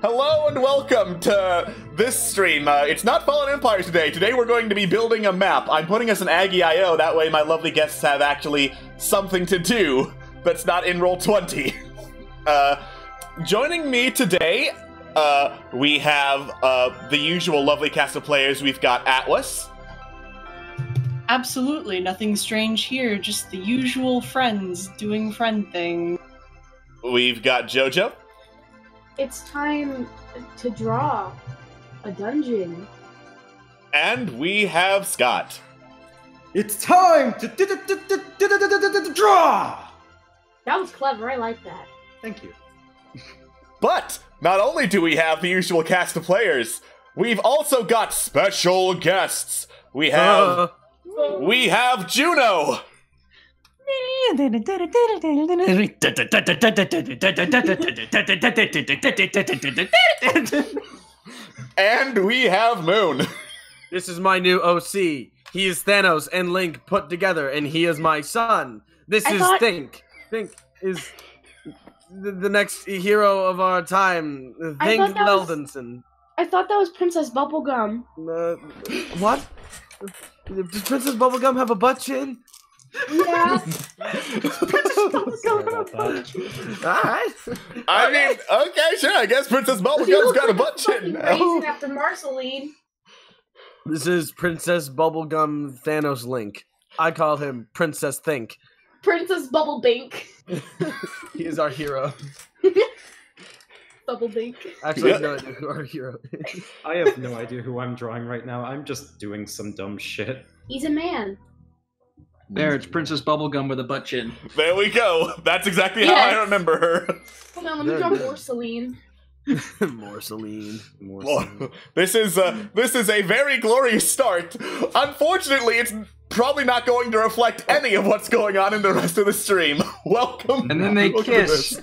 Hello and welcome to this stream. It's not Fallen Empires today. Today we're going to be building a map. I'm putting us an Aggie IO, that way my lovely guests have actually something to do that's not in Roll20. Joining me today, we have the usual lovely cast of players. We've got Atwas. Absolutely, nothing strange here, just the usual friends doing friend thing. We've got JoJo. It's time to draw a dungeon. And we have Scott. It's time to draw! That was clever, I like that. Thank you. But not only do we have the usual cast of players, we've also got special guests. We have Juno. And we have Moon. This is my new OC. He is Thanos and Link put together, and he is my son. This is Think. Think is the next hero of our time. Think Leldonson. I thought that was Princess Bubblegum. What? Does Princess Bubblegum have a butt chin? Yeah. Alright. I mean, okay, sure. I guess Princess Bubblegum's got a butt chin now. Raisin after Marceline. This is Princess Bubblegum Thanos Link. I call him Princess Think. Princess Bubblebink. He is our hero. Bubblebink. Actually, I have no idea who our hero is. I have no idea who I'm drawing right now. I'm just doing some dumb shit. He's a man. There, it's Princess Bubblegum with a butt chin. There we go. That's exactly how I remember her. Hold on, let me draw Marceline. Marceline. This is a very glorious start. Unfortunately, it's probably not going to reflect any of what's going on in the rest of the stream. Welcome. And then they kiss.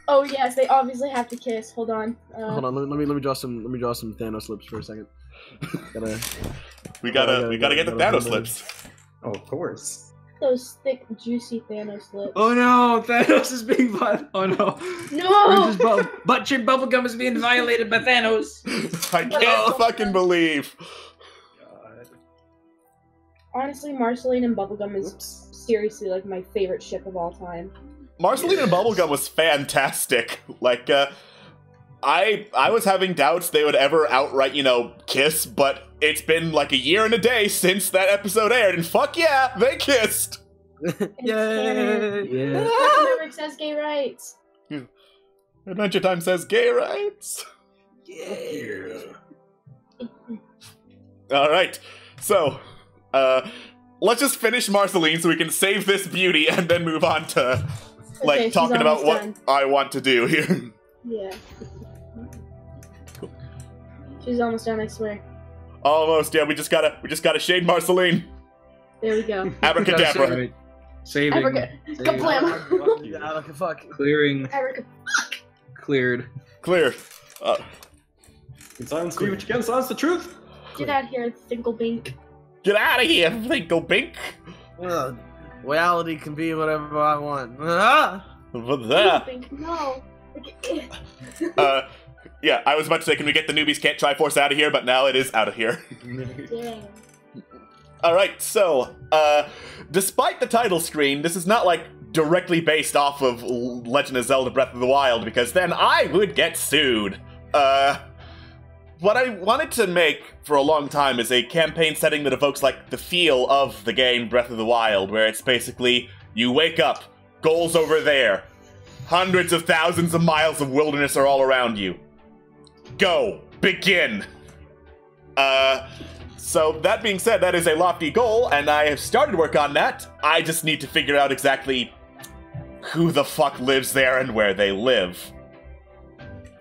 Oh yes, they obviously have to kiss. Hold on. Hold on. Let me draw some. Let me draw some Thanos lips for a second. We gotta get the Thanos lips. Oh, of course. Those thick, juicy Thanos lips. Oh no, Thanos is being violated. Oh no. No! Butt chin Bubblegum is being violated by Thanos. I can't fucking believe. God. Honestly, Marceline and Bubblegum is seriously like my favorite ship of all time. Marceline and Bubblegum was fantastic. Like, I was having doubts they would ever outright, kiss, but it's been like a year and a day since that episode aired, and fuck yeah, they kissed! Yay! Yeah. Rick says gay rights. Adventure Time says gay rights. Yeah. Alright, so, let's just finish Marceline so we can save this beauty and then move on to, Okay, talking about what done. I want to do here. Yeah. She's almost done, I swear. Almost, yeah, we just gotta shade Marceline. There we go. Abracadabra. Right. Saving. Kablam. Fuck. Clearing. Cleared. Clear. Can silence be what you can, silence the truth! Get out of here, Thinklebink. Get out of here, Finkelbink! Reality can be whatever I want. But there. Thinklebink, no. Yeah, I was about to say, can we get the Newbies Can't Triforce out of here? But now it is out of here. Dang. Alright, so, despite the title screen, this is not, directly based off of Legend of Zelda Breath of the Wild, because then I would get sued. What I wanted to make for a long time is a campaign setting that evokes, the feel of the game Breath of the Wild, where it's basically, you wake up, goals over there, hundreds of thousands of miles of wilderness are all around you. Go! Begin! So that being said, that is a lofty goal, and I have started work on that. I just need to figure out exactly who the fuck lives there and where they live.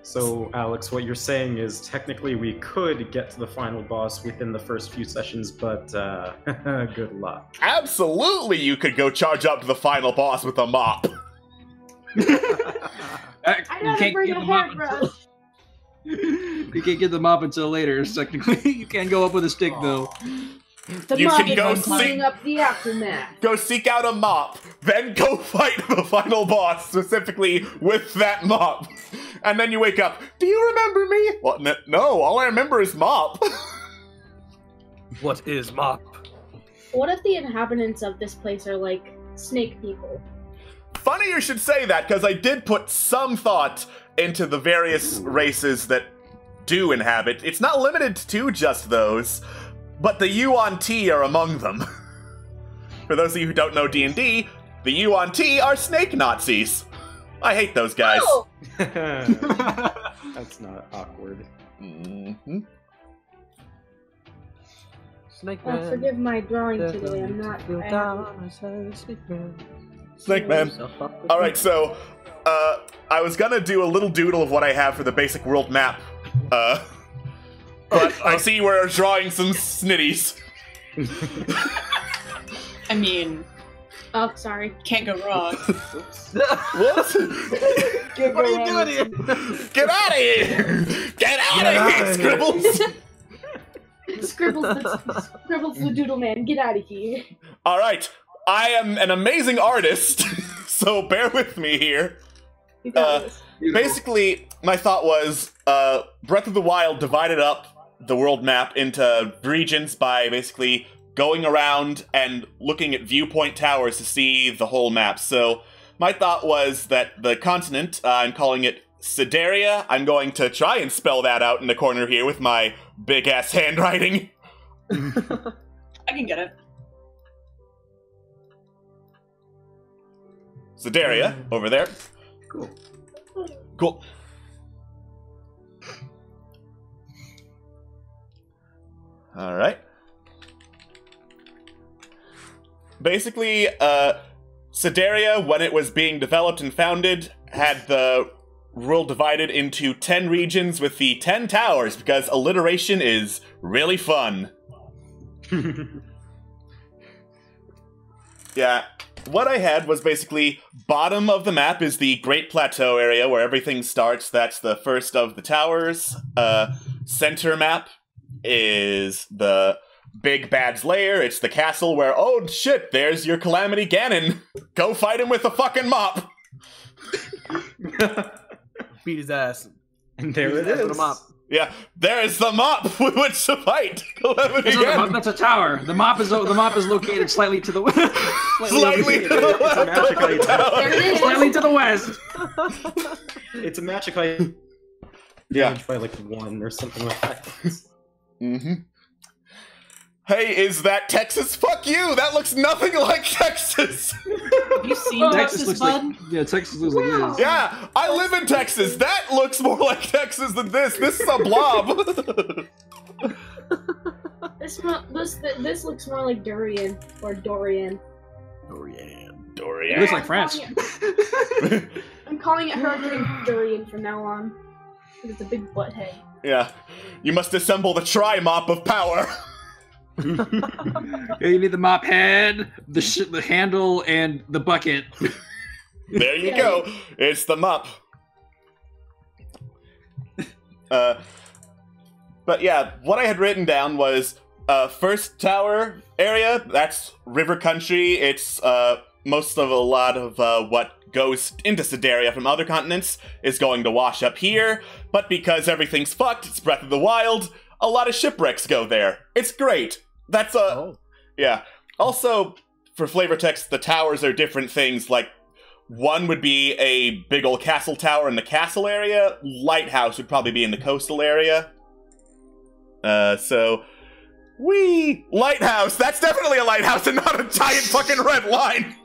So, Alex, what you're saying is technically we could get to the final boss within the first few sessions, but good luck. Absolutely, you could go charge up to the final boss with a mop. I gotta bring a hairbrush. You can't get the mop until later, technically. You can't go up with a stick, though. The You mop can go is cleaning up the aftermath. Go seek out a mop, then go fight the final boss, specifically with that mop. and then you wake up. Do you remember me? What? No, all I remember is Mop. What is Mop? What if the inhabitants of this place are like snake people? Funny you should say that, because I did put some thought into the various races that do inhabit. It's not limited to just those, but the Yuan-Ti are among them. For those of you who don't know D&D, the Yuan-Ti are snake Nazis. I hate those guys. Oh! That's not awkward. Mm-hmm. Snake Man. Forgive my drawing today. I'm not. Snake Man. Alright, so, I was gonna do a little doodle of what I have for the basic world map, but I see we're drawing some snitties. I mean, Oh, sorry. can't go wrong. What? What are you doing here? Get out of here! Get out of here, Scribbles! Scribbles the Doodle Man, get out of here. Alright, I am an amazing artist, so bear with me here. You got this. Basically, my thought was, Breath of the Wild divided up the world map into regions by basically going around and looking at viewpoint towers to see the whole map. So, my thought was that the continent, I'm calling it Sideria. I'm going to try and spell that out in the corner here with my big-ass handwriting. I can get it. Sideria, over there. Cool. Cool. Alright. Basically, Sideria, when it was being developed and founded, had the world divided into 10 regions with the 10 towers, because alliteration is really fun. Yeah. What I had was basically, bottom of the map is the Great Plateau area where everything starts. That's the first of the towers. Center map is the Big Bad's lair. It's the castle where, oh shit, there's your Calamity Ganon. Go fight him with a fucking mop. Beat his ass. And there it is. Yeah, there is the mop with which to fight Calamity Ganon. That's a tower. The mop is located slightly to the west. Slightly to the left of the tower. There it is. Slightly to the west. It's a magic item. Yeah. By like 1 or something like that. Mm-hmm. Hey, is that Texas? Fuck you! That looks nothing like Texas! Have you seen Texas, bud? Texas looks like this. Yeah, I live in Texas. That looks more like Texas than this. This is a blob. This looks more like durian or Dorian. It looks like France. I'm calling it Hurricane Durian from now on. It's a big butt head. Yeah, you must assemble the tri-mop of power. Yeah, you need the mop head, the handle, and the bucket. There you go. It's the mop. But yeah, what I had written down was first tower area. That's river country. It's most of a lot of what goes into Sideria from other continents is going to wash up here. But because everything's fucked, it's Breath of the Wild. A lot of shipwrecks go there. It's great. That's yeah. Also, for flavor text, the towers are different things. Like, one would be a big old castle tower in the castle area. Lighthouse would probably be in the coastal area. Lighthouse! That's definitely a lighthouse and not a giant fucking red line!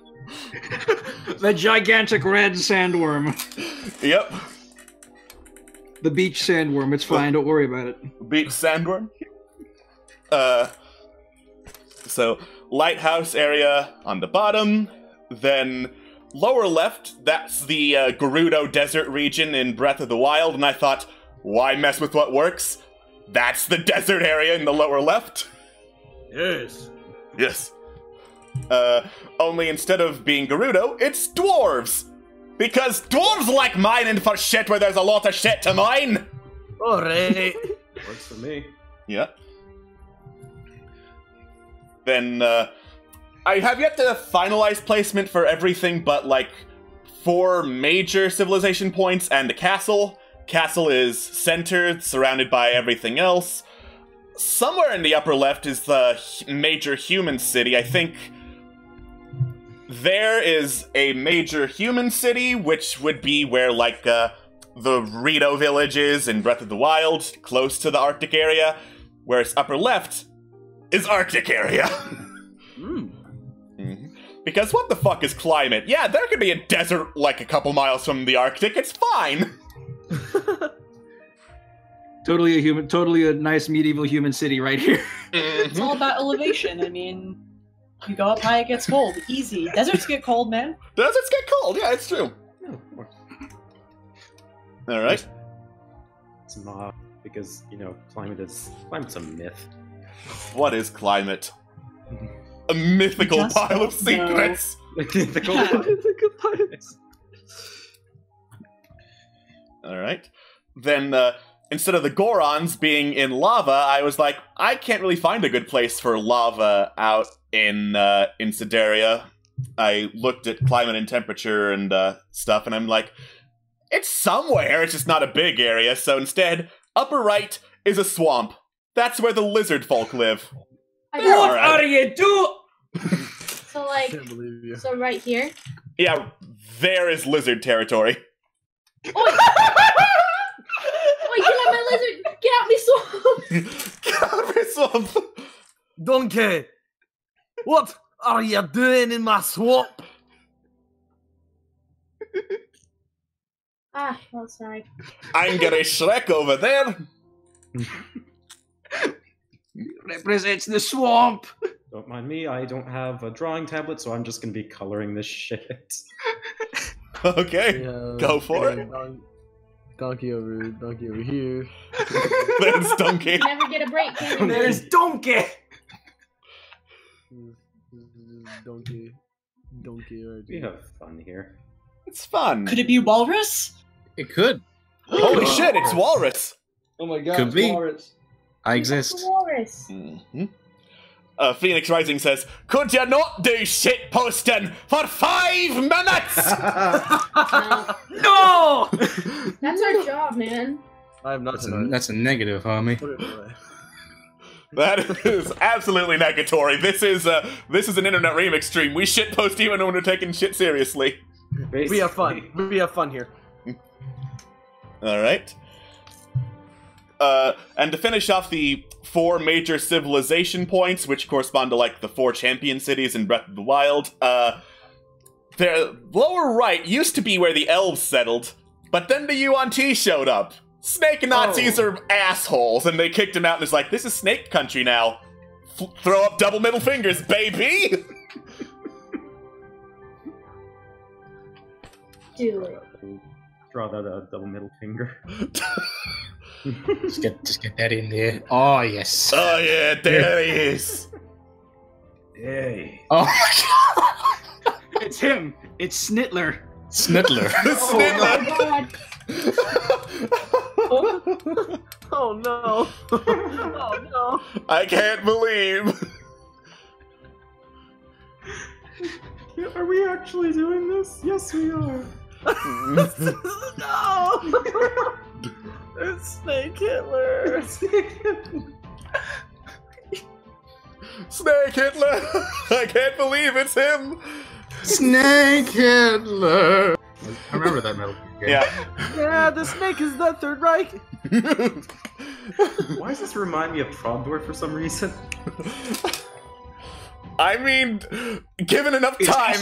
The gigantic red sandworm. Yep. The beach sandworm. It's fine. Don't worry about it. Beach sandworm? So, lighthouse area on the bottom. Then, lower left, that's the Gerudo Desert region in Breath of the Wild. And I thought, why mess with what works? That's the desert area in the lower left. Yes. Yes. Only instead of being Gerudo, it's dwarves! Because dwarves like mining for shit where there's a lot of shit to mine! Alright. Works for me. Yeah. Then, I have yet to finalize placement for everything but, like, 4 major civilization points and a castle. castle is centered, surrounded by everything else. Somewhere in the upper left is the major human city. I think there is a major human city, which would be where, like, the Rito village is in Breath of the Wild, close to the Arctic area, whereas upper left is Arctic area. Because what the fuck is climate? Yeah, there could be a desert, like, a couple miles from the Arctic. It's fine. Totally a nice medieval human city right here. It's all about elevation. I mean, you go up high, it gets cold. Easy. Deserts get cold, man. Deserts get cold, yeah, it's true. Alright. It's not, because, you know, climate's a myth. What is climate? A mythical Just pile of don't know. secrets. Mythical pilots. Alright. Then, instead of the Gorons being in lava, I was like, I can't really find a good place for lava out in Sideria. I looked at climate and temperature and stuff, and I'm like, it's somewhere, it's just not a big area, so instead, upper right is a swamp. That's where the lizard folk live. What are you doing? So, like, Can't believe you. so right here. Yeah, there is lizard territory. Oi! Oi, get out my lizard! Get out me swamp! Get out of my swamp! Donkey, what are you doing in my swamp? Ah, well, sorry. I'm gonna Shrek over there. Represents the swamp. Don't mind me, I don't have a drawing tablet, so I'm just gonna be coloring this shit. Okay, go for it. Donkey over here. There's Donkey. You never get a break, can you? There's Donkey. Donkey right We here. have fun here. It's fun. Could it be Walrus? It could. Holy shit, it's Walrus. Oh my god. Could it's be. Walrus. I exist. Walrus. Mm-hmm. Phoenix Rising says, could you not do shit posting for 5 minutes? No, No. that's our job, man. I have That's nothing. a negative, homie. Put it away. That is absolutely negatory. This is an internet remix stream. We shit post even when we're taking shit seriously. We have fun. We have fun here. Alright. And to finish off the 4 major civilization points, which correspond to, like, the 4 champion cities in Breath of the Wild, the lower right used to be where the elves settled, but then the Yuan-Ti showed up. Snake Nazis are assholes, and they kicked him out and was like, this is snake country now. Throw up double middle fingers, baby! Do it. Draw that double middle finger. Just get that in there. Oh yes. Oh yeah, there he is. Hey. Oh my It's him. It's Snittler. god. Snittler. Snittler. Oh my god. Oh no. Oh no. I can't believe. Are we actually doing this? Yes, we are. No. It's Snake Hitler. Snake Hitler. I can't believe it's him. Snake Hitler. I remember that metal game. Yeah. Yeah, the snake is the Third Reich. Why does this remind me of Trogdor for some reason? I mean, given enough time,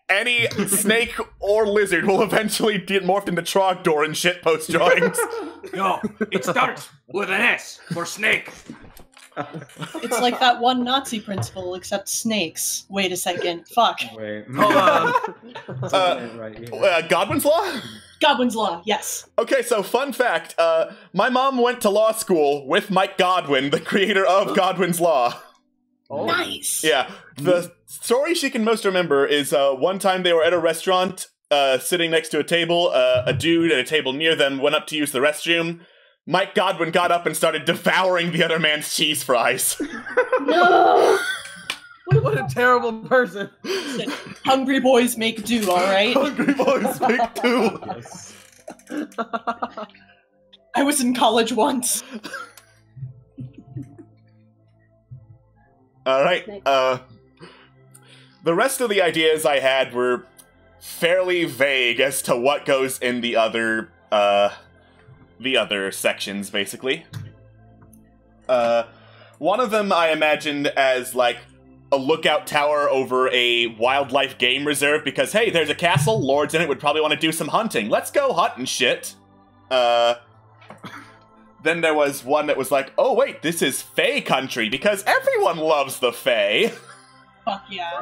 any snake or lizard will eventually get morphed into Trogdor in shitpost drawings. No, it starts with an S for snake. It's like that one Nazi principle, except snakes. Wait a second. Fuck. Wait. Hold on. Right here. Godwin's Law? Godwin's Law, yes. Okay, so fun fact. My mom went to law school with Mike Godwin, the creator of Godwin's Law. Oh. Nice. Yeah, the story she can most remember is one time they were at a restaurant, sitting next to a table. A dude at a table near them went up to use the restroom. Mike Godwin got up and started devouring the other man's cheese fries. No. What a terrible person. Hungry boys make do, alright? Hungry boys make two. Yes. was in college once. All right. The rest of the ideas I had were fairly vague as to what goes in the other sections, basically. One of them I imagined as, like, a lookout tower over a wildlife game reserve, because, hey, there's a castle, lords in it would probably want to do some hunting. Let's go hunt and shit. Then there was one that was like, oh wait, this is Fae country, because everyone loves the Fae. Fuck yeah.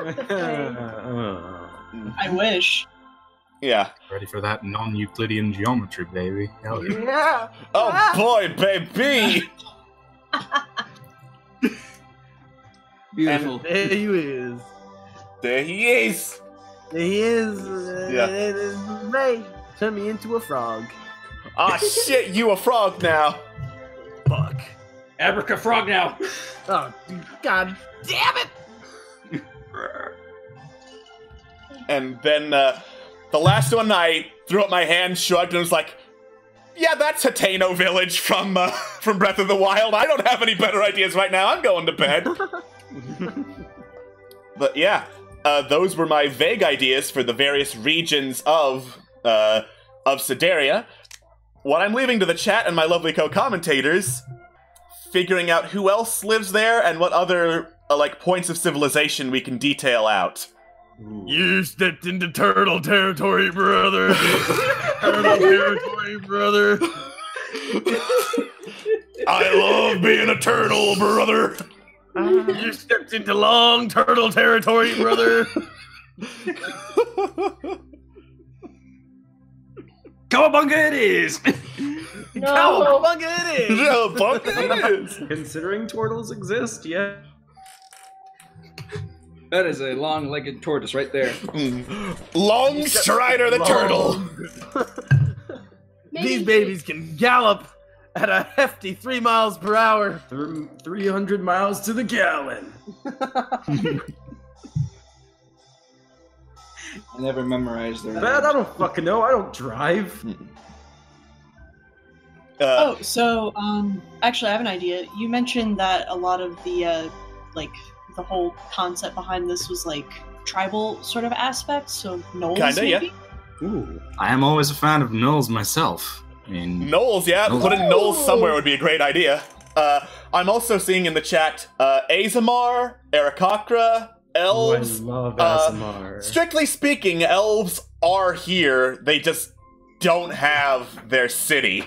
I wish. Yeah. Ready for that non-Euclidean geometry, baby. Hell yeah. Yeah. Oh boy, baby! Beautiful. And there he is. There he is! There he is. Yeah. Hey, turn me into a frog. Ah shit, you a frog now! Fuck. Abraca frog now. Oh, god damn it! And then, the last one, I threw up my hand, shrugged, and was like, yeah, that's Hateno Village from Breath of the Wild. I don't have any better ideas right now. I'm going to bed. But yeah, those were my vague ideas for the various regions of Sideria. What I'm leaving to the chat and my lovely co-commentators, figuring out who else lives there and what other, like, points of civilization we can detail out. You stepped into turtle territory, brother. Turtle territory, brother. I love being a turtle, brother. You stepped into long turtle territory, brother. Cowabunga it is! No. Cowabunga it is. Yeah, fuck it is. Considering turtles exist, yeah. That is a long-legged tortoise right there. Long Strider the turtle. These babies can gallop at a hefty 3 miles per hour. 300 miles to the gallon. I never memorized their Bad, I names. don't fucking know. I don't drive. So, actually, I have an idea. You mentioned that a lot of the, the whole concept behind this was, like, tribal sort of aspects, so Knowles, Kinda, maybe? yeah. Ooh. I am always a fan of Knowles myself. I mean, Knowles, yeah. Knowles. Putting Knowles somewhere would be a great idea. I'm also seeing in the chat, Azamar, Aarakocra, elves. Oh, I love ASMR. Strictly speaking, elves are here. They just don't have their city.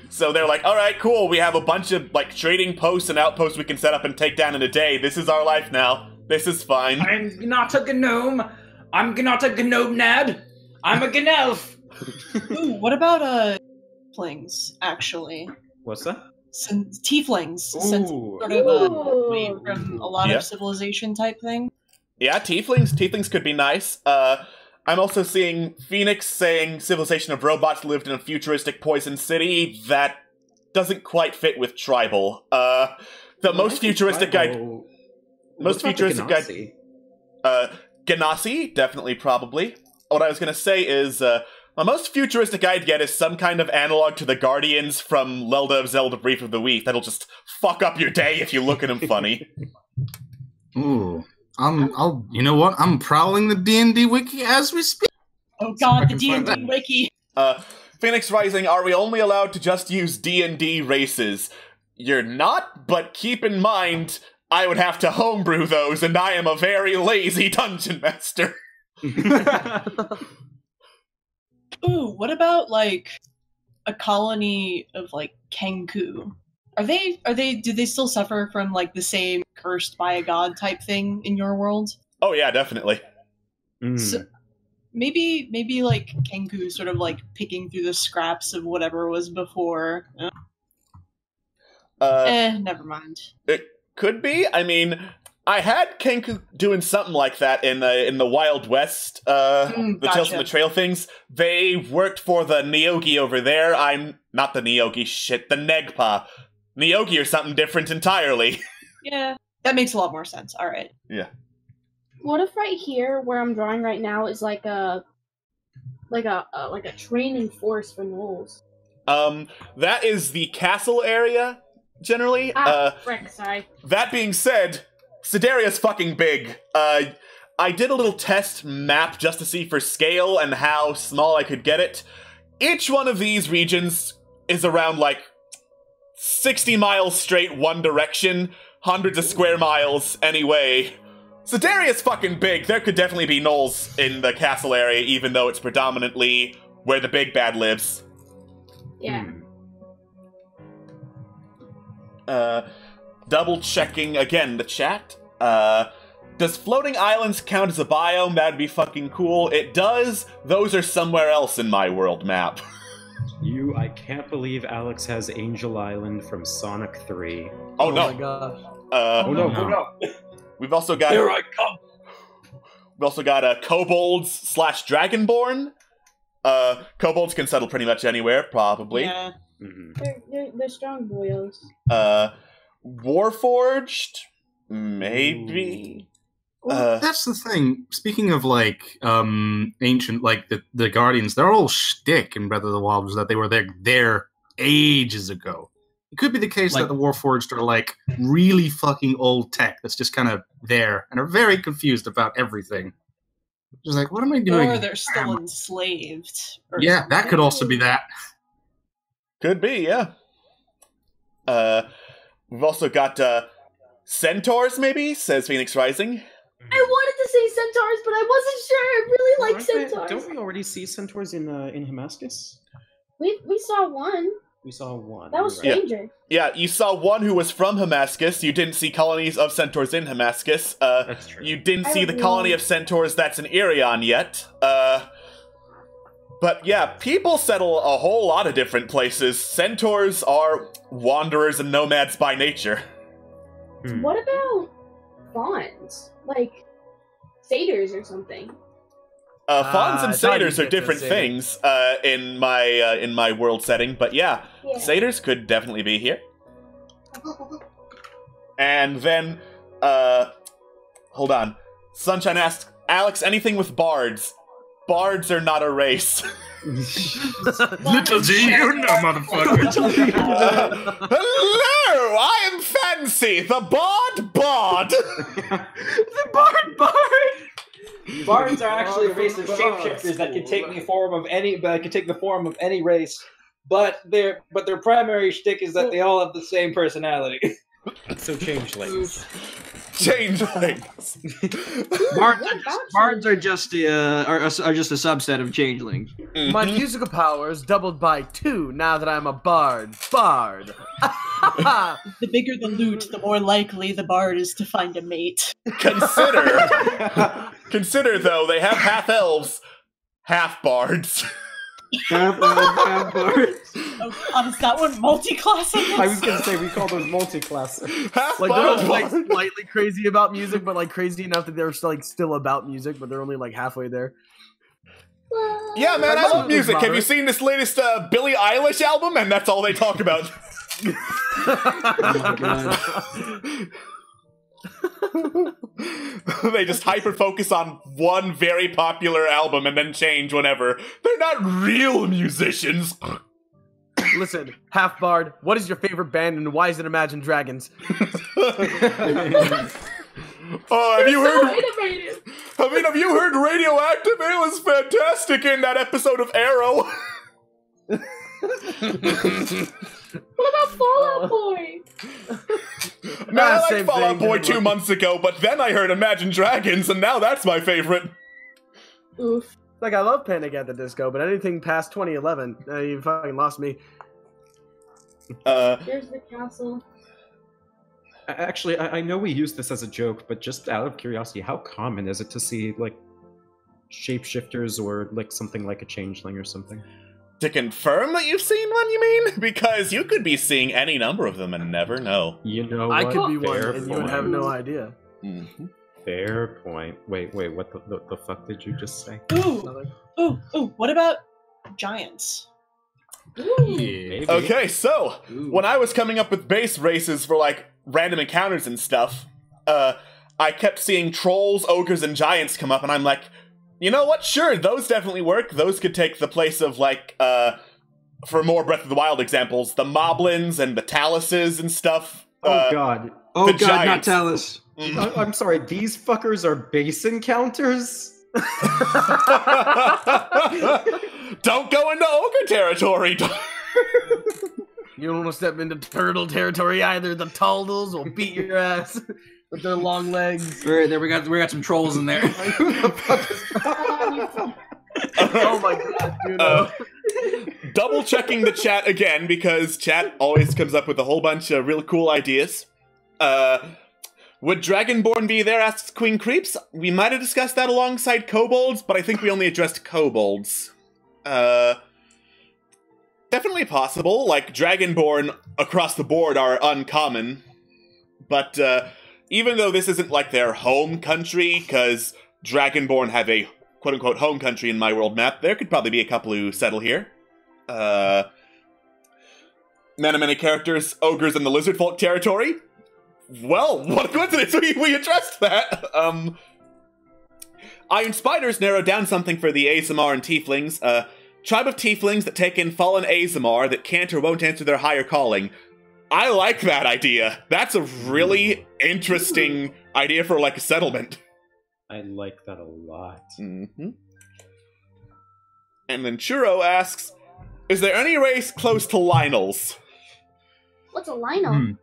So they're like, all right, cool. We have a bunch of, like, trading posts and outposts we can set up and take down in a day. This is our life now. This is fine. I'm not a gnome. I'm not a gnome nad. I'm a gnelf. Ooh, what about, tieflings, actually? What's that? Tieflings, since Ooh. sort of away from a lot Yeah. of civilization type thing. Yeah, tieflings could be nice. I'm also seeing Phoenix saying civilization of robots lived in a futuristic poison city. That doesn't quite fit with tribal. The most futuristic guide... Most futuristic guide... Ganassi, definitely, probably. What I was gonna say is, the most futuristic I'd get is some kind of analog to the Guardians from Legend of Zelda Brief of the Week that'll just fuck up your day if you look at them funny. ooh. You know what? I'm prowling the D&D wiki as we speak. Oh god, the I can find D&D wiki! Phoenix Rising, are we only allowed to just use D&D races? You're not, but keep in mind, I would have to homebrew those, and I am a very lazy dungeon master. Ooh, what about, like, a colony of, like, Kenku? Do they still suffer from, like, the same cursed by a god type thing in your world? Oh yeah, definitely. So, maybe, like, Kenku sort of, like, picking through the scraps of whatever was before. Never mind. It could be. I mean, I had Kenku doing something like that in the Wild West, the Tales Gotcha. from the Trail things. They worked for the Neogi over there. I'm not the Neogi, shit, the Negpa. Neogi or something different entirely. Yeah, that makes a lot more sense. All right. Yeah. What if right here, where I'm drawing right now, is like a training force for gnolls? That is the castle area, generally. Frick, sorry. That being said, Sidaria's fucking big. I did a little test map just to see for scale and how small I could get it. Each one of these regions is around, like, 60 miles straight one direction, hundreds of square miles anyway. Sidaria's fucking big. There could definitely be gnolls in the castle area, even though it's predominantly where the big bad lives. Yeah. Double checking again the chat. Does floating islands count as a biome? That'd be fucking cool. It does. Those are somewhere else in my world map. I can't believe Alex has Angel Island from Sonic 3. Oh no. my gosh. Oh no. We've also got. Here I come. We've also got kobolds / dragonborn. Kobolds can settle pretty much anywhere, probably. Yeah. They're strong boyos. Warforged, maybe. Well, that's the thing. Speaking of like ancient, like the Guardians, they're all shtick in Breath of the Wild was that they were there ages ago. It could be the case that the Warforged are like really fucking old tech that's just kind of there and are very confused about everything. Just like, what am I doing? Or they're still enslaved. Yeah, that could also be that. Could be, yeah. We've also got centaurs, maybe, says Phoenix Rising. I wanted to say centaurs, but I wasn't sure. I really like centaurs. Don't we already see centaurs in Damascus? We saw one. We saw one. That was stranger. Yeah, you saw one who was from Damascus. You didn't see colonies of centaurs in Damascus. That's true. You didn't see the colony of centaurs that's in Irion yet. But yeah, people settle a whole lot of different places. Centaurs are wanderers and nomads by nature. What about fawns? Like satyrs or something? Fawns and satyrs are different things in my world setting, but yeah, satyrs could definitely be here. And then, hold on. Sunshine asked, Alex, anything with bards? Bards are not a race. Little do you know, motherfucker. Hello, I am Fancy, the bard. The bard. Bards are actually a race of shapeshifters that can take the form of any race, but their primary shtick is that they all have the same personality. So changelings. Changelings. Bards are just a subset of changelings. My musical powers doubled by 2 now that I'm a bard. The bigger the loot, the more likely the bard is to find a mate. Consider though, they have half elves, half bards. Half bards. Oh, is that one multi-class? I was gonna say we call those multi-class. Half Like they're bards. like slightly crazy about music, but like crazy enough that they're still about music, but they're only like halfway there. Yeah, man, I love music. Have you seen this latest Billie Eilish album? And that's all they talk about. Oh my God. They just hyper-focus on one very popular album and then change whenever. They're not real musicians. Listen, half bard, what is your favorite band and why is it Imagine Dragons? Oh, have you heard? Innovative. Have you heard Radioactive? It was fantastic in that episode of Arrow. What about Fallout Boy? Man, I liked same Fallout thing, Boy good 2 luck. months ago, but then I heard Imagine Dragons, and now that's my favorite. Oof. Like, I love Panic at the Disco, but anything past 2011, you fucking lost me. There's the castle. Actually, I know we use this as a joke, but just out of curiosity, how common is it to see, like, shapeshifters or, like, something like a changeling or something? To confirm that you've seen one, you mean? Because you could be seeing any number of them and never know. You know I what? could be one, Fair and you would have no idea. Mm-hmm. Fair point. Wait, what the fuck did you just say? Ooh, what about giants? Maybe. Okay, so, when I was coming up with base races for, like, random encounters and stuff, I kept seeing trolls, ogres, and giants come up, and I'm like, you know what? Sure, those definitely work. Those could take the place of, like, for more Breath of the Wild examples, the Moblins and the Taluses and stuff. God. Oh The god, giants. not Talus. I'm sorry, these fuckers are base encounters? Don't go into ogre territory. You don't want to step into turtle territory either. The Taldals will beat your ass with their long legs. All right, there we got some trolls in there. Oh my god, Juno. Double checking the chat again because chat always comes up with a whole bunch of real cool ideas. Would Dragonborn be there? Asks Queen Creeps. We might have discussed that alongside kobolds, but I think we only addressed kobolds. Definitely possible. Like, Dragonborn across the board are uncommon. But even though this isn't like their home country, because Dragonborn have a quote-unquote home country in my world map, there could probably be a couple who settle here. Many characters, ogres in the lizard folk territory. Well, what a coincidence, we addressed that! Iron Spiders narrowed down something for the Azamar and Tieflings. Tribe of Tieflings that take in fallen Azamar that can't or won't answer their higher calling. I like that idea. That's a really interesting idea for, like, a settlement. I like that a lot. Mm-hmm. And then Churro asks, is there any race close to Lionels? What's a Lionel?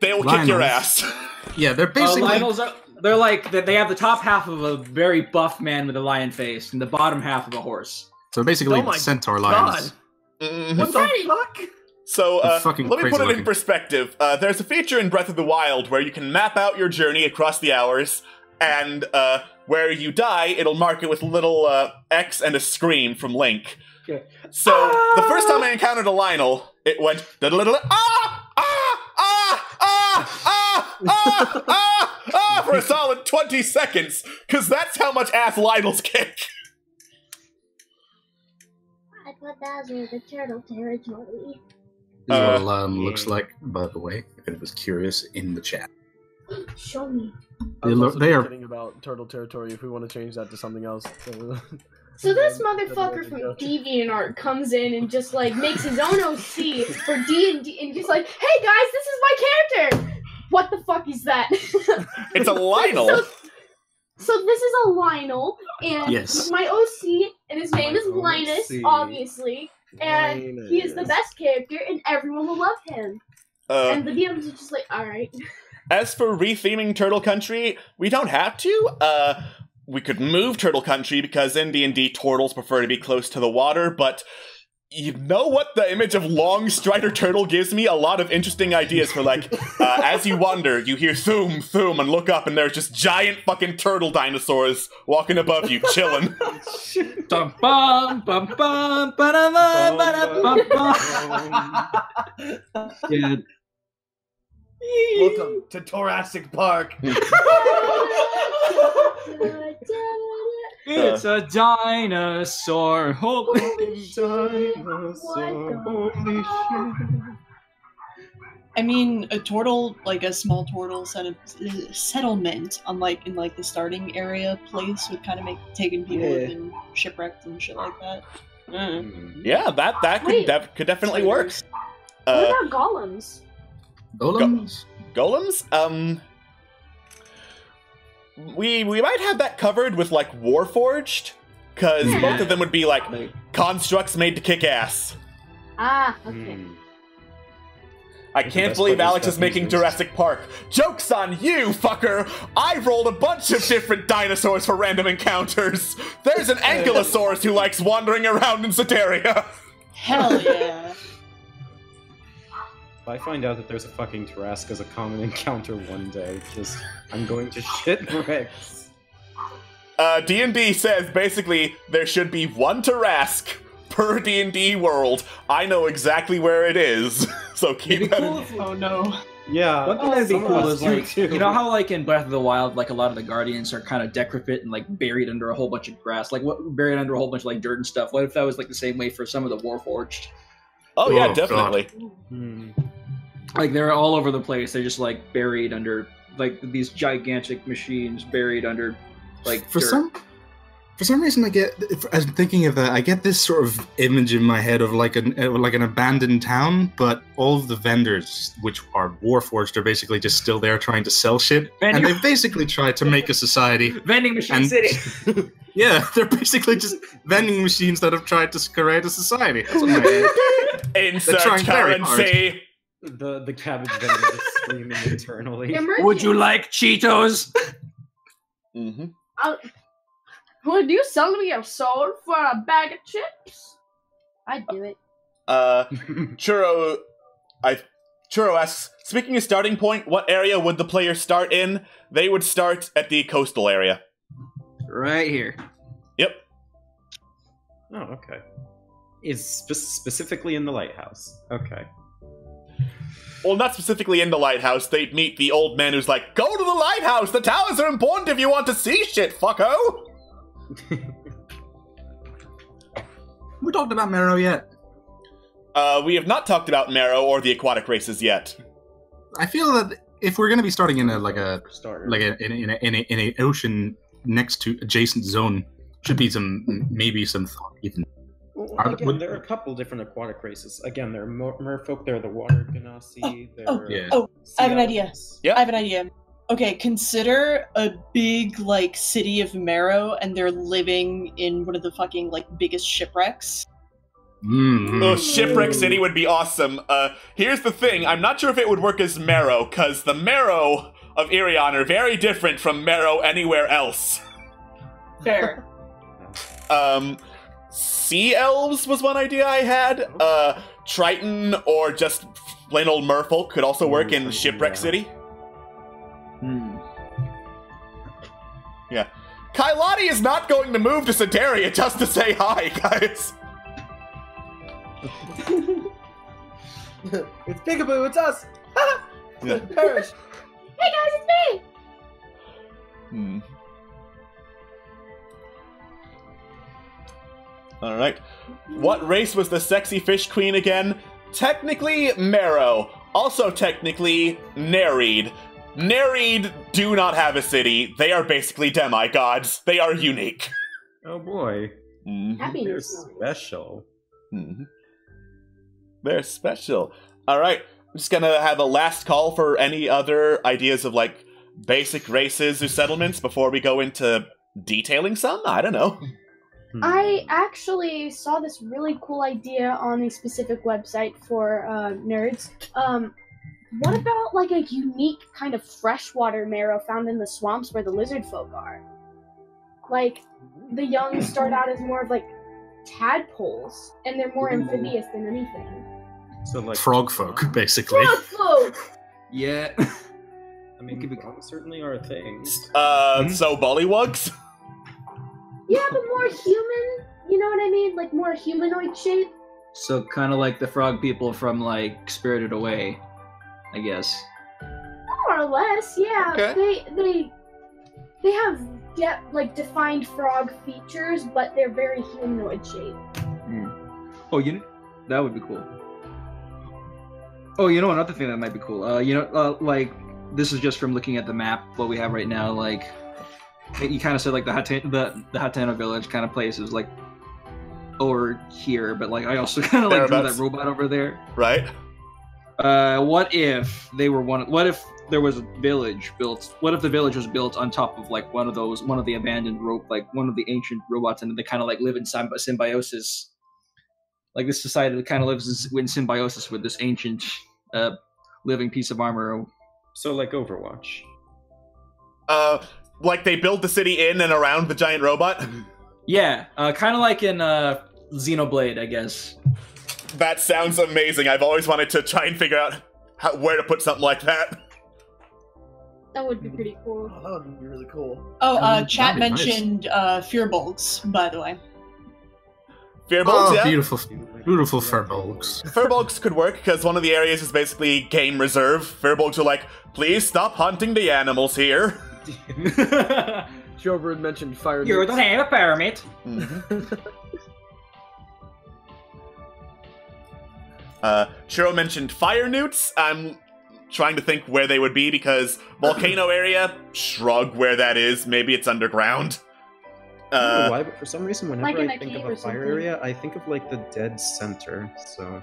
They'll kick your Lionels. ass. Yeah, they're basically... Lionels they're like, they have the top half of a very buff man with a lion face and the bottom half of a horse. So basically, Oh my centaur God. lions. Mhm. What the fuck? So, They're fucking let me put crazy it in looking. perspective. There's a feature in Breath of the Wild where you can map out your journey across the hours, and where you die, it'll mark it with a little X and a scream from Link. Okay. So, the first time I encountered a Lionel, it went for a solid 20 seconds, because that's how much ass Lionels kick. I thought that was the turtle territory. This is what looks like, by the way, if it was curious in the chat. Show me. I was also They are- kidding about turtle territory if we want to change that to something else. So this motherfucker from DeviantArt comes in and just like makes his own OC for D&D and just like, hey guys, this is my character. What the fuck is that? It's a Lionel. So this is a Lionel, and Yes. he's my OC, and his name is Linus, obviously, and he is the best character, and everyone will love him. And the DMs are just like, alright. As for retheming Turtle Country, we don't have to. We could move Turtle Country because in D&D, turtles prefer to be close to the water, but you know what the image of Long Strider Turtle gives me? A lot of interesting ideas for, like, as you wander, you hear thoom, thoom, and look up, and there's just giant fucking turtle dinosaurs walking above you, chilling. Dum bum bum bum ba-da-bum, ba-da-bum, bum. Yeah. Welcome to Thoracic Park. It's a dinosaur. Holy dinosaur, holy shit. I mean, a turtle, like a small turtle settlement, on like in like the starting area place would kind of make taking people Yeah. who've been shipwrecked and shit like that. Yeah, that Wait. could definitely work. What about golems? Golems? Golems? We might have that covered with, like, Warforged, because both of them would be, like, constructs made to kick ass. Ah, okay. I The can't best believe part is Alex is stepping making stones. Jurassic Park. Joke's on you, fucker! I rolled a bunch of different dinosaurs for random encounters. There's an Ankylosaurus who likes wandering around in Soteria. Hell yeah. If I find out that there's a fucking Tarrasque as a common encounter one day, I'm going to shit bricks. D&D says, basically, there should be one Tarrasque per D&D world. I know exactly where it is, so keep that in. Oh no. Yeah. One thing that'd be cool is, like, too. you know how, like, in Breath of the Wild, like, a lot of the Guardians are kind of decrepit and, like, buried under a whole bunch of grass? Like, buried under a whole bunch of, like, dirt and stuff? What if that was, like, the same way for some of the Warforged? Oh yeah, Oh, definitely. Like, they're all over the place. They're just, like, buried under, like, these gigantic machines buried under, like, For dirt. For some reason, as I'm thinking of that, I get this sort of image in my head of like an abandoned town, but all of the vendors, which are Warforged, are basically just still there trying to sell shit, and they've basically tried to make a society. Vending machine city. Yeah, they're basically just vending machines that have tried to create a society. That's what I mean. Insert currency. The cabbage vendor is screaming internally. Would you like Cheetos? Mm-hmm. Would you sell me your soul for a bag of chips? I'd do it. Churro asks, speaking of starting point, what area would the player start in? They would start at the coastal area. Right here. Yep. Oh, okay. Is specifically in the lighthouse. Okay. Well, not specifically in the lighthouse. They'd meet the old man who's like, go to the lighthouse! The towers are important if you want to see shit, fucko! We talked about Marrow yet? We have not talked about Marrow or the aquatic races yet. I feel that if we're going to be starting in an ocean next to adjacent zone, should be maybe some thought even. Well, there are a couple different aquatic races. Again, there are merfolk, there are the water genasi, I have an idea. Yeah. I have an idea. Okay, consider a big, like, city of Marrow, and they're living in one of the fucking, like, biggest shipwrecks. Oh, Shipwreck City would be awesome. Here's the thing. I'm not sure if it would work as Marrow, because the Marrow of Irion are very different from Marrow anywhere else. Fair. Sea Elves was one idea I had. Triton or just plain old merfolk could also work in Shipwreck City. Yeah. Kailani is not going to move to Soteria just to say hi, guys. It's Peekaboo, it's us! Yeah. Perish! Hey guys, it's me! Alright. What race was the sexy fish queen again? Technically, Marrow. Also technically, Nereid. Nereid do not have a city. They are basically demigods. They are unique. Oh boy. They're Happiness. special. They're special. Alright. I'm just gonna have a last call for any other ideas of, like, basic races or settlements before we go into detailing some? I don't know. I actually saw this really cool idea on a specific website for nerds. What about like a unique kind of freshwater marrow found in the swamps where the lizard folk are? Like, the young start out as more of like tadpoles, and they're more amphibious than anything. So like Frog folk, basically. Frog folk! Yeah. I mean, frogs certainly are a thing. So bullywugs? Yeah, but more human. You know what I mean? Like more humanoid shape. So kind of like the frog people from like Spirited Away, I guess. More or less, yeah. Okay. They have defined frog features, but they're very humanoid shaped. Oh, that would be cool. Oh, you know another thing that might be cool. Like this is just from looking at the map what we have right now. Like you kind of said, like the Hatano village kind of place is like over here, but like I also kind of like drew that robot over there. Right. What if they were what if there was a village built? What if the village was built on top of like one of the abandoned one of the ancient robots, and they kind of like live in symbiosis. Like this society that kind of lives in symbiosis with this ancient living piece of armor. So like Overwatch. Like they build the city in and around the giant robot? Yeah, kind of like in Xenoblade, I guess. That sounds amazing. I've always wanted to try and figure out where to put something like that. That would be pretty cool. Oh, that would be really cool. Oh, chat that'd be mentioned Fearbulks, by the way. Fearbulks, yeah? Beautiful Furbolgs. Furbolgs could work, because one of the areas is basically game reserve. Furbolgs are like, please stop hunting the animals here. Showbird mentioned fire. You don't have a pyramid. Shiro mentioned fire newts. I'm trying to think where they would be, because volcano area, shrug where that is. Maybe it's underground. I don't know why, but for some reason, whenever Like in I a think cave of or a fire something. area, I think of like the dead center. So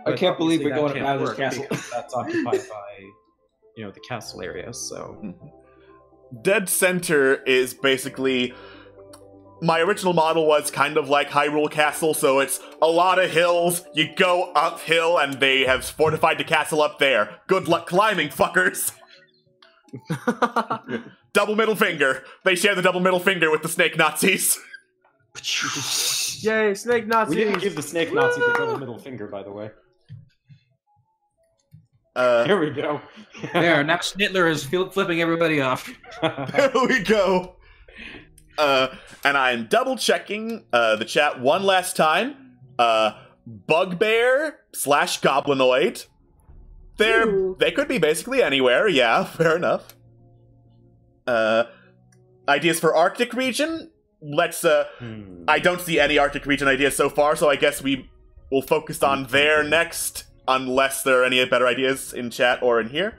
I can't believe we're obviously going that to can't Bowser's work Castle. because that's occupied by, the castle area. So Dead center is basically. My original model was kind of like Hyrule Castle, so it's a lot of hills. You go uphill, and they have fortified the castle up there. Good luck climbing, fuckers. Double middle finger. They share the double middle finger with the snake Nazis. Yay, snake Nazis! we didn't give the snake Nazi the double middle finger, by the way. Here we go. There, now Snitler is flipping everybody off. There we go. And I'm double checking the chat one last time. Bugbear / Goblinoid. They could be basically anywhere. Yeah, fair enough. Ideas for Arctic region. Let's. I don't see any Arctic region ideas so far, so I guess we will focus on there next, unless there are any better ideas in chat or in here.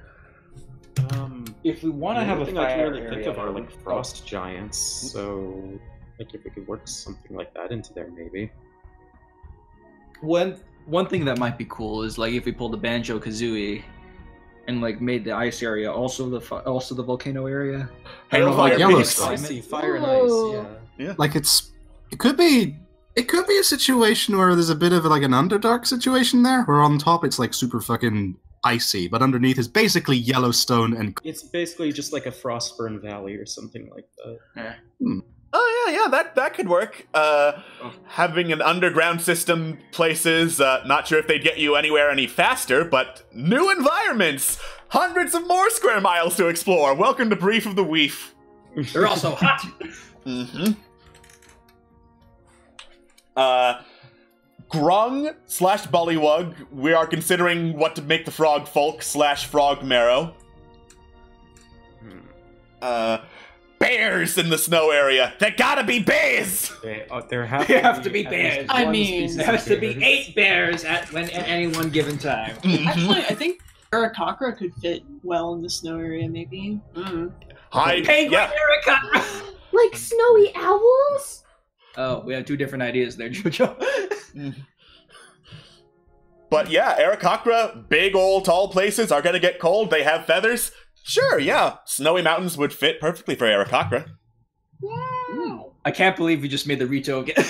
If we want to have a thing fire I can really area, think of are like frost giants. So, like, if we could work something like that into there, maybe. One thing that might be cool is like if we pulled the Banjo Kazooie and like made the ice area also the volcano area. Hail, like fire, Yellowstone. Phoenix. I see fire and Ooh. ice. Yeah. Like it could be a situation where there's a bit of like an Underdark situation there, where on top it's like super fucking icy, but underneath is basically Yellowstone and. It's basically just like a Frostburn Valley or something like that. Oh yeah, that could work. Having an underground system places, not sure if they'd get you anywhere any faster, but new environments! Hundreds of more square miles to explore! Welcome to Brief of the Weef. They're also hot. Mm-hmm. Grung / Bullywug, we are considering what to make the frog folk / frog marrow. Bears in the snow area. There gotta be bears. There have to be at bears. least I one mean, species There has of to be bears. 8 bears at any one given time. Actually, I think Arakakra could fit well in the snow area, maybe. Hi, Penguin yeah. Erica! Like snowy owls? Oh, we have two different ideas there, JoJo. But yeah, Arakakra, big old tall places are gonna get cold. They have feathers. Sure, yeah. Snowy mountains would fit perfectly for Arakakra. Yeah. I can't believe we just made the Rito again.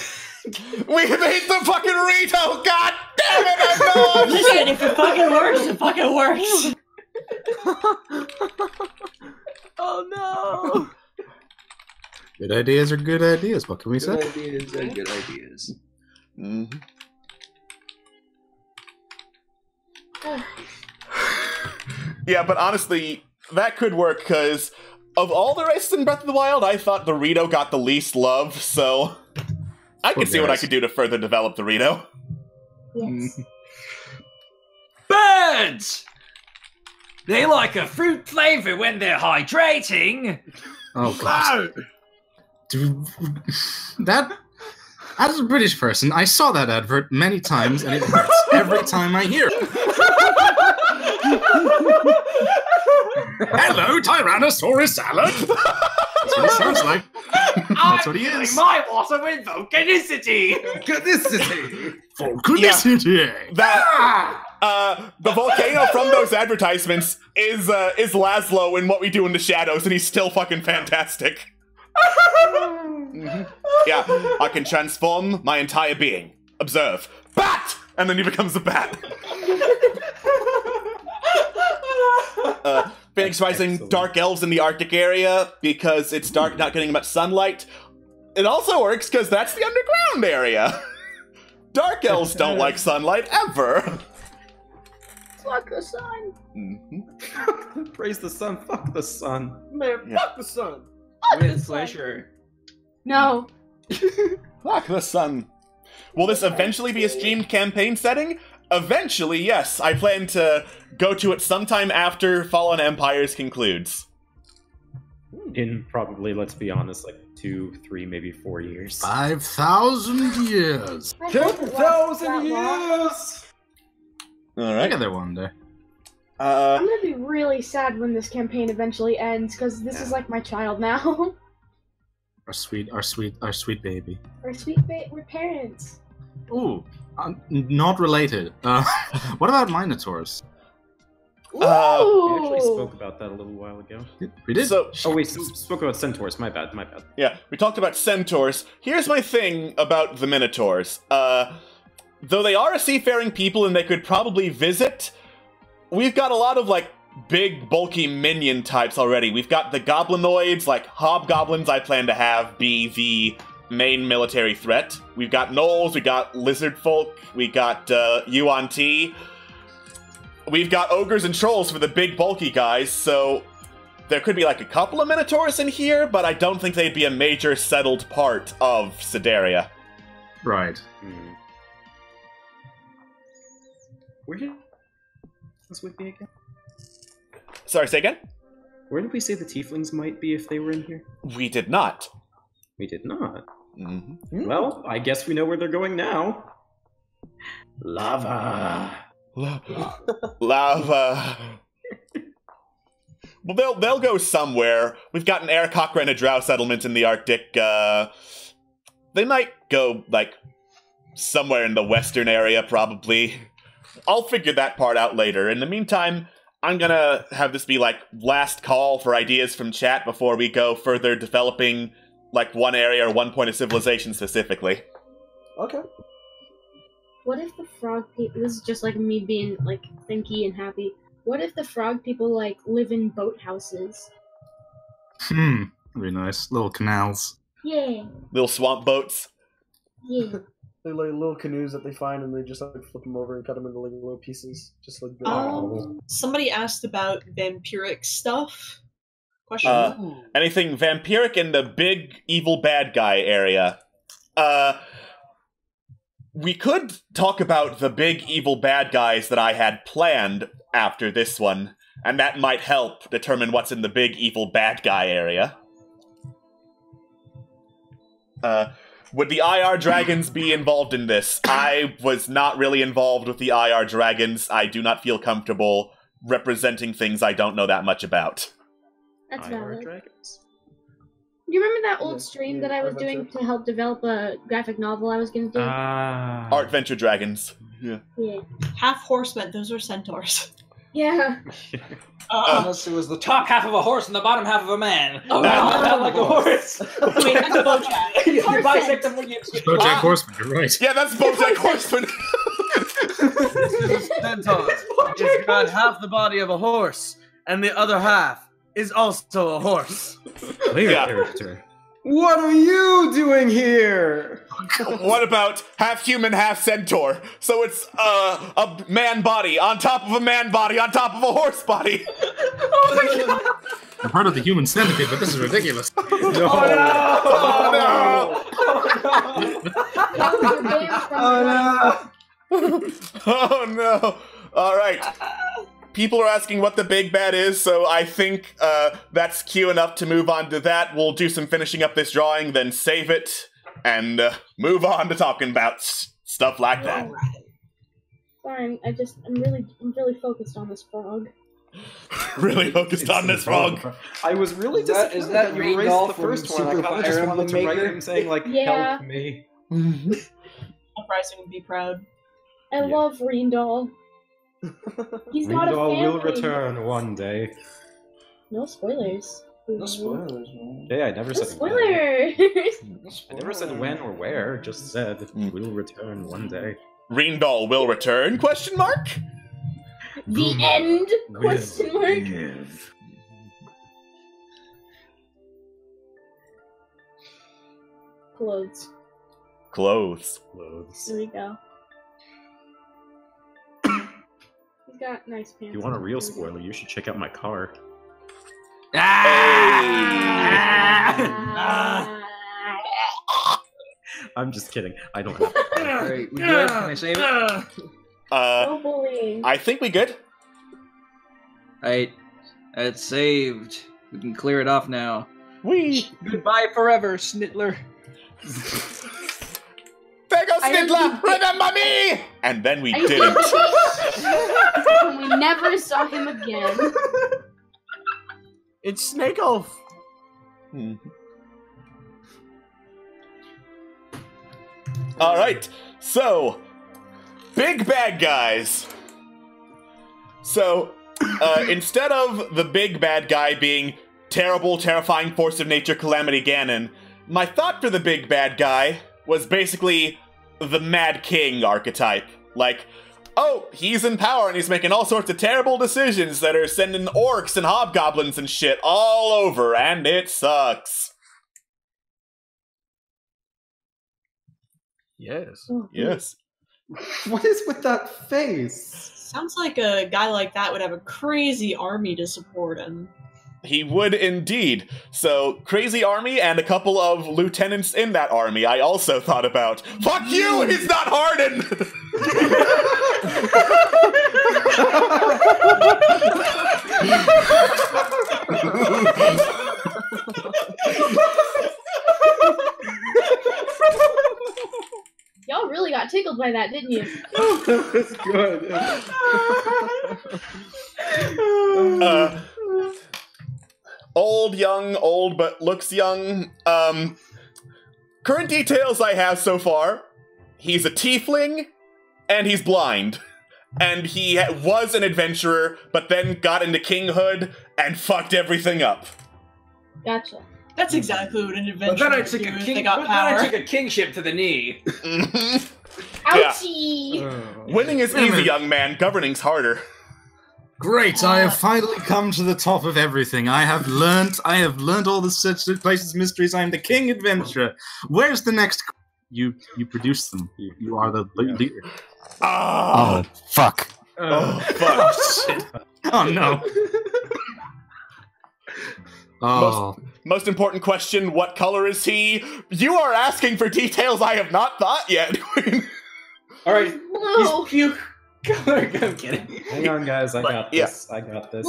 We made the fucking Rito! God damn it, I know! Listen, if it fucking works, it fucking works. Oh no! Good ideas are good ideas. What can we say? Good ideas are good ideas. Mhm. Yeah, but honestly, that could work, because of all the races in Breath of the Wild, I thought the Rito got the least love, so I can see what I could do to further develop the Rito. Yes. Birds! They like a fruit flavor when they're hydrating. Oh god. Dude, that. As a British person, I saw that advert many times, and it hurts every time I hear it. Hello, Tyrannosaurus salad. That's what he sounds like. That's what he is. My water with volcanicity. Volcanicity. That the volcano from those advertisements is Laszlo in What We Do in the Shadows, and he's still fucking fantastic. Yeah, I can transform my entire being. Observe. Bat! And then he becomes a bat. Phoenix Rising, Excellent. dark elves in the Arctic area, because it's dark, not getting much sunlight. It also works because that's the underground area. Dark elves don't like sunlight, ever. Fuck the sun. Praise the sun. Fuck the sun. Man, Yeah. fuck the sun. With pleasure. No. Fuck the sun. Will this eventually be a streamed campaign setting? Eventually, yes. I plan to go to it sometime after Fallen Empires concludes. In probably, let's be honest, like 2, 3, maybe 4 years. 5,000 years. I hope it lasts that long. years! Alright. Together one day. I'm gonna be really sad when this campaign eventually ends, because this is like my child now. Our sweet baby. We're parents. Ooh, not related. What about minotaurs? We actually spoke about that a little while ago. We did. So, we spoke about centaurs. My bad. yeah, we talked about centaurs. Here's my thing about the minotaurs. Though they are a seafaring people and they could probably visit, we've got a lot of, like, big, bulky minion types already. We've got the goblinoids, like hobgoblins I plan to have be the main military threat. We've got gnolls, we got lizard folk, we got yuan-ti. We've got ogres and trolls for the big, bulky guys, so there could be, like, a couple of minotaurs in here, but I don't think they'd be a major settled part of Sidaria. Right. Where did this would be again? Sorry, say again? Where did we say the tieflings might be if they were in here? We did not. We did not. Mm-hmm. Well, I guess we know where they're going now. Lava. Lava. Well, they'll go somewhere. We've got an Aarakocra and a drow settlement in the Arctic. They might go, like, somewhere in the western area, probably. I'll figure that part out later. In the meantime, I'm gonna have this be, like, last call for ideas from chat before we go further developing, like, one area or one point of civilization specifically. Okay. What if the frog people... This is just like me being, like, thinky and happy. What if the frog people, like, live in boathouses? That'd be nice. Little canals. Yeah. Little swamp boats. Yeah. They're like little canoes that they find, and they just like flip them over and cut them into like little pieces, just like. Somebody asked about vampiric stuff. Question. Anything vampiric in the big evil bad guy area? We could talk about the big evil bad guys that I had planned after this one, and that might help determine what's in the big evil bad guy area. Would the IR dragons be involved in this? I was not really involved with the IR dragons. I do not feel comfortable representing things I don't know that much about. That's IR valid. dragons? You remember that old stream that I was doing to help develop a graphic novel I was going to do? Art Venture Dragons. Yeah. Yeah. Half horsemen, those are centaurs. Yeah. Unless it was the top half of a horse and the bottom half of a man. Oh, Not like a horse. Wait, that's BoJack. You bisect them when you... BoJack Horseman, you're right. Yeah, that's BoJack Horseman. Centaur. It's got half the body of a horse, and the other half is also a horse. Clear Yeah. character. What are you doing here? What about half human, half centaur? So it's a man body on top of a man body on top of a horse body. I've heard of the human centipede, but this is ridiculous. Oh no! All right. People are asking what the big bad is, so I think that's cue enough to move on to that. We'll do some finishing up this drawing, then save it, and move on to talking about stuff like that. Sorry, I'm really focused on this frog. Really focused on this frog. I was really Is disappointed that you Rain erased Doll the from first one. I Super kind of Fire just wanted to Emblem write Maker? him saying, like, Yeah. help me. Uprising would be proud. I love Reendal. He's not a Rindal family. will return one day. No spoilers. No spoilers, man. Okay, I never No said when. spoilers. I never said when or where, just said will return one day. Reendal will return? Question mark. The end? Question mark. Clothes. Clothes. There we go. He's got nice pants. If you want a on. real There we go. spoiler, you should check out my car. I'm just kidding. I don't have Alright, we good? Can I save it? No bullying. I think we good. Alright, it's saved. We can clear it off now. We. Goodbye forever, Snittler. There goes I didn't Snidla! think- Remember me! And then we I didn't. We never saw him again. It's Snake Off. All right, so big bad guys. So instead of the big bad guy being terrible, terrifying force of nature Calamity Ganon, my thought for the big bad guy was basically the Mad King archetype. Like, oh, he's in power and he's making all sorts of terrible decisions that are sending orcs and hobgoblins and shit all over, and it sucks. Yes. Yes. What is with that face? Sounds like a guy like that would have a crazy army to support him. He would indeed. So, crazy army and a couple of lieutenants in that army I also thought about. Fuck you! He's not hardened! Y'all really got tickled by that, didn't you? That was good. Old but looks young. Current details I have so far: he's a tiefling, and he's blind. And he was an adventurer, but then got into kinghood and fucked everything up. Gotcha. That's exactly what an But adventurer then I would took do a if king. they got But then I power. took a kingship to the knee. Ouchie! Winning is easy, young man. Governing's harder. Great, I have finally come to the top of everything. I have learnt all the such places, mysteries. I am the king adventurer. Where's the next? You produce them. You are the leader. Ah! Oh, fuck. Oh, fuck. Shit. Oh, no. Oh. Most important question, what color is he? You are asking for details I have not thought yet. All right, Blue! he's puke color. I'm kidding. Hang on, guys. I got this. I got this.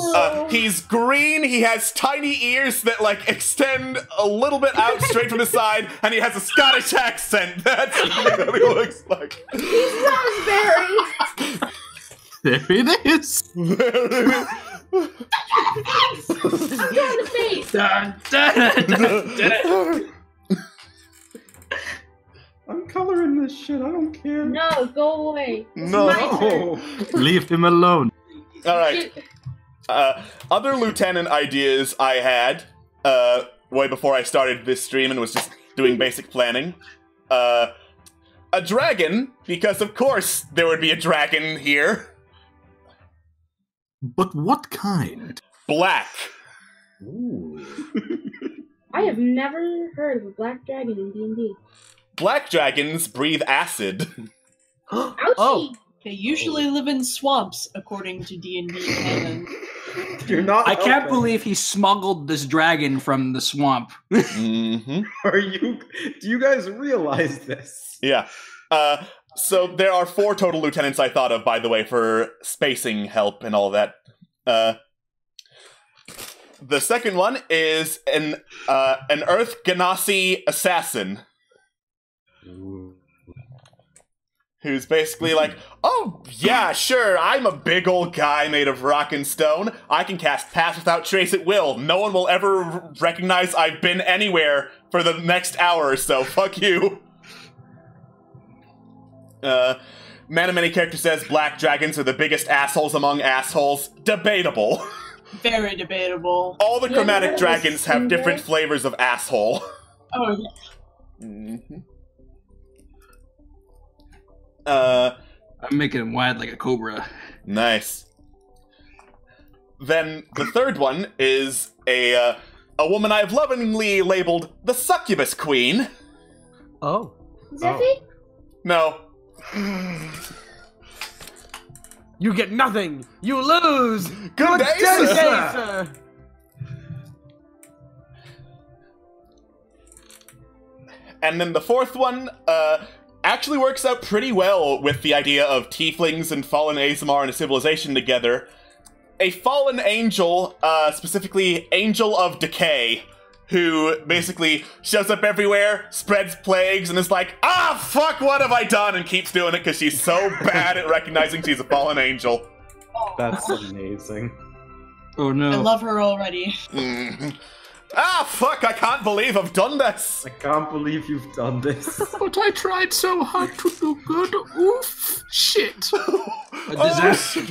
He's green, he has tiny ears that, like, extend a little bit out straight from the side, and he has a Scottish accent. That's what he looks like. He's raspberry! There it is. I'm down the face! I'm coloring this shit. I don't care. No, go away. It's No. my turn. Oh. Leave him alone. Alright. Other lieutenant ideas I had, way before I started this stream and was just doing basic planning. A dragon, because of course there would be a dragon here. But what kind? Black. Ooh. I have never heard of a black dragon in D&D. Black dragons breathe acid. Ouchie! Oh. They usually live in swamps, according to D&D canon. You're not. I can't helping. believe he smuggled this dragon from the swamp. Mm-hmm. Are you? Do you guys realize this? Yeah. So there are 4 total lieutenants I thought of, by the way, for spacing help and all that. The second one is an Earth Ganassi assassin. Ooh. Who's basically like, oh, yeah, sure, I'm a big old guy made of rock and stone. I can cast Pass Without Trace at will. No one will ever recognize I've been anywhere for the next hour or so. Fuck you. Man of Many Characters says black dragons are the biggest assholes among assholes. Debatable. Very debatable. All the Yeah, chromatic that was dragons have Cinder. different flavors of asshole. Oh, yeah. Mm-hmm. I'm making him wide like a cobra. Nice. Then the third one is a woman I've lovingly labeled the Succubus Queen. Oh. Zeffy? No. You get nothing. You lose. Good day, Good sir. day, sir. And then the fourth one actually works out pretty well with the idea of tieflings and fallen Azamar and a civilization together. A fallen angel, specifically Angel of Decay, who basically shows up everywhere, spreads plagues, and is like, ah, fuck, what have I done? And keeps doing it because she's so bad at recognizing she's a fallen angel. That's amazing. Oh no. I love her already. Mhm. Ah, fuck, I can't believe I've done this! I can't believe you've done this. But I tried so hard to do good. Oof. Shit. A disaster.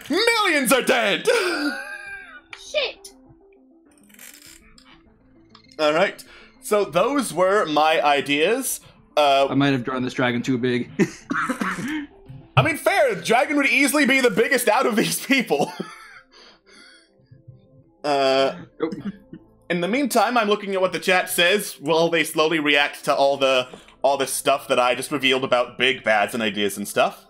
Millions are dead! Shit. Alright, so those were my ideas. I might have drawn this dragon too big. I mean, fair, Dragon would easily be the biggest out of these people. In the meantime, I'm looking at what the chat says while they slowly react to all this stuff that I just revealed about big bads and ideas and stuff.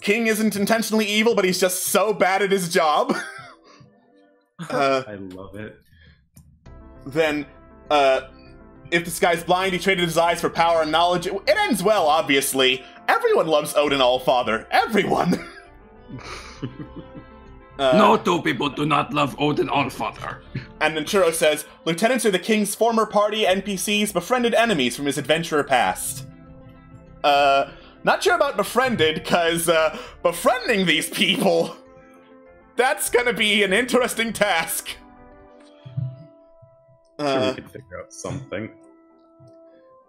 King isn't intentionally evil, but he's just so bad at his job. I love it. Then, if this guy's blind, he traded his eyes for power and knowledge. It ends well, obviously. Everyone loves Odin Allfather. Everyone! No two people do not love Odin Allfather. And then Churro says, lieutenants are the king's former party NPCs, befriended enemies from his adventurer past. Not sure about befriended, because, befriending these people, that's gonna be an interesting task. Sure, we could figure out something.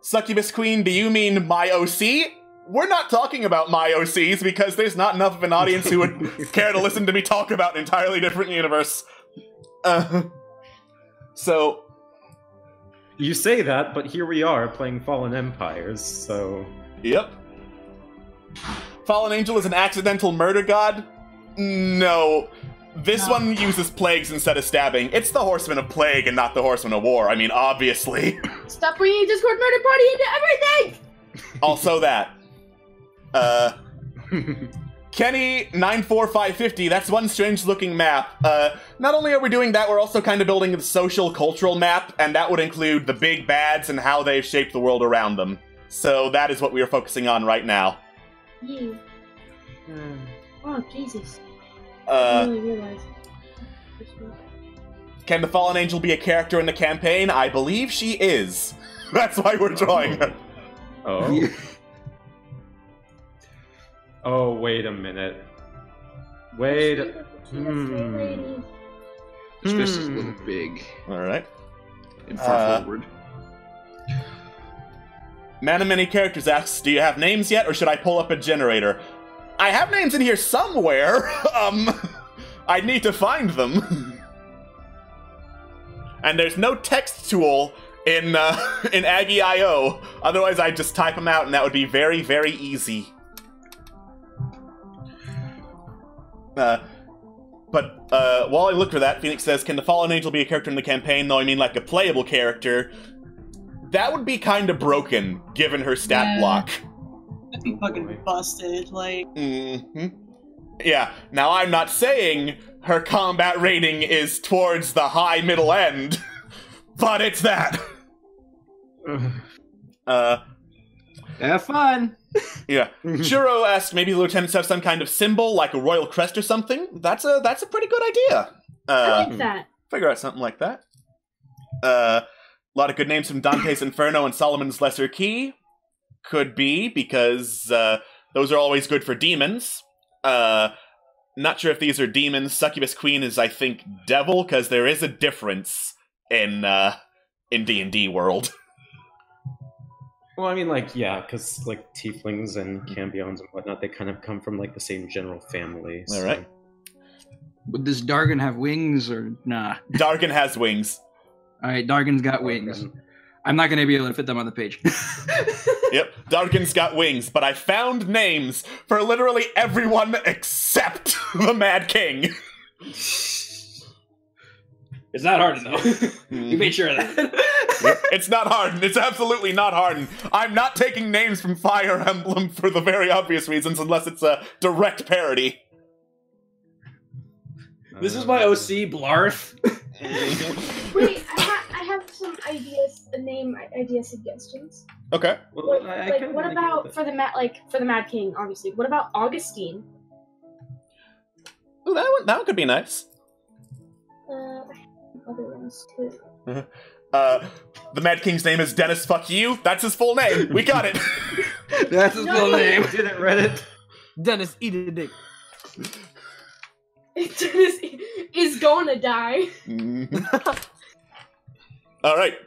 Succubus Queen, do you mean my OC? We're not talking about my OCs because there's not enough of an audience who would care to listen to me talk about an entirely different universe. So... You say that, but here we are playing Fallen Empires, so... Yep. Fallen Angel is an accidental murder god? No. This one uses plagues instead of stabbing. It's the Horseman of Plague and not the Horseman of War. I mean, obviously. Stop bringing Discord Murder Party into everything! Also that. Kenny94550, that's one strange looking map. Not only are we doing that, we're also kind of building a social cultural map, and that would include the big bads and how they've shaped the world around them. So that is what we are focusing on right now. Yeah. Oh, Jesus. I didn't really realize. Can the Fallen Angel be a character in the campaign? I believe she is. That's why we're drawing her. Oh. Oh, wait a minute. Wait. This fist is a little big. Alright. And far forward. Man of Many Characters asks, do you have names yet, or should I pull up a generator? I have names in here somewhere. I need to find them. And there's no text tool in Aggie.io. Otherwise, I'd just type them out, and that would be very, very easy. But while I look for that, Phoenix says, can the Fallen Angel be a character in the campaign? Though I mean like a playable character. That would be kind of broken, given her stat block. That'd be fucking busted, like... Yeah, now I'm not saying her combat rating is towards the high middle end, but it's that. Have fun! Yeah. Churro asked maybe the lieutenants have some kind of symbol, like a royal crest or something. That's a pretty good idea. I like that. Figure out something like that. A lot of good names from Dante's Inferno and Solomon's Lesser Key. Could be, because those are always good for demons. Not sure if these are demons. Succubus Queen is, I think, devil, because there is a difference in D&D world. Well, I mean, like, yeah, because, like, tieflings and cambions and whatnot, they kind of come from, like, the same general family. So. Alright. Would this Dargon have wings, or nah? Dargon has wings. Alright, Dargon's got wings. I'm not going to be able to fit them on the page. Yep, Dargon's got wings, but I found names for literally everyone except the Mad King. It's not hard to know. You made sure of that. It's not Harden. It's absolutely not Harden. I'm not taking names from Fire Emblem for the very obvious reasons, unless it's a direct parody. This is my OC, Blarth. Wait, I have some ideas, name idea suggestions. Okay. Well, What about for the Mad King? Obviously, what about Augustine? Ooh, that one could be nice. Other ones too. The Mad King's name is Dennis Fuck You. That's his full name. We got it. That's his full name. Didn't Reddit. Dennis, eat a dick. Dennis is going to die. Alright.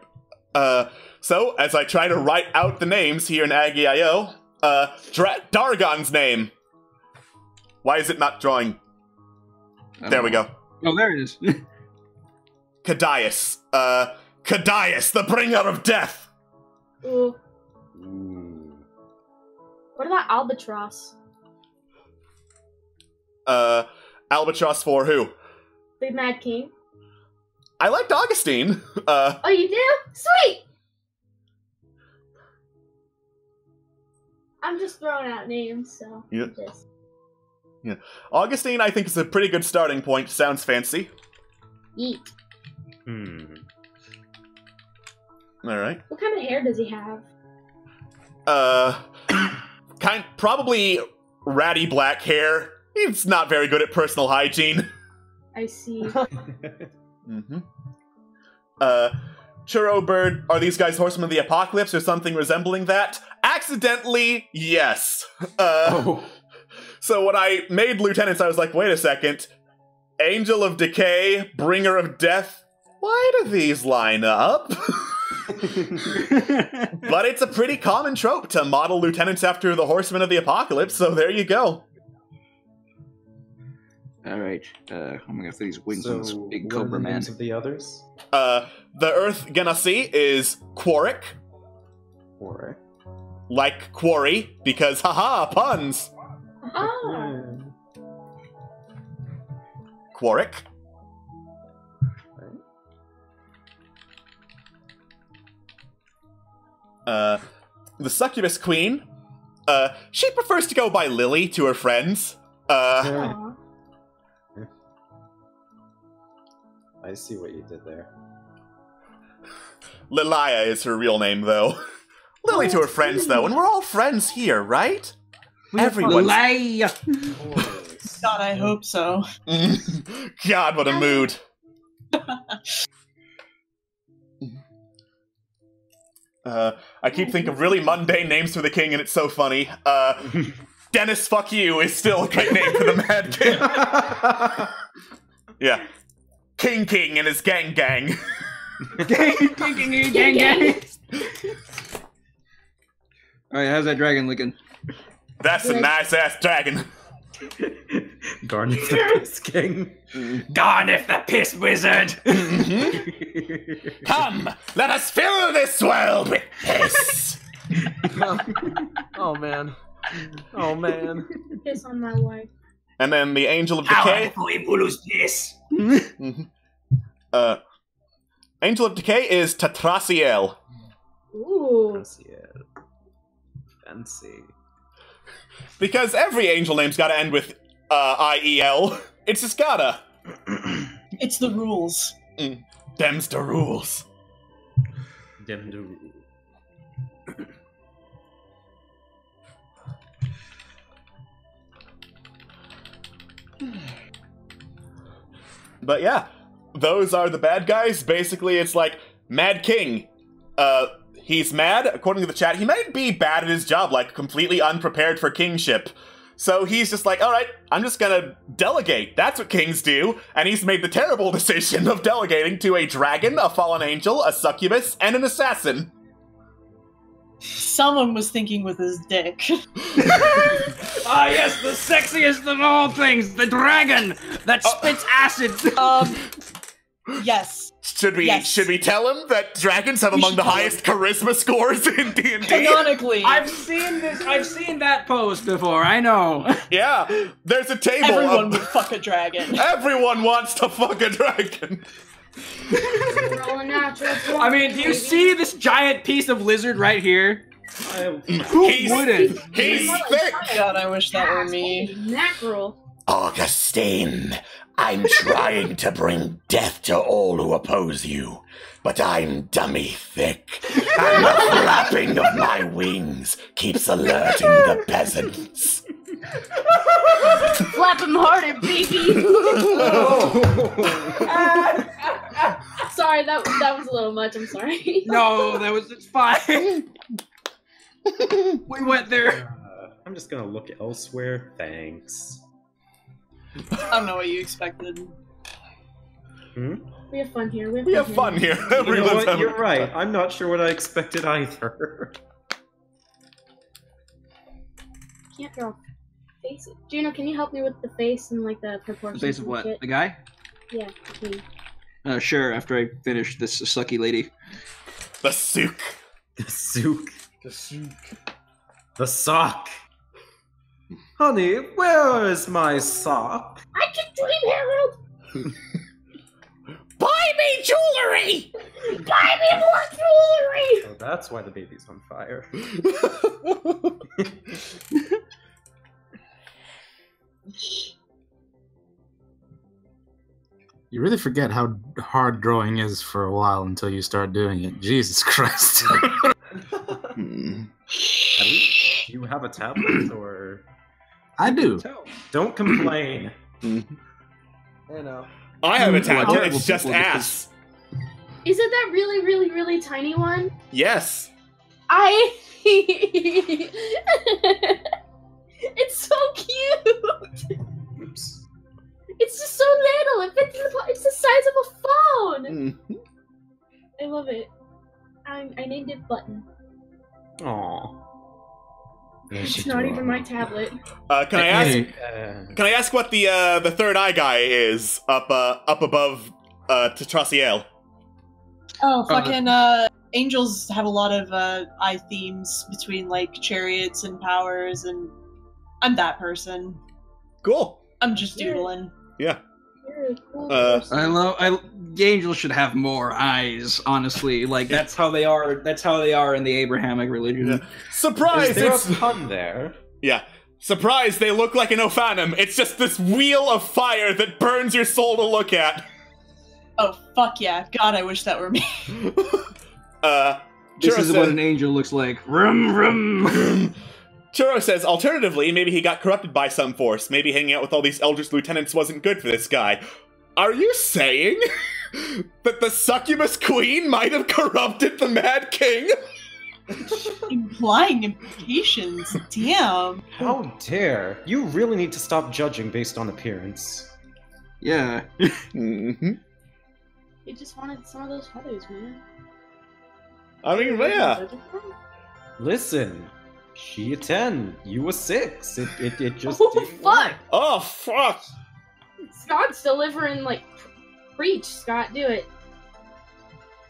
So, as I try to write out the names here in Aggie.io, Dargon's name. Why is it not drawing? There we go. Oh, there it is. Cadius. Cadius, the bringer of death! Ooh. What about Albatross? Albatross for who? The Mad King. I liked Augustine. Oh, you do? Sweet! I'm just throwing out names, so... Yeah. Augustine, I think, is a pretty good starting point. Sounds fancy. Eat. Alright. What kind of hair does he have? Probably ratty black hair. He's not very good at personal hygiene. I see. Churro Bird, are these guys horsemen of the apocalypse or something resembling that? Accidentally, yes. So when I made lieutenants, I was like, wait a second. Angel of Decay, Bringer of Death, why do these line up? But it's a pretty common trope to model lieutenants after the horsemen of the apocalypse, so there you go. Alright, I'm gonna go through these wings on this So, big what are cobra the man. names of the others? The Earth Genasi is Quarric, Or like quarry, because haha, puns! Ah. Quarric. The Succubus Queen, she prefers to go by Lily to her friends. Aw. I see what you did there. Lilia is her real name, though. Lily to her friends, though, and we're all friends here, right? Everyone's... Lilia! God, I hope so. God, what a mood. I keep thinking of really mundane names for the king, and it's so funny. Dennis, fuck you, is still a great name for the Mad King. Yeah. King and his gang. Gang. Alright, how's that dragon looking? That's a nice-ass dragon. Garnish the Piss King. Garnish the piss wizard! Come, let us fill this world with piss. Oh man. Oh man. Piss on my wife. And then the Angel of Decay. piss! Angel of Decay is Tatrasiel. Ooh. Fancy. Because every angel name's gotta end with IEL. It's just gotta. It's the rules. Them's the rules. Dem do. But yeah, those are the bad guys. Basically, it's like Mad King. He's mad, according to the chat. He might be bad at his job, like completely unprepared for kingship. So he's just like, alright, I'm just gonna delegate. That's what kings do. And he's made the terrible decision of delegating to a dragon, a fallen angel, a succubus, and an assassin. Someone was thinking with his dick. Ah, yes, the sexiest of all things, the dragon that spits acid. Yes. Should we tell him that dragons have We among should the tell highest charisma scores in D&D? Canonically. I've seen that post before, I know. Yeah, there's a table. Everyone would fuck a dragon. Everyone wants to fuck a dragon. We're all a natural. I mean, do you see this giant piece of lizard right here? Who wouldn't? He's thick. God, I wish that were me. Mackerel. Augustine, I'm trying to bring death to all who oppose you, but I'm dummy thick, and the flapping of my wings keeps alerting the peasants. Flap him harder, baby. Sorry, that was a little much. I'm sorry. No, it's fine. We went there. I'm just gonna look elsewhere. Thanks. I don't know what you expected. We have fun here. We have fun here. You know Everyone's what? having You're a good right. time. I'm not sure what I expected either. Can't draw faces. Juno, can you help me with the face and like the The proportions? face of and what? shit? The guy? Yeah. Me. Sure. After I finish this sucky lady. The souk. The souk. The sock. Honey, where is my sock? I can dream, Harold. Buy me jewelry! Buy me more jewelry. Oh, that's why the baby's on fire. You really forget how hard drawing is for a while until you start doing it. Jesus Christ. Do you have a tablet or? I do. Don't complain. You know. I have a Well, tablet. terrible It's just people get ass. Is it that really, really, really tiny one? Yes. It's so cute. Oops. It's just so little. It fits in the it's the size of a phone. I love it. I named it Button. Aww. It's not even my tablet. Can I ask? Hey, Can I ask what the third eye guy is up above Tetrasiel? Oh, fucking angels have a lot of eye themes between like chariots and powers, and I'm that person. Cool. I'm just doodling. Yeah. You're a cool The angels should have more eyes. Honestly, like that's how they are. That's how they are in the Abrahamic religion. Yeah. Surprise! Is there It's a pun there? yeah. Surprise! They look like an Ophanum. It's just this wheel of fire that burns your soul to look at. Oh fuck yeah! God, I wish that were me. This Churro is what an angel looks like. Rum rum. Churro says, alternatively, maybe he got corrupted by some force. Maybe hanging out with all these Eldritch Lieutenants wasn't good for this guy. Are you saying that the Succubus Queen might have corrupted the Mad King? Implying implications. Damn. How dare! You really need to stop judging based on appearance. Yeah. Mm-hmm. You just wanted some of those feathers, man. I mean, yeah. Listen, she a 10, you a 6. It just Oh didn't fuck! work. Oh, fuck! Scott's delivering like preach. Scott, do it.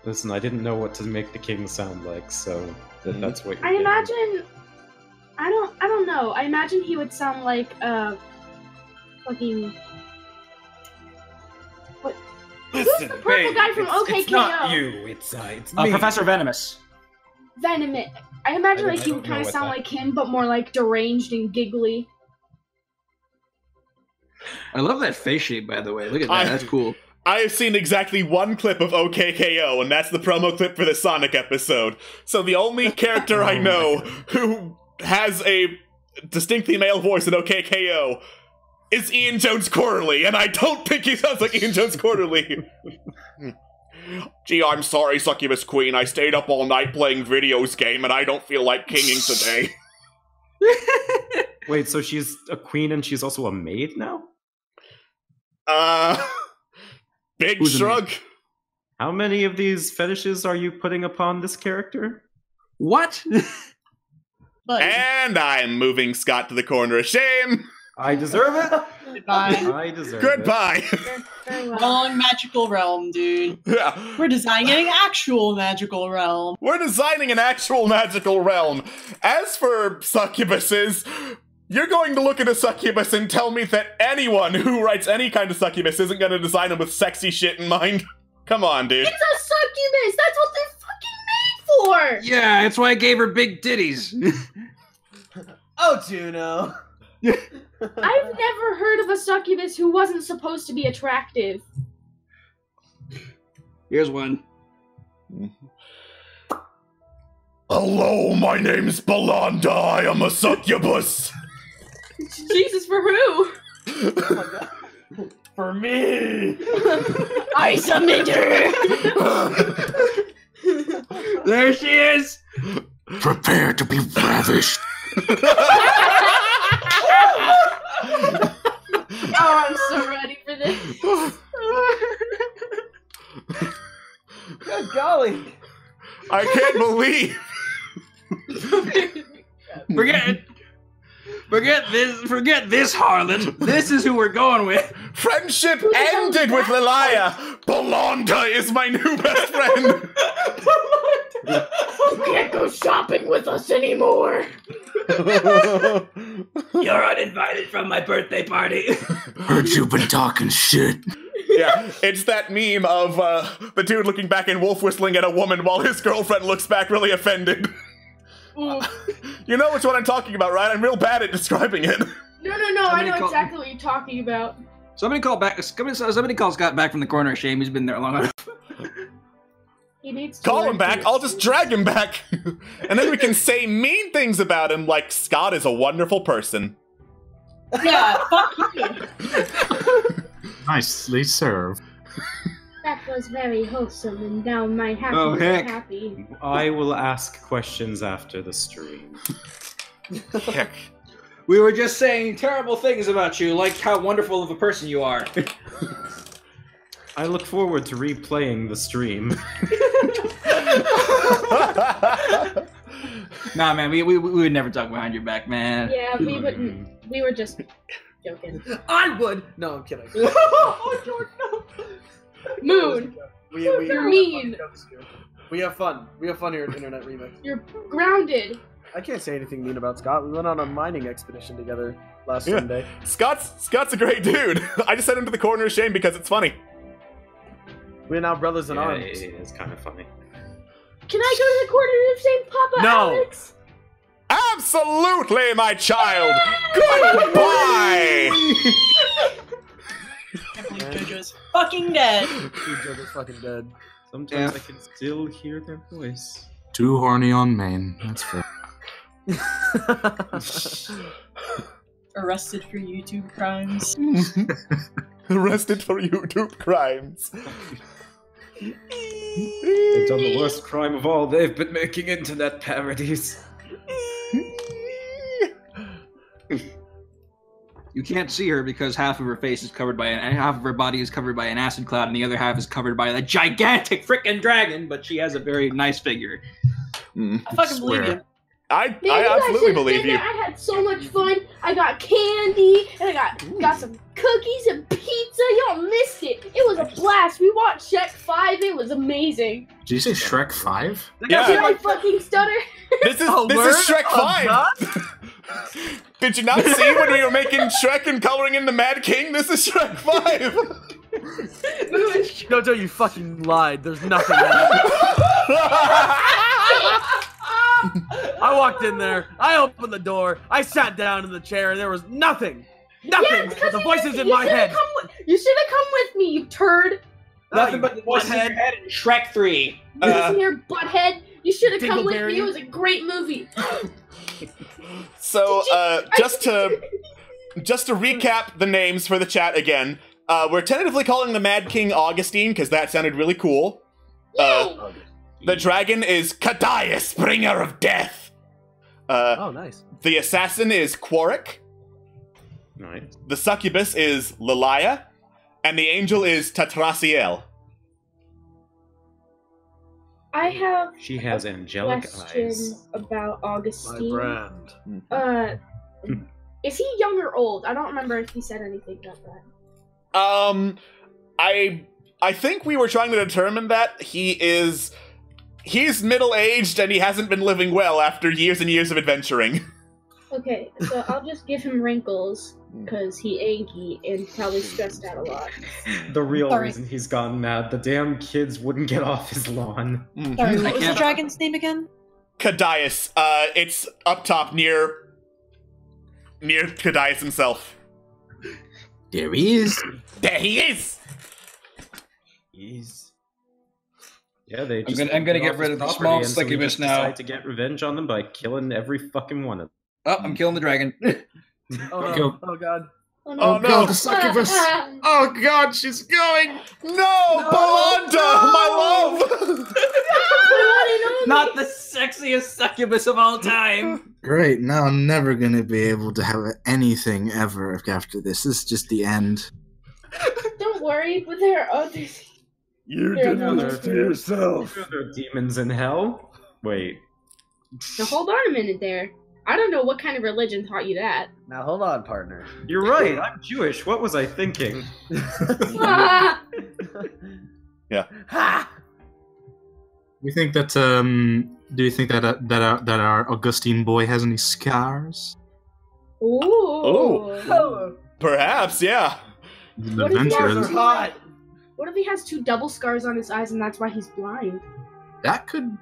Listen, I didn't know what to make the king sound like, so that's what you're I getting. imagine. I don't know. I imagine he would sound like fucking. What? Listen, the purple guy from it's OKKO? not you, it's me. Professor Venomous. Venomous. I imagine I like he don't would know kind of what sound that- like him, but more like deranged and giggly. I love that face shape, by the way. Look at that. That's cool. I have seen exactly one clip of OKKO, and that's the promo clip for the Sonic episode. So the only character I know who has a distinctly male voice in OKKO is Ian Jones Quarterly, and I don't think he sounds like Ian Jones Quarterly. Gee, I'm sorry, Succubus Queen. I stayed up all night playing videos game, and I don't feel like kinging today. Wait, so she's a queen and she's also a maid now? Big Who's a shrug. How many of these fetishes are you putting upon this character? What? But And I'm moving Scott to the corner of shame. I deserve it. goodbye. I deserve Goodbye. Very well. Wrong magical realm, dude. Yeah. We're designing an actual magical realm. We're designing an actual magical realm. As for succubuses, you're going to look at a succubus and tell me that anyone who writes any kind of succubus isn't going to design them with sexy shit in mind. Come on, dude. It's a succubus. That's what they're fucking made for. Yeah, that's why I gave her big titties. Oh, Juno. I've never heard of a succubus who wasn't supposed to be attractive. Here's one. Hello, my name's Belanda. I am a succubus. Jesus, for who? For me. I summoned her. There she is. Prepare to be ravished. Oh, I'm so ready for this. I can't believe. Forget this harlot. This is who we're going with. Friendship ended with Lilia. Belonda is my new best friend. You can't go shopping with us anymore. You're uninvited from my birthday party. Heard you been talking shit. Yeah, it's that meme of the dude looking back and wolf whistling at a woman while his girlfriend looks back really offended. You know which one I'm talking about, right? I'm real bad at describing it. No, I know exactly what you're talking about. Somebody call Scott back from the corner of shame. He's been there long enough. He needs to Call learn him back, to- I'll just drag him back. And then we can say mean things about him, like Scott is a wonderful person. Yeah, fuck you. Nicely served. That was very wholesome, and now my happy Oh, heck. happy. I will ask questions after the stream. Heck. We were just saying terrible things about you, like how wonderful of a person you are. I look forward to replaying the stream. Nah, man, we would never talk behind your back, man. Yeah, we wouldn't. We were just joking. I would. No, I'm kidding. Oh, George, no. Moon, you're mean. We have fun. We have fun here at Internet Remix. You're grounded. I can't say anything mean about Scott. We went on a mining expedition together last Yeah. Sunday. Scott's a great dude. I just sent him to the corner of shame because it's funny. We're now brothers in Yeah, arms. it's kind of funny. Can I go to the corner of St. Papa No. Alex? Absolutely, my child. Goodbye. I can't believe JoJo's fucking dead. Dude, JoJo's fucking dead. Sometimes I can still hear their voice. Too horny on main. That's fair. Arrested for YouTube crimes. Arrested for YouTube crimes. They've done the worst crime of all. They've been making internet parodies. You can't see her because half of her face is covered by half of her body is covered by an acid cloud, and the other half is covered by a gigantic freaking dragon. But she has a very nice figure. I fucking believe you. I Man, absolutely believe you. I had so much fun. I got candy, and I got some cookies and pizza. Y'all missed it. It was a blast. We watched Shrek 5. It was amazing. Did you say Shrek 5? Yeah. Did I fucking stutter? This is Oh, this word? is Shrek Oh, 5. God? Did you not see when we were making Shrek and coloring in the Mad King? This is Shrek 5. JoJo, you fucking lied. There's nothing there. I walked in there. I opened the door. I sat down in the chair. There was nothing. Nothing. Yeah, it's 'cause the you- voices in you my should've head. You should have come with me, you turd. Nothing but the voice in your head in Shrek 3. Listen here, butthead. You should have come with Dingleberry. me. It was a great movie. So, just to recap the names for the chat again, we're tentatively calling the Mad King Augustine because that sounded really cool. Yay! The dragon is Cadius, bringer of death. Oh, nice. The assassin is Quarrick. Nice. The succubus is Lilia, and the angel is Tatrasiel. I have She has a angelic question eyes. about My Augustine. brand. Is he young or old? I don't remember if he said anything about that. I think we were trying to determine that he's middle-aged and he hasn't been living well after years and years of adventuring. Okay, so I'll just give him wrinkles because he achy and probably stressed out a lot. The real Sorry. reason he's gone mad, the damn kids wouldn't get off his lawn. Sorry, what was the dragon's name again? Cadius, it's up top near Cadius himself. There he is. There he is! Yeah, they. I'm Just gonna cut get off rid his of the property, small and so we succubus just now. decide to get revenge on them by killing every fucking one of them. Oh, I'm killing the dragon. Oh, no. Go. Oh, God. Oh Oh, no. God, the succubus. Oh God, she's going. No! Belanda! My love! Not the sexiest succubus of all time. Great. Now I'm never gonna be able to have anything ever after this. This is just the end. Don't worry, but there are others. You Yeah, did no, this to yourself. There are demons in hell. Wait. Now hold on a minute there. I don't know what kind of religion taught you that. Now hold on, partner. You're right. I'm Jewish. What was I thinking? Ah! Yeah. Ha! Do you think that that our Augustine boy has any scars? Ooh. Oh. Perhaps, yeah. He's an What if he adventurer. has- hot. What if he has 2 double scars on his eyes and that's why he's blind? That could.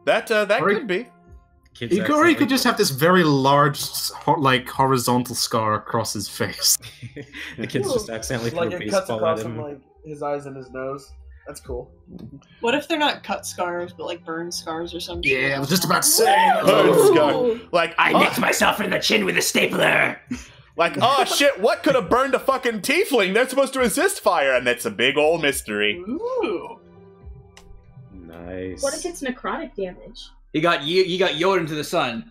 That Or- could be. Kids Or he accidentally- could just have this very large, like horizontal scar across his face. The kids just accidentally threw Like a it cuts baseball across at from him. like his eyes and his nose. That's cool. What if they're not cut scars, but like burn scars or something? Yeah, I was just about to say. Burn Ooh. scar. Like, myself in the chin with a stapler. like, oh shit, what could have burned a fucking tiefling? They're supposed to resist fire, and that's a big old mystery. Ooh. Nice. What if it's necrotic damage? He got Yoda into the sun.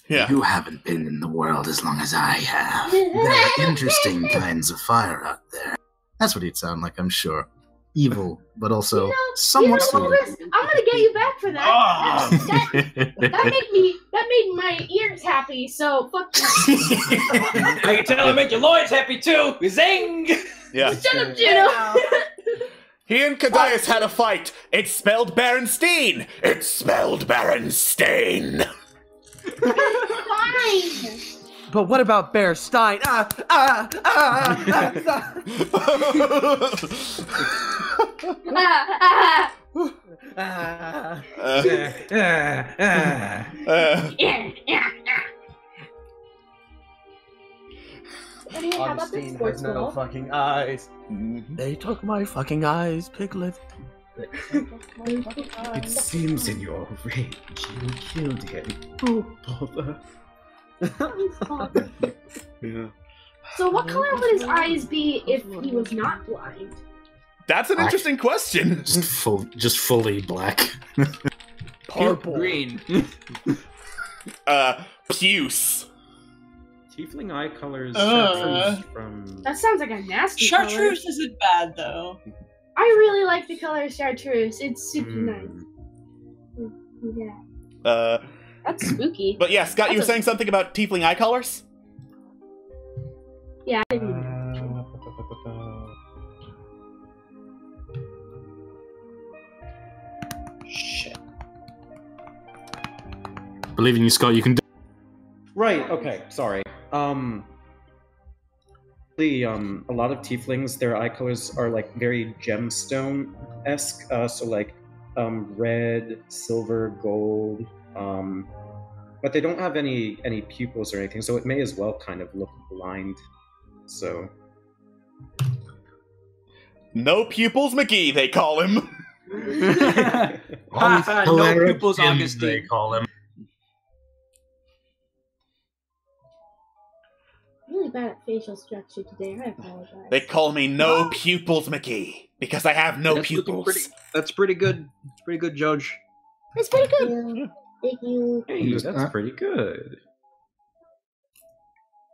Yeah. You haven't been in the world as long as I have. There are interesting kinds of fire out there. That's what he'd sound like, I'm sure. Evil, but also somewhat Walrus, I'm gonna get you back for that. That made my ears happy. So fuck you. I can tell it make your loins happy too. Zing! Yeah. Shut up, Juno. He and Kadias had a fight. It spelled Berenstain. It spelled Berenstain. Fine. But what about Bear Stein? Anyway, how about this Augustine sports has no ball? fucking eyes. They took my fucking eyes, Piglet. It seems in your rage you killed him. Oh, bother. Yeah. So what color would his eyes be if he was not blind? That's an interesting question. just fully black. Purple. Green. Puce. Tiefling eye colors Uh. from. That sounds like a nasty color. Chartreuse isn't bad though. I really like the color chartreuse. It's super nice. Yeah. That's spooky. But yeah, Scott, you were That's a- saying something about tiefling eye colors? Yeah, I didn't even Shit. Believe in you, Scott. You can do. Right. Okay. Sorry. A lot of tieflings, their eye colors are like very gemstone-esque. So like, red, silver, gold. But they don't have any pupils or anything, so it may as well kind of look blind. So. No pupils McGee, they call him. No pupils, They Augustine. call him. really bad at facial structure today. I apologize. They call me No Pupils McGee because I have no That's looking pupils. That's pretty good. It's pretty good, Judge. It's pretty good. Thank you. Hey, that's pretty good.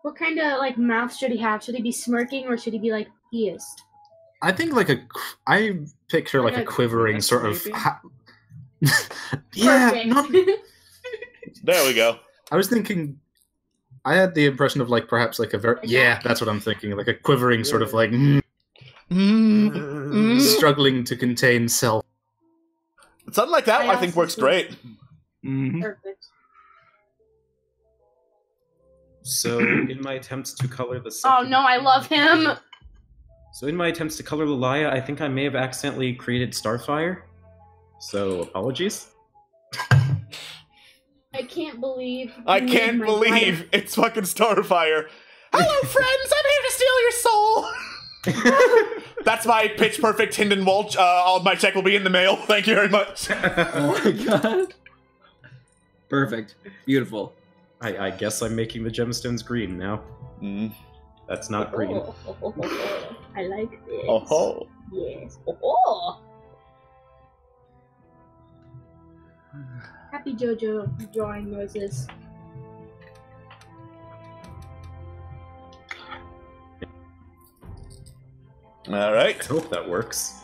What kind of like mouth should he have? Should he be smirking or should he be like he is? I think like I picture like a quivering sort of. Yeah, Perfect. not. There we go. I was thinking. I had the impression of like perhaps like a very that's what I'm thinking, like a quivering sort of like struggling to contain self. Something like that, I think, works great. Mm-hmm. Perfect. So, in my attempts to color the Oh second... no, I love him. So, in my attempts to color Lilaya, I think I may have accidentally created Starfire. So, apologies. I can't believe. I you can't made my believe life. it's fucking Starfire. Hello, friends. I'm here to steal your soul. That's my pitch perfect Hinden Walsh. All my check will be in the mail. Thank you very much. Oh my god. Perfect. Beautiful. I guess I'm making the gemstones green now. That's not green. I like this. Oh. Yes. Oh. Happy JoJo drawing noises. All right. I hope that works.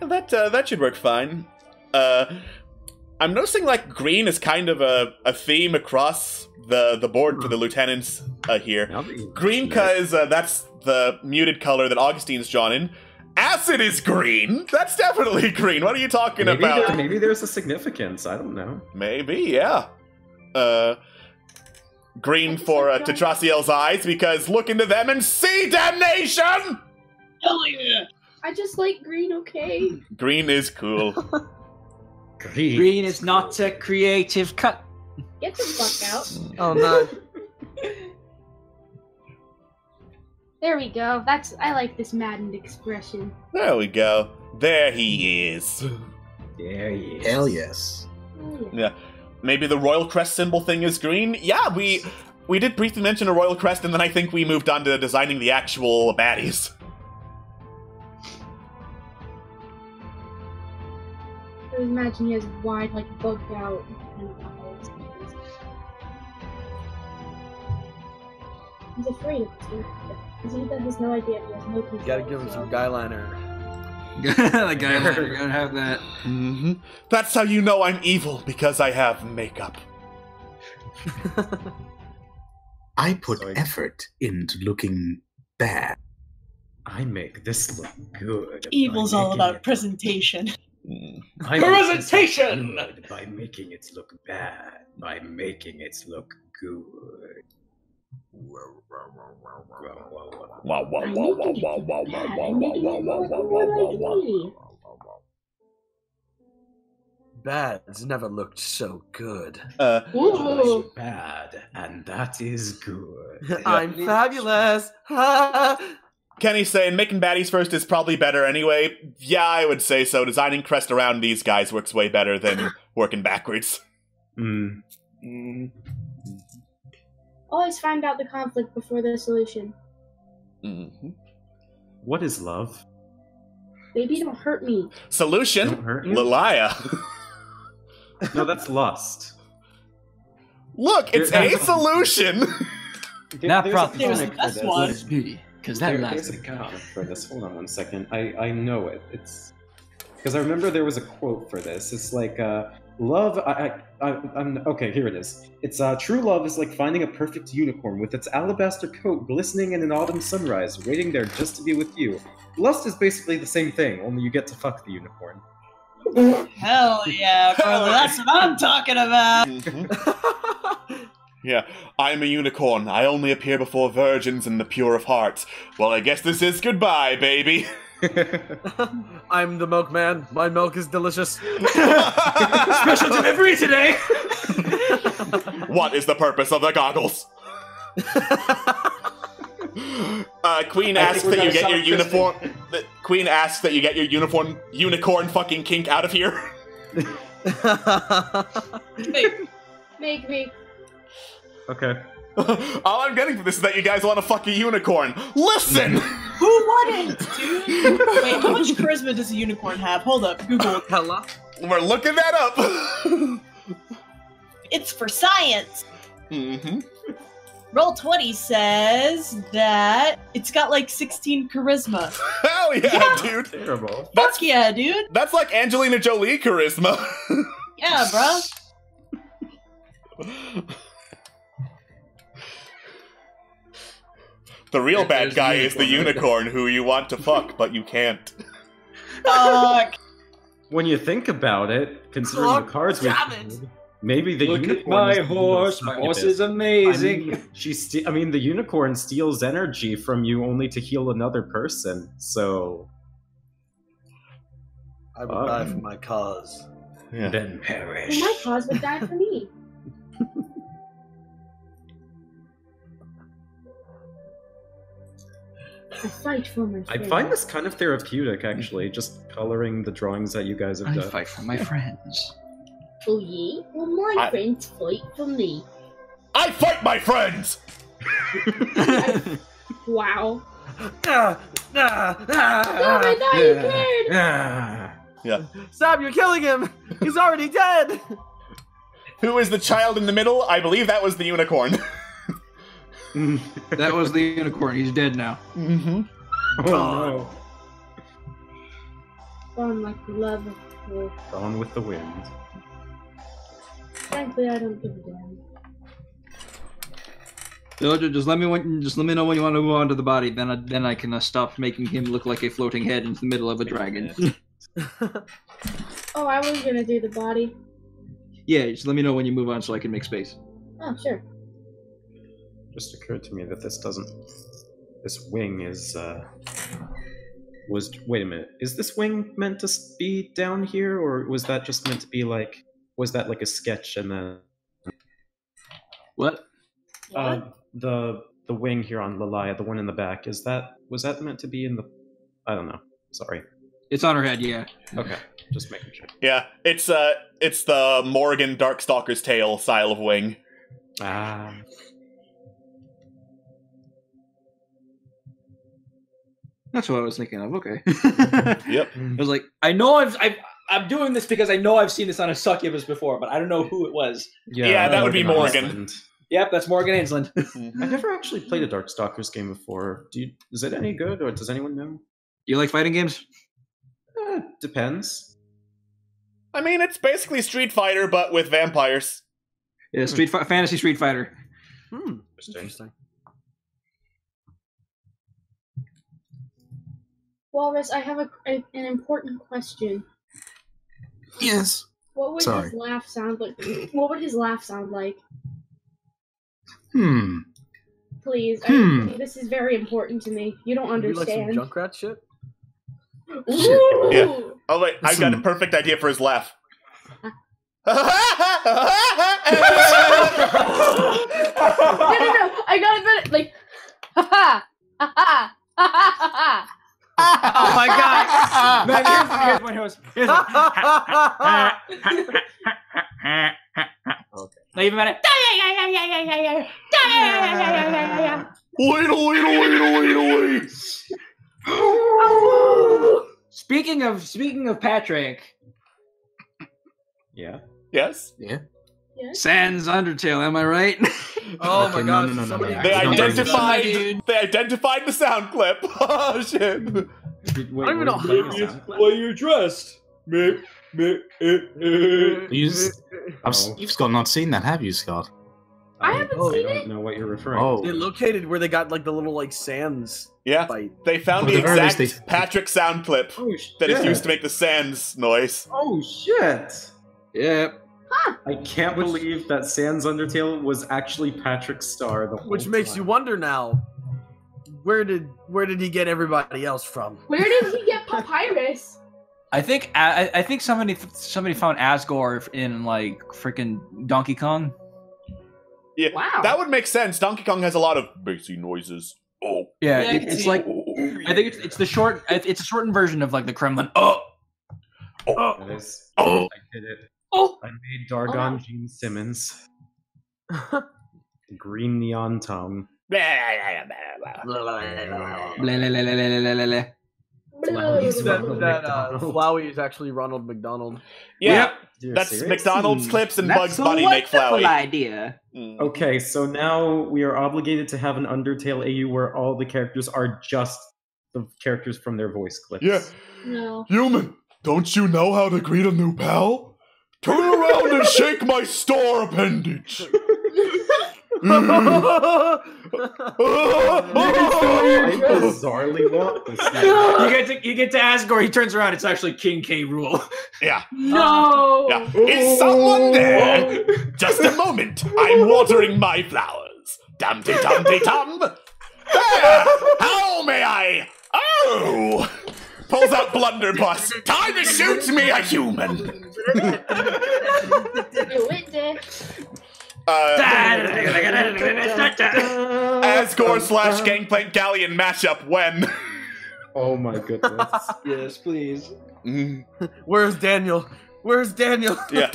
that should work fine. I'm noticing like green is kind of a theme across the board for the lieutenants here. Green because that's the muted color that Augustine's drawn in. Acid is green. That's definitely green. What are you talking about? Maybe there's a significance. I don't know. Maybe, yeah. Green for Tetrasiel's eyes because look into them and see damnation. Hell yeah! I just like green, okay? Green is cool. Green is not a creative cut. Get the fuck out. Oh no. There we go. I like this maddened expression. There we go. There he is. There he is. Hell yes. Oh, Yeah. Maybe the royal crest symbol thing is green? Yeah, we did briefly mention a royal crest, and then I think we moved on to designing the actual baddies. I would imagine he has wide, like, bugged out kind of eyes. He's afraid of us, because he has no idea. He has no control. Gotta give him some guy liner. The guy gotta have that. Mm-hmm. That's how you know I'm evil, because I have makeup. I put effort into looking bad. I make this look good. Evil's all about presentation. I Presentation! make this by making it look bad. By making it look good. Bad's never looked so good. Ooh. Bad, and that is good. I'm fabulous. Kenny's saying making baddies first is probably better anyway. Yeah, I would say so. Designing crest around these guys works way better than working backwards. Always find out the conflict before the solution. Mm-hmm. What is love? Baby, don't hurt me. Solution? Don't hurt you? Lilia. No, that's lust. Look, it's a solution! Not There's a proper. There's the comic for best this. one. It's beauty, because that There's lasts. a comic for this. Hold on one second. I know it. It's because I remember there was a quote for this. It's like, love. I'm okay. Here it is. It's true love is like finding a perfect unicorn with its alabaster coat glistening in an autumn sunrise, waiting there just to be with you. Lust is basically the same thing, only you get to fuck the unicorn. Hell yeah, brother. That's what I'm talking about. Mm-hmm. Yeah, I'm a unicorn. I only appear before virgins and the pure of heart. Well, I guess this is goodbye, baby. I'm the milkman. My milk is delicious. Special delivery today. What is the purpose of the goggles? Queen asks that you get your uniform. Queen asks that you get your unicorn fucking kink out of here. Make me. Okay. All I'm getting from this is that you guys want to fuck a unicorn. Listen! Who wouldn't, dude? Wait, how much charisma does a unicorn have? Hold up, Google. Hello? We're looking that up. It's for science. Mm-hmm. Roll20 says that it's got like 16 charisma. Hell yeah, dude. Terrible. Fuck yeah, dude. That's like Angelina Jolie charisma. Yeah, bro. The real bad There's guy the is the unicorn. unicorn who you want to fuck, but you can't. Fuck. When you think about it, considering God the cards we damn it. pulled, maybe the Look unicorn at my is the horse. My horse is amazing. I mean, the unicorn steals energy from you only to heal another person. So I would die for my cause. Yeah. then Well, perish. my cause would die for me. I fight for my I friends. find this kind of therapeutic, actually, just coloring the drawings that you guys have I done. fight for my friends. Oh, ye? Well, my I- friends fight for me. I fight my friends! Wow. Ah, ah, ah, God, I thought you cared! Ah. Yeah. Stop, you're killing him! He's already dead! Who is the child in the middle? I believe that was the unicorn. That was the unicorn. He's dead now. Mm-hmm. Oh no. Gone like the love of the Gone with the wind. Frankly, I don't give a damn. JoJo, just let me know when you want to move on to the body. Then I can stop making him look like a floating head in the middle of a dragon. Oh, I was gonna do the body. Yeah, just let me know when you move on so I can make space. Oh, sure. Just occurred to me that this wing is wait a minute. Is this wing meant to be down here, or was that just meant to be like, was that like a sketch and then What? The wing here on Lalaya, the one in the back, was that meant to be in the, I don't know. Sorry. It's on her head, yeah. Okay. Just making sure. Yeah, it's the Morgan Darkstalker's tail style of wing. Ah. That's what I was thinking of. Okay. Yep. I was like, I'm doing this because I know I've seen this on a succubus before, but I don't know who it was. Yeah, that would be Morgan. Iceland. Yep, that's Morgan Ainsland. I've never actually played a Darkstalkers game before. Is it any good, or does anyone know? You like fighting games? Depends. I mean, it's basically Street Fighter, but with vampires. Yeah, fantasy Street Fighter. Interesting. Walrus, I have an important question. Yes. What would Sorry. his laugh sound like? What would his laugh sound like? Please, this is very important to me. You don't understand. You like some Junkrat shit? Ooh! Yeah. Oh wait, I've got a perfect idea for his laugh. No, I got it better. Like, ha ha ha ha ha ha. Oh my god! Man, here's one. Here's one. Okay. Not even better. Wait. Speaking of Patrick, Yeah. Yes? Yeah. Sans Undertale, am I right? Oh my Okay, god! no. Somebody They Don't identified. dude. They identified the sound clip. Oh shit! Wait, I don't even know how You're dressed. You've Scott not seen that, have you, Scott? I haven't seen I it. don't know what you're referring Oh. They located where they got like the little like sands Yeah, fight. they found Well, the at the very exact least Patrick sound clip Oh, that is shit. used to make the sands noise. Oh shit! Yeah. I can't believe that Sans Undertale was actually Patrick's star the whole Which makes time. you wonder now, where did he get everybody else from? Where did he get Papyrus? I think somebody found Asgore in like freaking Donkey Kong. Yeah, Wow. that would make sense. Donkey Kong has a lot of bassy noises. Oh, Yeah, Yeah, it's like I think it's the short. It's a shortened version of like the Kremlin. Oh, That is. oh. I did it. Oh. I made Dargon Oh. Gene Simmons. Green neon tongue. Blah, blah, blah, blah, blah, blah. That Flowey is actually Ronald McDonald. Yeah, Yep. Dude, that's serious? McDonald's clips and that's Bugs a Bunny make wonderful Flowey. idea. Mm. Okay, so now we are obligated to have an Undertale AU where all the characters are just the characters from their voice clips. Yeah, No. human, don't you know how to greet a new pal? Turn around and shake my star appendage. I bizarrely want this now. You get to Asgore. He turns around. It's actually King K. Rool. Yeah. No. Yeah. Is someone there? Just a moment. I'm watering my flowers. Dum-de-dum-de-dum. There! How may I? Oh! Pulls out blunderbuss. Time to shoot me a human. Do it, Dick. Asgore / Gangplank Galleon mashup when. Oh my goodness. Yes, please. Where's Daniel? Where's Daniel? Yeah.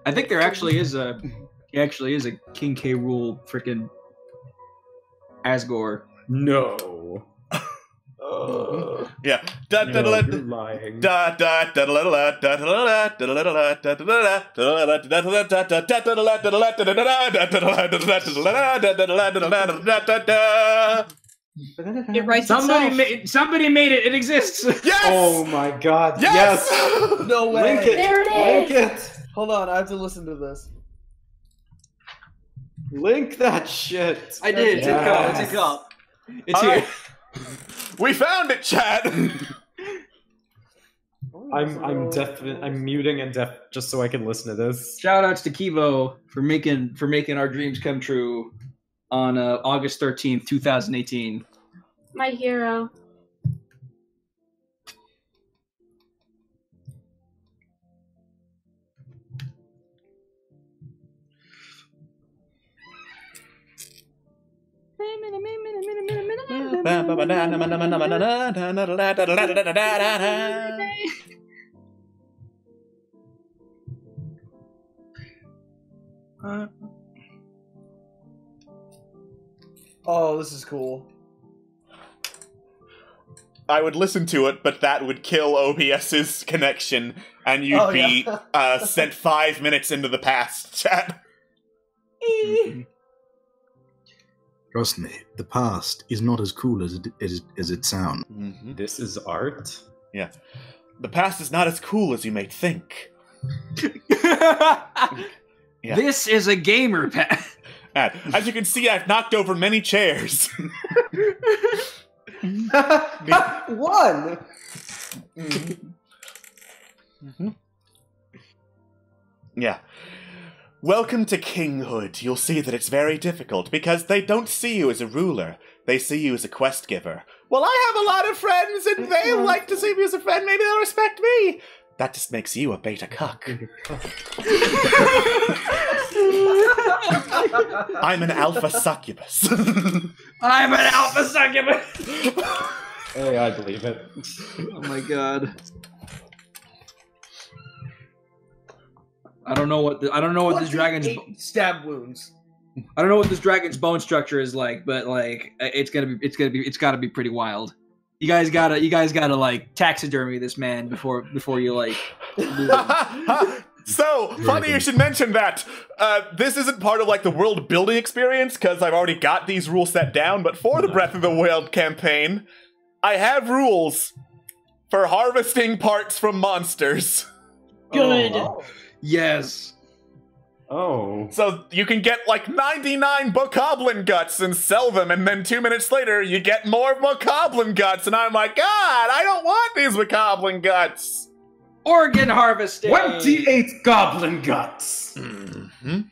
I think there actually is a King K. Rool freaking Asgore. No. Yeah. You're lying. It writes Somebody made it. It exists. Yes! Oh my god. Yes! Yes! No way. Link it. There it Link is. it. Hold on, I have to listen to this. Link that shit. I did. It's Yes. a cop. It's All here. right. We found it, chat. I'm muting and deaf just so I can listen to this. Shout outs to Kivo for making our dreams come true on August 13th, 2018. My hero. Oh, this is cool. I would listen to it, but that would kill OBS's connection, and you'd be sent 5 minutes into the past, chat. Trust me, the past is not as cool as it sounds. Mm-hmm. This is art? Yeah. The past is not as cool as you may think. Yeah. This is a gamer pad. And as you can see, I've knocked over many chairs. One! Mm-hmm. Yeah. Welcome to kinghood. You'll see that it's very difficult because they don't see you as a ruler. They see you as a quest giver. Well, I have a lot of friends and they like to see me as a friend. Maybe they'll respect me. That just makes you a beta cuck. I'm an alpha succubus. I'm an alpha succubus. Hey, I believe it. Oh my god. I don't know what this dragon's stab wounds. I don't know what this dragon's bone structure is like, but like it's gotta be pretty wild. You guys gotta like taxidermy this man before you like. So funny you should mention that. This isn't part of like the world building experience because I've already got these rules set down. But for the Breath of the Wild campaign, I have rules for harvesting parts from monsters. Good. Oh. Yes. Oh. So you can get like 99 bokoblin guts and sell them, and then 2 minutes later you get more bokoblin guts, and I'm like, God, I don't want these bokoblin guts. Organ harvesting. 28 goblin guts. Mm-hmm.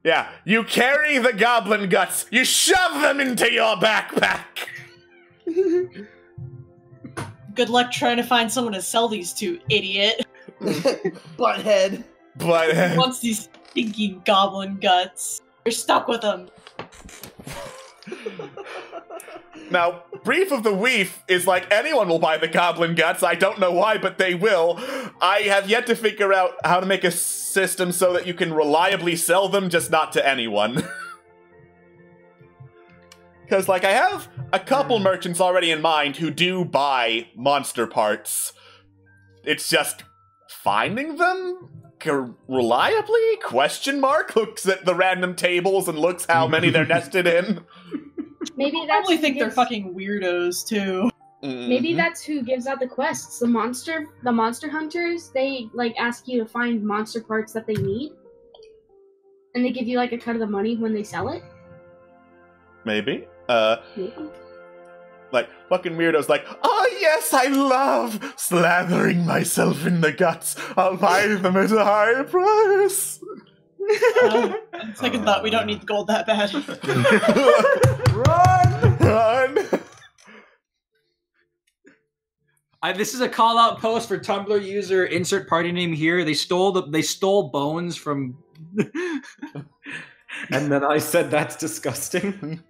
Yeah, you carry the goblin guts, you shove them into your backpack. Good luck trying to find someone to sell these to, idiot. Butthead. But Who wants these stinky goblin guts? You're stuck with them. now, Brief of the Weef is like anyone will buy the goblin guts. I don't know why, but they will. I have yet to figure out how to make a system so that you can reliably sell them, just not to anyone. Because, like, I have a couple merchants already in mind who do buy monster parts. It's just finding them reliably? Question mark? Looks at the random tables and looks how many they're nested in. Maybe I that's probably who think they're gives- fucking weirdos too. Maybe that's who gives out the quests. The monster hunters, they like ask you to find monster parts that they need. And they give you like a cut of the money when they sell it. Maybe. Maybe. Like, fucking weirdos like, oh yes, I love slathering myself in the guts. I'll buy them at a high price. On second thought, we don't need the gold that bad. Run! This is a call out post for Tumblr user insert party name here. They stole bones from. And then I said that's disgusting.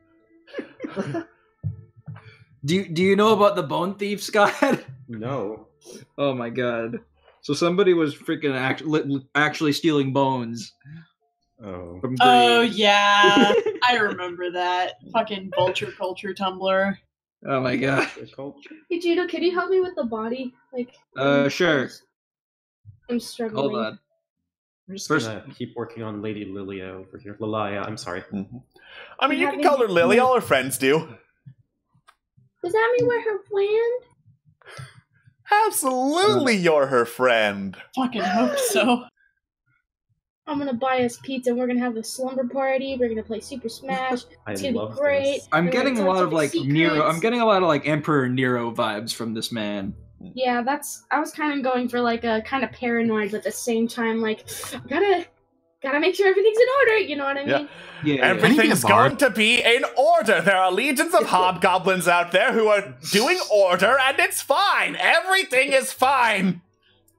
Do you know about the bone thief, Scott? No. Oh my god! So somebody was freaking actually stealing bones. Oh. From Oh graves. yeah, I remember that fucking vulture culture Tumblr. Oh my god. Hey Juno, can you help me with the body? Like. Sure. I'm struggling. Hold on. I'm just gonna keep working on Lady Lilia over here. Lilia, I'm sorry. I mean, you can call her Lily. All her friends do. Does that mean we're her friend? Absolutely, you're her friend. Fucking hope so. I'm gonna buy us pizza. We're gonna have a slumber party. We're gonna play Super Smash. It's gonna be great. I'm getting a lot of like Nero. I'm getting a lot of like Emperor Nero vibes from this man. Yeah, I was kind of going for like a kind of paranoid, but at the same time, like gotta make sure everything's in order. You know what I mean? Yeah. Everything's going to be in order. There are legions of hobgoblins out there who are doing order, and it's fine. Everything is fine.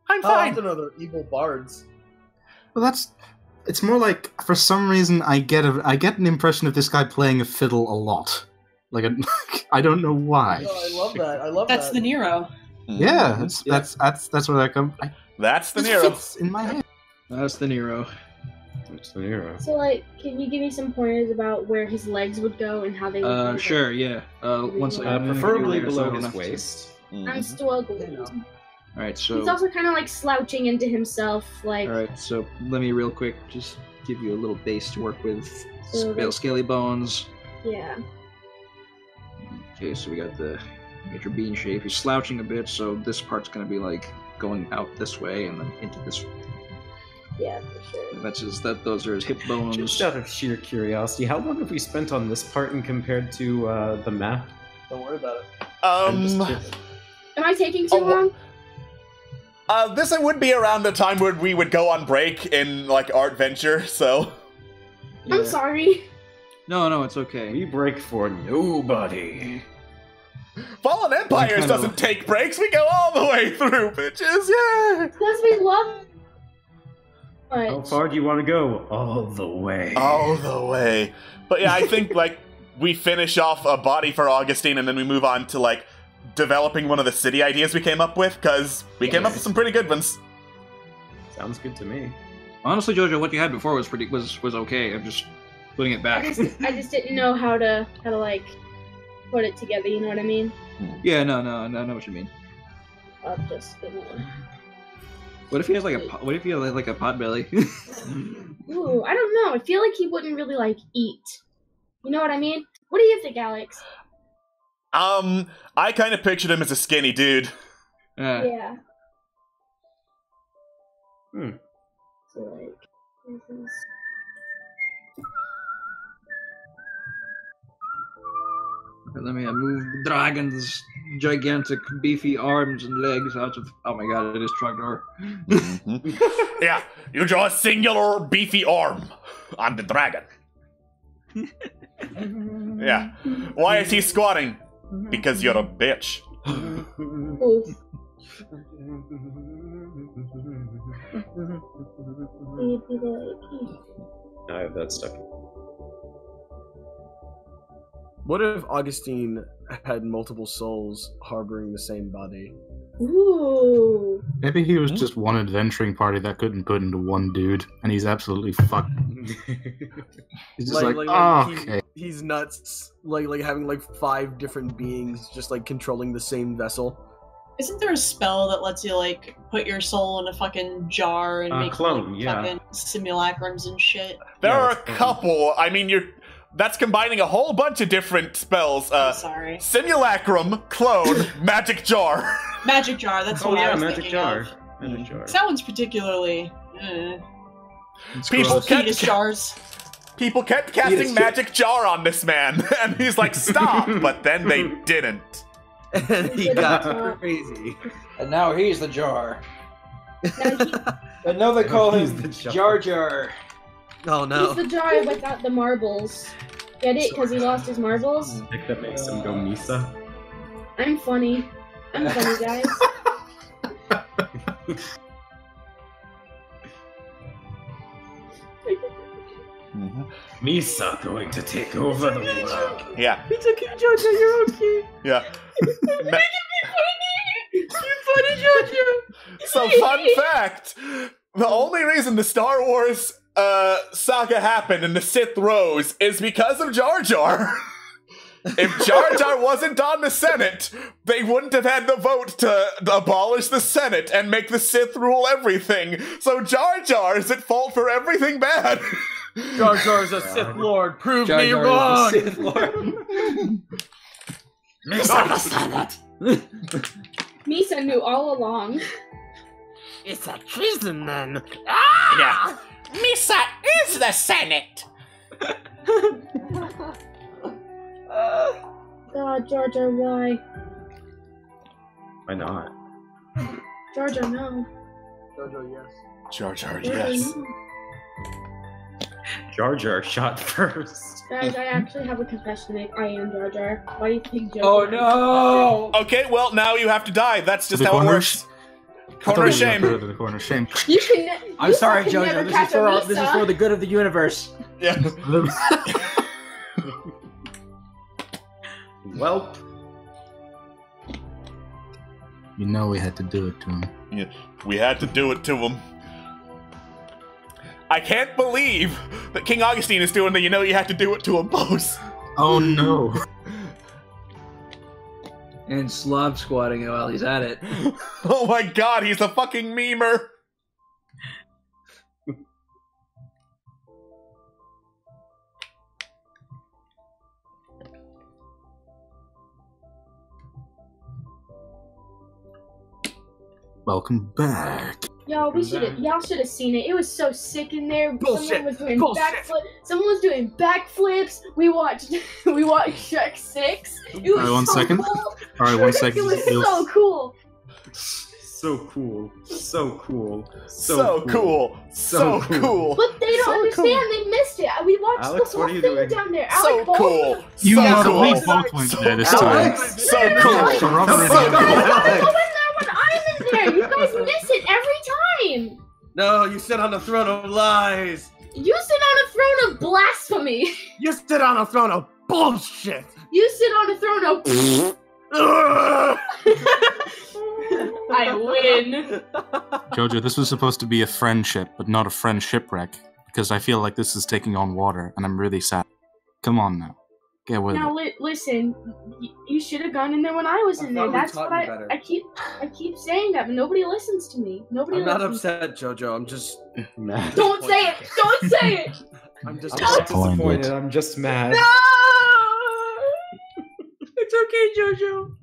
I'm fine. I know they're evil bards. Well, it's more like, for some reason, I get an impression of this guy playing a fiddle a lot. Like, I don't know why. Oh, I love that. I love that. That's the Nero. Yeah, that's where that comes. That's the Nero. Fits in my head. That's the Nero. That's the Nero. So, like, can you give me some pointers about where his legs would go and how they would? Sure, yeah. Once preferably below his waist. I'm struggling. All right, so he's also kind of like slouching into himself, like. All right, so let me real quick just give you a little base to work with. So Scaly bones. Yeah. Okay, so we got your bean shape. He's slouching a bit, so this part's gonna be like going out this way and then into this. Yeah, for sure. Those are his hip bones. Just out of sheer curiosity, how long have we spent on this part and compared to the map? Don't worry about it. Am I taking too long? This would be around the time where we would go on break in like Art Venture, so. Yeah. I'm sorry. No, it's okay. We break for nobody. Fallen Empires doesn't take breaks. We go all the way through, bitches. Yeah. Because we love. How far do you want to go? All the way. All the way. But yeah, I think like we finish off a body for Augustine, and then we move on to like developing one of the city ideas we came up with, because we came up with some pretty good ones. Sounds good to me. Honestly, JoJo, what you had before was okay. I'm just putting it back. I just didn't know how to like put it together. You know what I mean? Yeah, no, I know what you mean. Just you know. What if he has like a pot belly? Ooh, I don't know. I feel like he wouldn't really like eat. You know what I mean? What do you think, Alex? I kind of pictured him as a skinny dude. Yeah. So like, this is... Let me move the dragon's gigantic, beefy arms and legs out of. Oh my god, it is Trogdor. Yeah, you draw a singular beefy arm on the dragon. Yeah. Why is he squatting? Because you're a bitch. Oof. I have that stuck. What if Augustine had multiple souls harboring the same body? Ooh. Maybe he was just one adventuring party that couldn't put into one dude, and he's absolutely fucked. He's just okay. He's nuts. Like having like 5 different beings just like controlling the same vessel. Isn't there a spell that lets you like put your soul in a fucking jar and make clone, like, yeah. fucking simulacrums and shit? There are a couple. I mean, that's combining a whole bunch of different spells. Sorry. Simulacrum, clone, magic jar. Magic jar. That's what I was magic thinking jar. of. Magic jar. That one's particularly. People Fetus jars. People kept casting magic jar on this man, and he's like, "Stop!" But then they didn't. And he got crazy. And now he's the jar. And now they call him Jar Jar. Oh no. He's the jar without the marbles. Get it? Because he lost his marbles? Pick that makes him go Misa. I'm funny. I'm funny, guys. Misa going to take over the world. Yeah. It's okay, JoJo, you're okay. Yeah. You're funny, JoJo. So, fun fact: the only reason the Star Wars saga happened and the Sith rose is because of Jar Jar. If Jar Jar wasn't on the Senate, they wouldn't have had the vote to abolish the Senate and make the Sith rule everything. So Jar Jar is at fault for everything bad. Jar Jar's a Sith Lord. Prove Jar me Jar wrong. is the Sith Lord. Misa knew all along. It's a treason, then. Yeah. Misa is the Senate. God, Jar Jar, why? Why not? Jar Jar, no. JoJo, yes. Jar Jar, Jar Jar, yes. no. Jar Jar shot first. Guys, I actually have a confession to make. I am Jar Jar. Why do you think Jar Oh Jar? no! Okay, well, now you have to die. That's just The how it corners? works. Corner of shame. The corner of shame. You can. I'm sorry, fucking never JoJo. This catch is for a this is Misa. for the good of the universe. Yeah. Welp. You know we had to do it to him. Yeah, we had to do it to him. I can't believe that King Augustine is doing the you had to do it to him pose. Oh no. And slob squatting while he's at it. Oh my god, he's a fucking memer. Welcome back. Yo, y'all should have seen it. It was so sick in there. Bullshit. Someone was doing Bullshit. Someone was doing backflips. We watched Shrek 6. It was Alright, one so second. cool. Alright, 1 second. It was so cool. So cool. So cool. So cool. So cool. But they don't So understand. cool. They missed it. We watched Alex, the what whole are you thing doing? down there. So Alec Baldwin- cool. You So know cool. we both went there this time. So No, cool. no, Corroborating You evidence. gotta go in there when I'm in there. You guys miss it every time. No, you sit on the throne of lies. You sit on a throne of blasphemy. You sit on a throne of bullshit. You sit on a throne of. Ugh. I win. Jojo, this was supposed to be a friendship, but not a friend shipwreck. Because I feel like this is taking on water, and I'm really sad. Come on now. Get with Now it. listen, you should have gone in there when I was in there. thought we That's taught what you better. I keep saying that, but nobody listens to me. Nobody I'm not listens. upset, JoJo. I'm just. Mad. Don't say it. Don't say it. I'm just. I'm not Disappointed. disappointed. I'm just mad. It's okay, JoJo.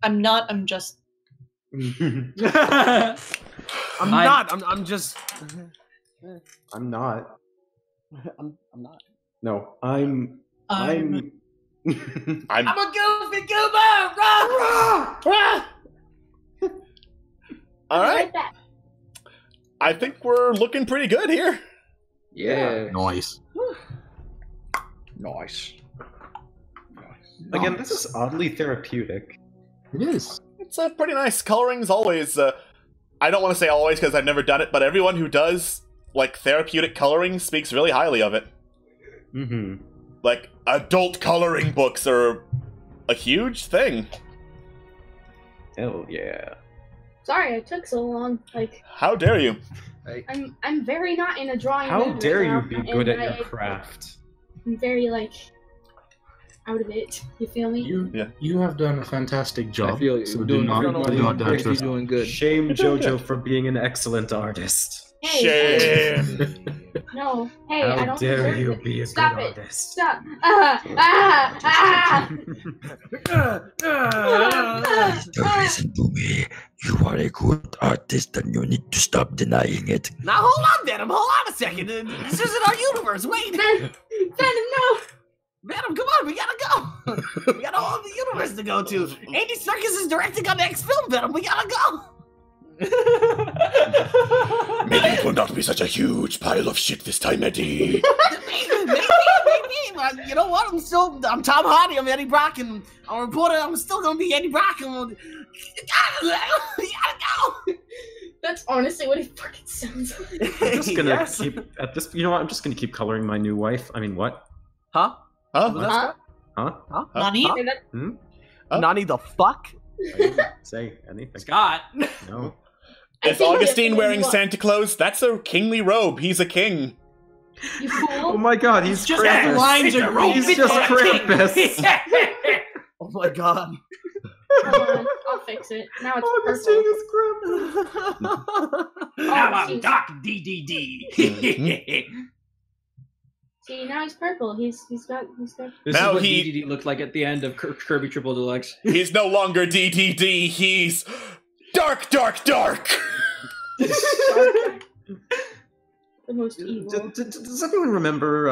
I'm not. I'm just. I'm not. I'm just. I'm not. I'm not. No, I'm. I'm I'm a goofy goober. Rah, rah, rah. all right. Like that. I think we're looking pretty good here. Yeah. Nice. Nice. Again, this is oddly therapeutic. It is. It's pretty nice. Coloring's always. I don't want to say always because I've never done it, but everyone who does like therapeutic coloring speaks really highly of it. Mm-hmm. Like adult coloring books are a huge thing. Hell yeah. Sorry, it took so long. Like How dare you? I'm very not in a drawing How mood dare right you now, be and good at your craft? I'm very like out of it. You feel me? You have done a fantastic job. I feel so you're do doing, not, you're do doing, not doubt you're yourself. doing good. Shame JoJo for being an excellent artist. Hey, Shame. no. Hey, I How don't dare deserve you it. be a Stop good it. artist? Stop. Listen to me. You are a good artist and you need to stop denying it. Now hold on, Venom. Hold on a second. This isn't our universe. Wait. Venom, no. Venom, come on. We gotta go. We got a whole other universe to go to. Andy Serkis is directing our next film, Venom. We gotta go. Maybe it will not be such a huge pile of shit this time, Eddie. Maybe. You know what? I'm Tom Hardy. I'm Eddie Brock, and I'm a reporter. I'm still gonna be Eddie Brock. And we gotta go. That's honestly what it fucking sounds like. I'm just gonna Yes. keep at this. You know what? I'm just gonna keep coloring my new wife. I mean, what? Huh? Huh? Huh? Huh? Nani? Huh? And that- Huh? Nani the fuck? I didn't say anything. Scott. No. I Is think Augustine that- wearing Santa Clothes? That's a kingly robe. He's a king. You fool. Oh my god, he's Just Krampus. lines are He's just Krampus. Oh my god. Hold on, I'll fix it. Now it's purple. Now I'm jeez. Doc DDD. See, now he's purple. He's got. This Now is what he- DDD looked like at the end of Kirby Triple Deluxe. He's no longer DDD, he's dark, dark, dark! The most evil. Does anyone remember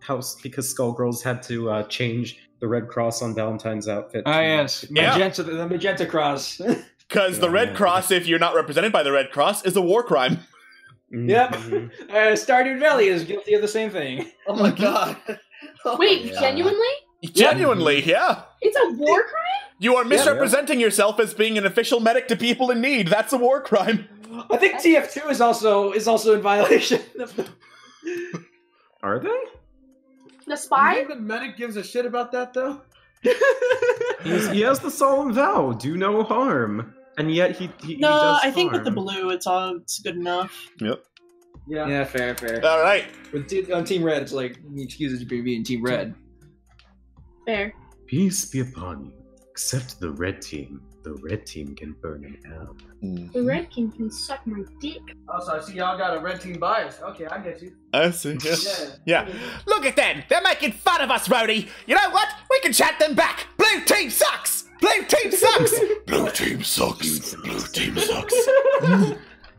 how because Skullgirls had to change the Red Cross on Valentine's outfit? Ah, yes. Yeah. Magenta, the Magenta Cross. Because the Red Cross, if you're not represented by the Red Cross, is a war crime. Yep. Stardew Valley is guilty of the same thing. Oh my god. Wait, genuinely? Genuinely, yeah. It's a war crime? You are misrepresenting yourself as being an official medic to people in need. That's a war crime. I think TF2 is also in violation of the... Are they? The You spy? think the medic gives a shit about that though? He has the solemn vow, do no harm. And yet he No, does I think with the harm. blue, it's good enough. Yep. Yeah, fair. All right. On Team Red, it's like, excuses for being Team Red. Fair. Peace be upon you. Except the red team. The red team can burn in hell. The Red King can suck my dick. Also, I see y'all got a red team bias. Okay, I get you. I see. Yeah. Look at them. They're making fun of us, Rhodey. You know what? We can chat them back. Blue team sucks. Blue team sucks. Blue team sucks. Blue team sucks.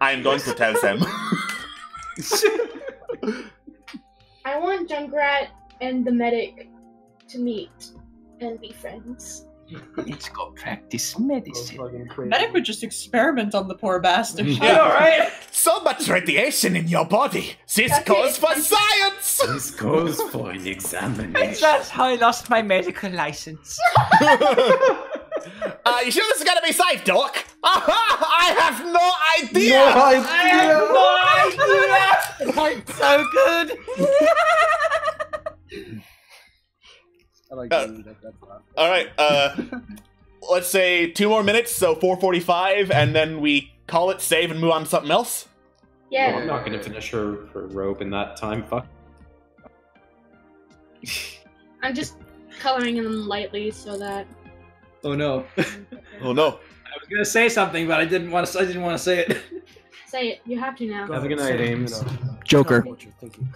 I am going to tell them. I want Junkrat and the medic to meet and be friends. Let's go practice medicine. Medic would just experiment on the poor bastard. I know, right? So much radiation in your body. This That's calls it. for science. This goes for an examination. That's how I lost my medical license. You sure this is gonna be safe, Doc? I have no idea. It's so good. I like that. That's fine. All right. Let's say 2 more minutes, so 4:45, and then we call it, save, and move on to something else. Yeah. Well, I'm not gonna finish her robe in that time. Fuck. I'm just coloring them lightly so that. Oh no. Oh no. I was gonna say something, but I didn't want to say it. Say it. You have to now. Have a good night, Ames. Joker. What you're thinking.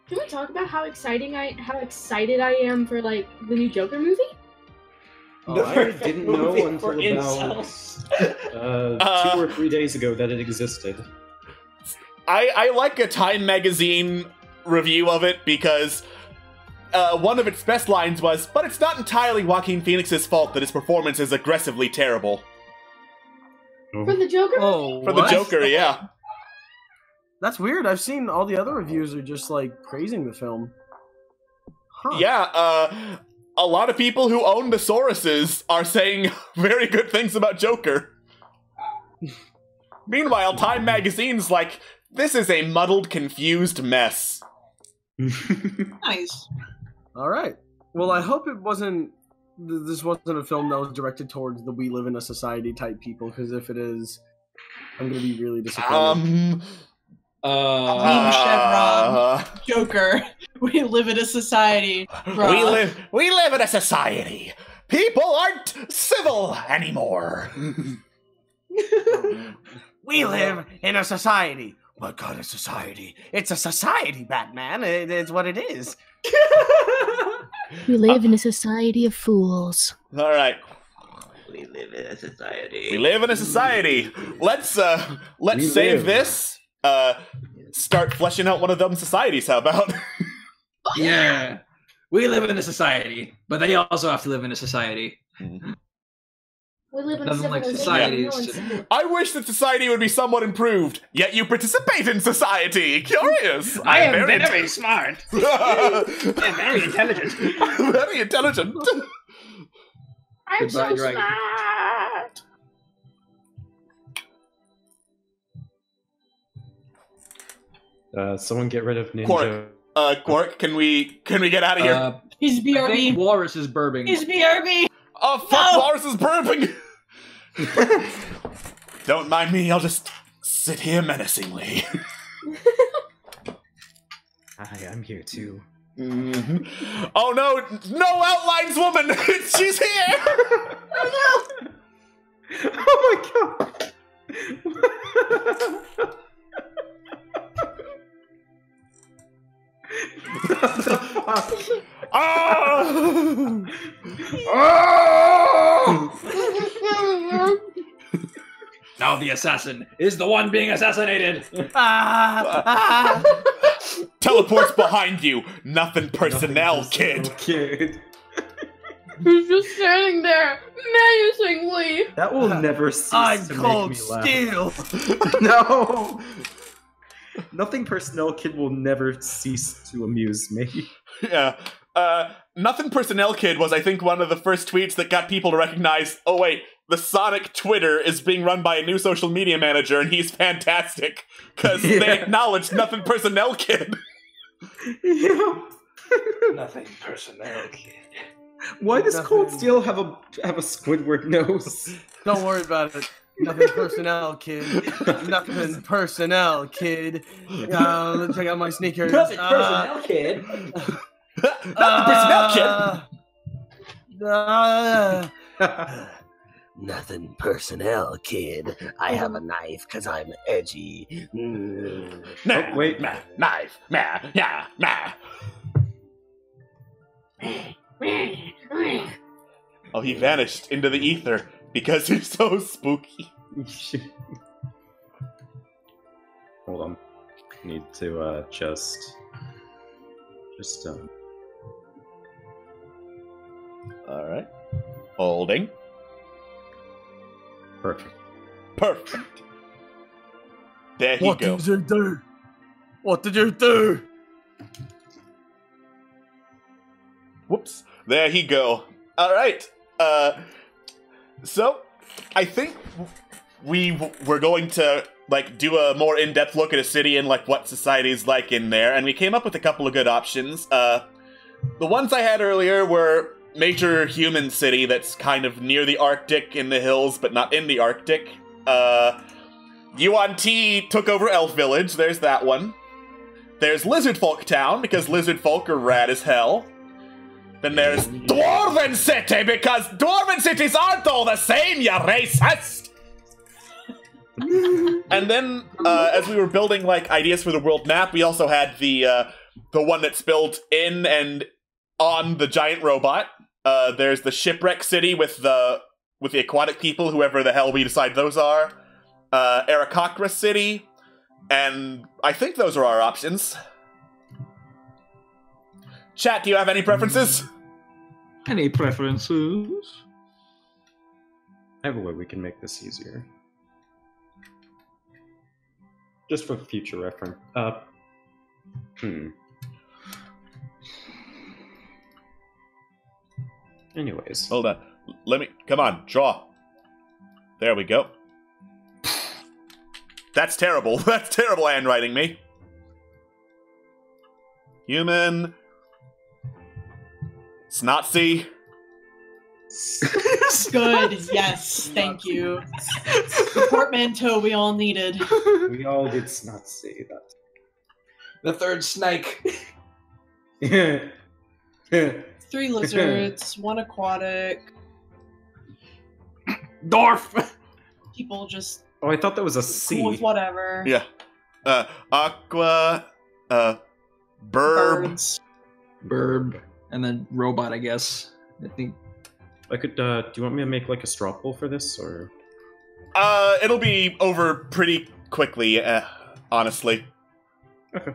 Can we talk about how excited I am for like the new Joker movie? Oh, I didn't know Movie until for about incels. 2 or 3 days ago that it existed. I like a Time magazine review of it because one of its best lines was, "But it's not entirely Joaquin Phoenix's fault that his performance is aggressively terrible." For the Joker movie? Oh, For the what? Joker, yeah. That's weird. I've seen all the other reviews are just like praising the film. Huh. Yeah, a lot of people who own the Sauruses are saying very good things about Joker. Meanwhile, Time magazine's like, this is a muddled, confused mess. Nice. All right. Well, I hope it wasn't. This wasn't a film that was directed towards the "We Live in a Society" type people, because if it is, I'm gonna be really disappointed. Joker. We live in a society. We live in a society. People aren't civil anymore. We live in a society. What kind of society? It's a society, Batman. It's what it is. We live in a society of fools. All right. We live in a society. We live in a society. Let's We save live. this. Start fleshing out one of them societies. How about? Yeah. We live in a society, but they also have to live in a society. We live in a Doesn't like civilization. society, it's just- I wish that society would be somewhat improved. Yet you participate in society. Curious. I am I'm very smart. I'm very intelligent. Very intelligent. I'm Goodbye, so dragon. smart. Someone get rid of Ninja. Quark. Quark, can we get out of here? He's I think BRB. Walrus is burping. He's BRB. Oh fuck! No! Walrus is burping. Don't mind me, I'll just sit here menacingly. Hi, I'm here too. Mm-hmm. Oh no, no outlines woman! She's here! Oh no! Oh my god! Oh! Oh! Now the assassin is the one being assassinated. Teleports behind you. Nothing personnel, kid. He's just standing there, menacingly. That will never cease I'm to cold make me laugh. steel. No! Nothing personnel kid will never cease to amuse me. Yeah. Nothing personnel kid was, I think, one of the first tweets that got people to recognize, oh wait, the Sonic Twitter is being run by a new social media manager and he's fantastic. Because they acknowledged Nothing personnel kid. Yeah. Nothing personnel kid. Why does Cold Steel have a Squidward nose? Don't worry about it. Nothing personnel, kid. Nothing personnel, kid. Let's check out my sneakers. Nothing personnel kid. Nothing personnel kid. Nothing personnel, kid. I have a knife because I'm edgy. Nah, wait. Knife. Yeah. Oh, he vanished into the ether because he's so spooky. Hold on. Need to just All right. Holding. Perfect. There he goes. What did you do? What did you do? Whoops. There he go. All right. So I think we're going to do a more in-depth look at a city and what society's like in there, and we came up with a couple of good options. The ones I had earlier were major human city that's kind of near the Arctic in the hills, but not in the Arctic. Yuan Ti took over Elf Village. There's that one. There's Lizard Folk Town, because Lizard Folk are rad as hell. Then there's Dwarven City, because Dwarven cities aren't all the same, you racist! And then, as we were building, ideas for the world map, we also had the one that's built in and on the giant robot. There's the Shipwreck City with the aquatic people, whoever the hell we decide those are. Arakakra City, and I think those are our options. Chat, do you have any preferences? Any preferences? I have a way we can make this easier. Just for future reference. Anyways. Hold on. Come on, draw. There we go. That's terrible. That's terrible handwriting, me. Human. Snotsy. Good, yes, thank you. The portmanteau we all needed. We all did not say that. The third snake. 3 lizards, 1 aquatic. Dwarf! People just Oh, I thought that was a C. cool with whatever. Yeah. Aqua. Burb. Birds. Burb. And then robot, I guess. I think. I could, do you want me to make a straw poll for this, or? It'll be over pretty quickly, honestly. Okay.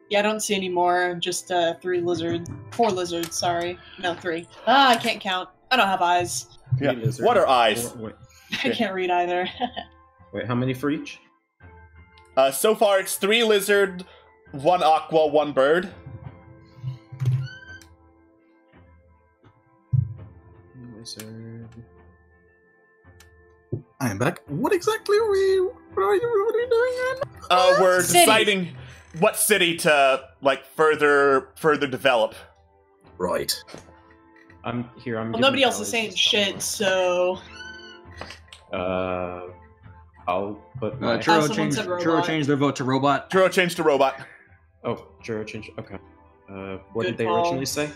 Yeah, I don't see any more. Just 4 lizards, sorry. No, 3. I can't count. I don't have eyes. Yeah. What are eyes? Wait, I can't read either. wait, how many for each? So far it's 3 lizard, 1 aqua, 1 bird. Lizard. I am back. What exactly are we doing? We're City. deciding what city to further develop. Right. I'm here. I'm. Well, nobody else is saying shit, so. I'll put my. Churro changed their vote to robot. Churro changed to robot. Oh, Churro changed. Okay. What Good did they call. originally say?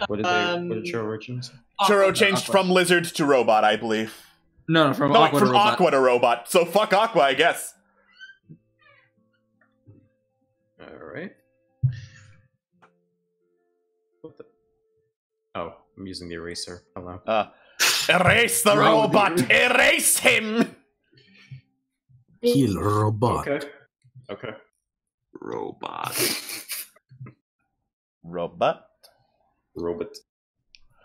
What did Churro originally say? Churro changed from lizard to robot, I believe. No, from No, Aqua to from robot. Aqua to robot. So fuck Aqua, I guess. Alright. What the? Oh, I'm using the eraser. Hello. Erase the robot! Erase him! Kill robot. Okay. Okay. Robot. Robot? Robot.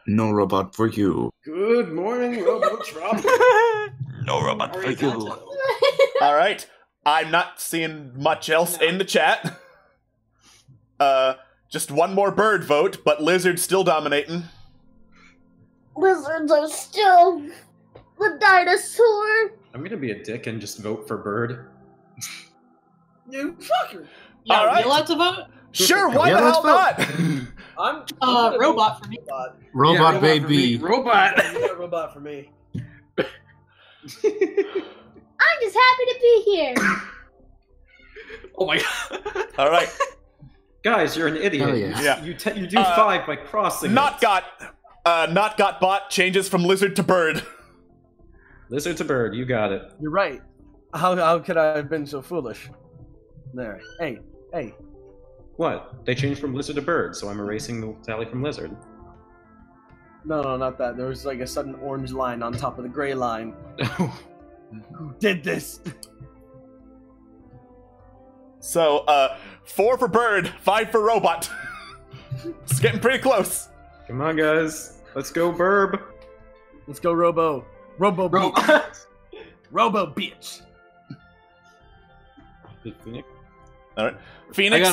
No robot for you. Good morning, Robotron. No robot for you. Alright. I'm not seeing much else in the chat. Just one more bird vote, but lizard's still dominating. Lizards are still the dinosaur. I'm gonna be a dick and just vote for bird. You fucker. Yeah, All right. you allowed to vote? Sure, why Yeah, the hell let's not? I'm Robot for me. Robot Yeah, baby. Robot. Robot for me. I'm just happy to be here. Oh my god. Alright. Guys, you're an idiot. Hell yeah. Yeah. You do 5 by crossing. Not got bot changes from lizard to bird. Lizard to bird. You got it. You're right. How could I have been so foolish? There. Hey. What? They changed from lizard to bird, so I'm erasing the tally from lizard. No, not that. There was like a sudden orange line on top of the gray line. Who did this? So, 4 for bird, 5 for robot. It's getting pretty close. Come on, guys. Let's go, burb. Let's go, Robo. Robo bitch. Robo bitch. Phoenix. Alright. Phoenix.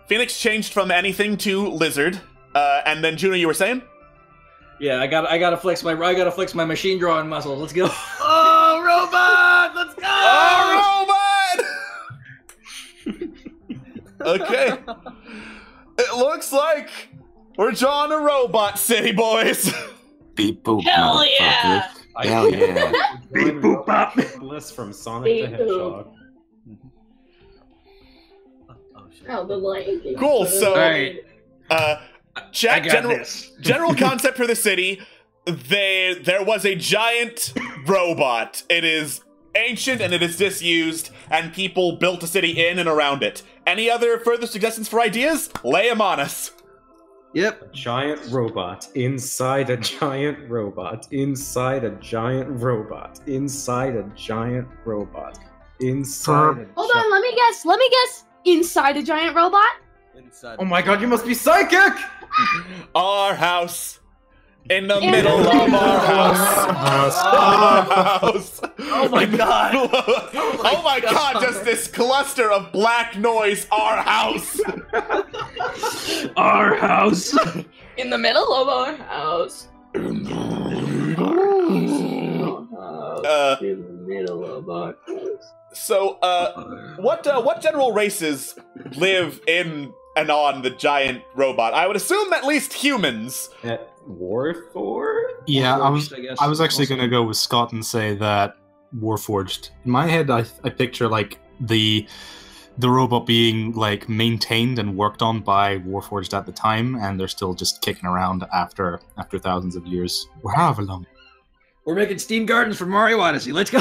Phoenix changed from anything to lizard. And then Juno, you were saying? Yeah, I gotta flex my machine drawing muscles. Let's go. Oh, robot! Let's go! Oh, robot! Okay. It looks like we're drawing a robot city, boys. Beep boop. Hell yeah! Hell yeah. Beep boop bop. Bliss from Sonic the Hedgehog. Oh, the light. Cool, so Alright. chat I got general this. general concept for the city. There was a giant robot. It is ancient and it is disused, and people built a city in and around it. Any other further suggestions for ideas? Lay them on us. Yep. A giant robot inside a giant robot inside a giant robot inside a giant robot inside a Hold on, let me guess. Inside a giant robot? Inside. Oh my god, you must be psychic! Our house. In the middle of our house. Our house. Oh my god. Oh my god, just this cluster of black noise. Our house. Our house. In the middle of our house. In the middle of our house. So, what general races live in and on the giant robot? I would assume at least humans. At Warforged? Yeah, Warforged, I guess. I was actually Also. going to go with Scott and say that Warforged. In my head, I picture like the robot being like maintained and worked on by Warforged at the time, and they're still just kicking around after thousands of years. Or however long. We're making steam gardens for Mario Odyssey. Let's go.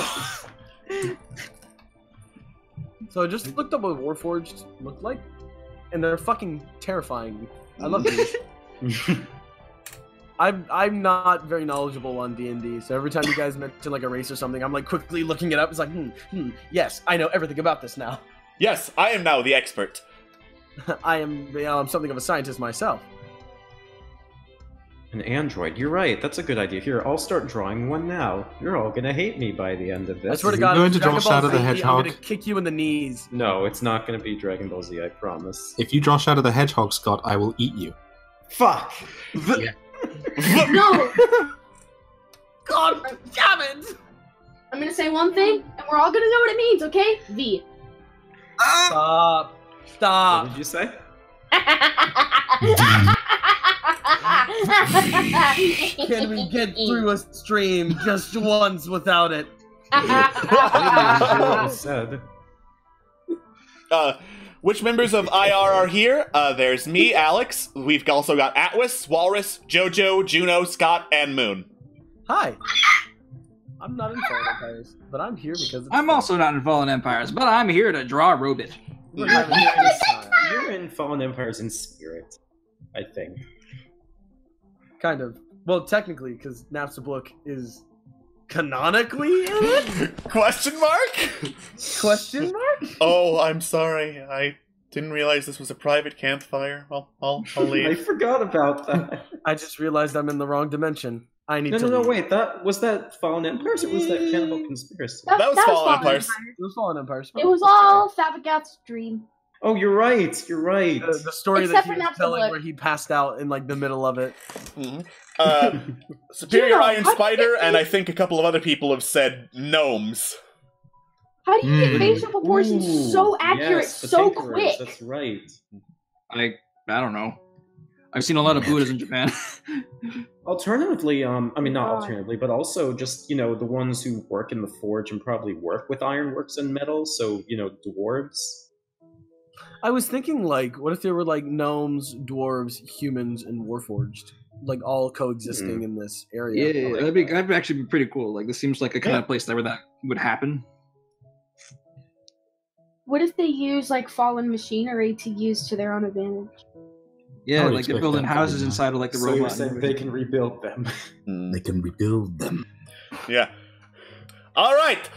So I just looked up what Warforged looked like, and they're fucking terrifying. I love these. I'm not very knowledgeable on D&D, so every time you guys mention like a race or something, I'm like quickly looking it up. It's like, yes, I know everything about this now. Yes, I am now the expert. I am something of a scientist myself. An android. You're right. That's a good idea. Here, I'll start drawing one now. You're all gonna hate me by the end of this. I swear to Is God, he going to Dragon draw Ball Shadow the Z, Hedgehog? I'm gonna kick you in the knees. No, it's not gonna be Dragon Ball Z, I promise. If you draw Shadow the Hedgehog, Scott, I will eat you. Fuck! No! God damn it! I'm gonna say one thing, and we're all gonna know what it means, okay? V. Stop. What did you say? Can we get through a stream just once without it? Said. Which members of IR are here? There's me, Alex. We've also got Atwas, Walrus, JoJo, Juno, Scott, and Moon. Hi. I'm not in Fallen Empires, but I'm here because I'm also not in Fallen Empires, but I'm here to draw a robot. You're in Fallen Empires in spirit, I think. Kind of. Well, technically, because Napstablook is canonically in it? Question mark? Question mark? Oh, I'm sorry. I didn't realize this was a private campfire. I'll leave. I forgot about that. I just realized I'm in the wrong dimension. I need to No, leave. wait. Was that Fallen Empires or was that Cannibal Conspiracy? That was Fallen Empires. It was Fallen Empires. It was all Favagat's dream. Oh, you're right. You're right. The story Except that he for was telling Napstablook. where he passed out in like the middle of it. Superior Juno, Iron how do you Spider, get and I think a couple of other people have said gnomes. How do you get facial proportions so accurate yes, the so Tinkerers, quick? That's right. I don't know. I've seen a lot of Buddhas in Japan. Alternatively, I mean not God. alternatively, but also just the ones who work in the forge and probably work with ironworks and metal. So dwarves. I was thinking, like, what if there were like gnomes, dwarves, humans, and warforged, like all coexisting in this area? Yeah, that'd actually be pretty cool. Like, this seems like a kind of place where that would happen. What if they use like fallen machinery to use to their own advantage? Yeah, I would like they're expect building that to be houses done. inside of like the So you're robot. saying they can rebuild them? They can rebuild them. Yeah. All right.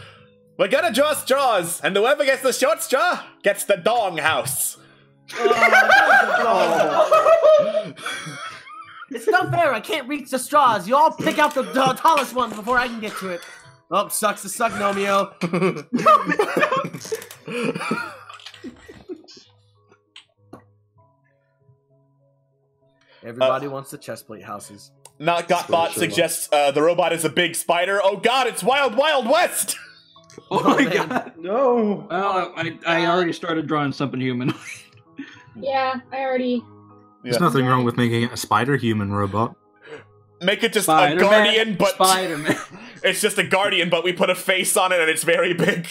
We're gonna draw straws, and whoever gets the short straw gets the dong house. It's not fair. I can't reach the straws. You all pick out the tallest ones before I can get to it. Oh, sucks to suck, Nomeo. Everybody wants the chestplate houses. Not Gotbot suggests the robot is a big spider. Oh god, it's Wild Wild West! Oh my man. god! No. Well, I already started drawing something human. Yeah, I already. There's nothing wrong with making it a spider-human robot. Make it just Spider-Man, a guardian, but Spider-Man. it's just a guardian, but we put a face on it and it's very big.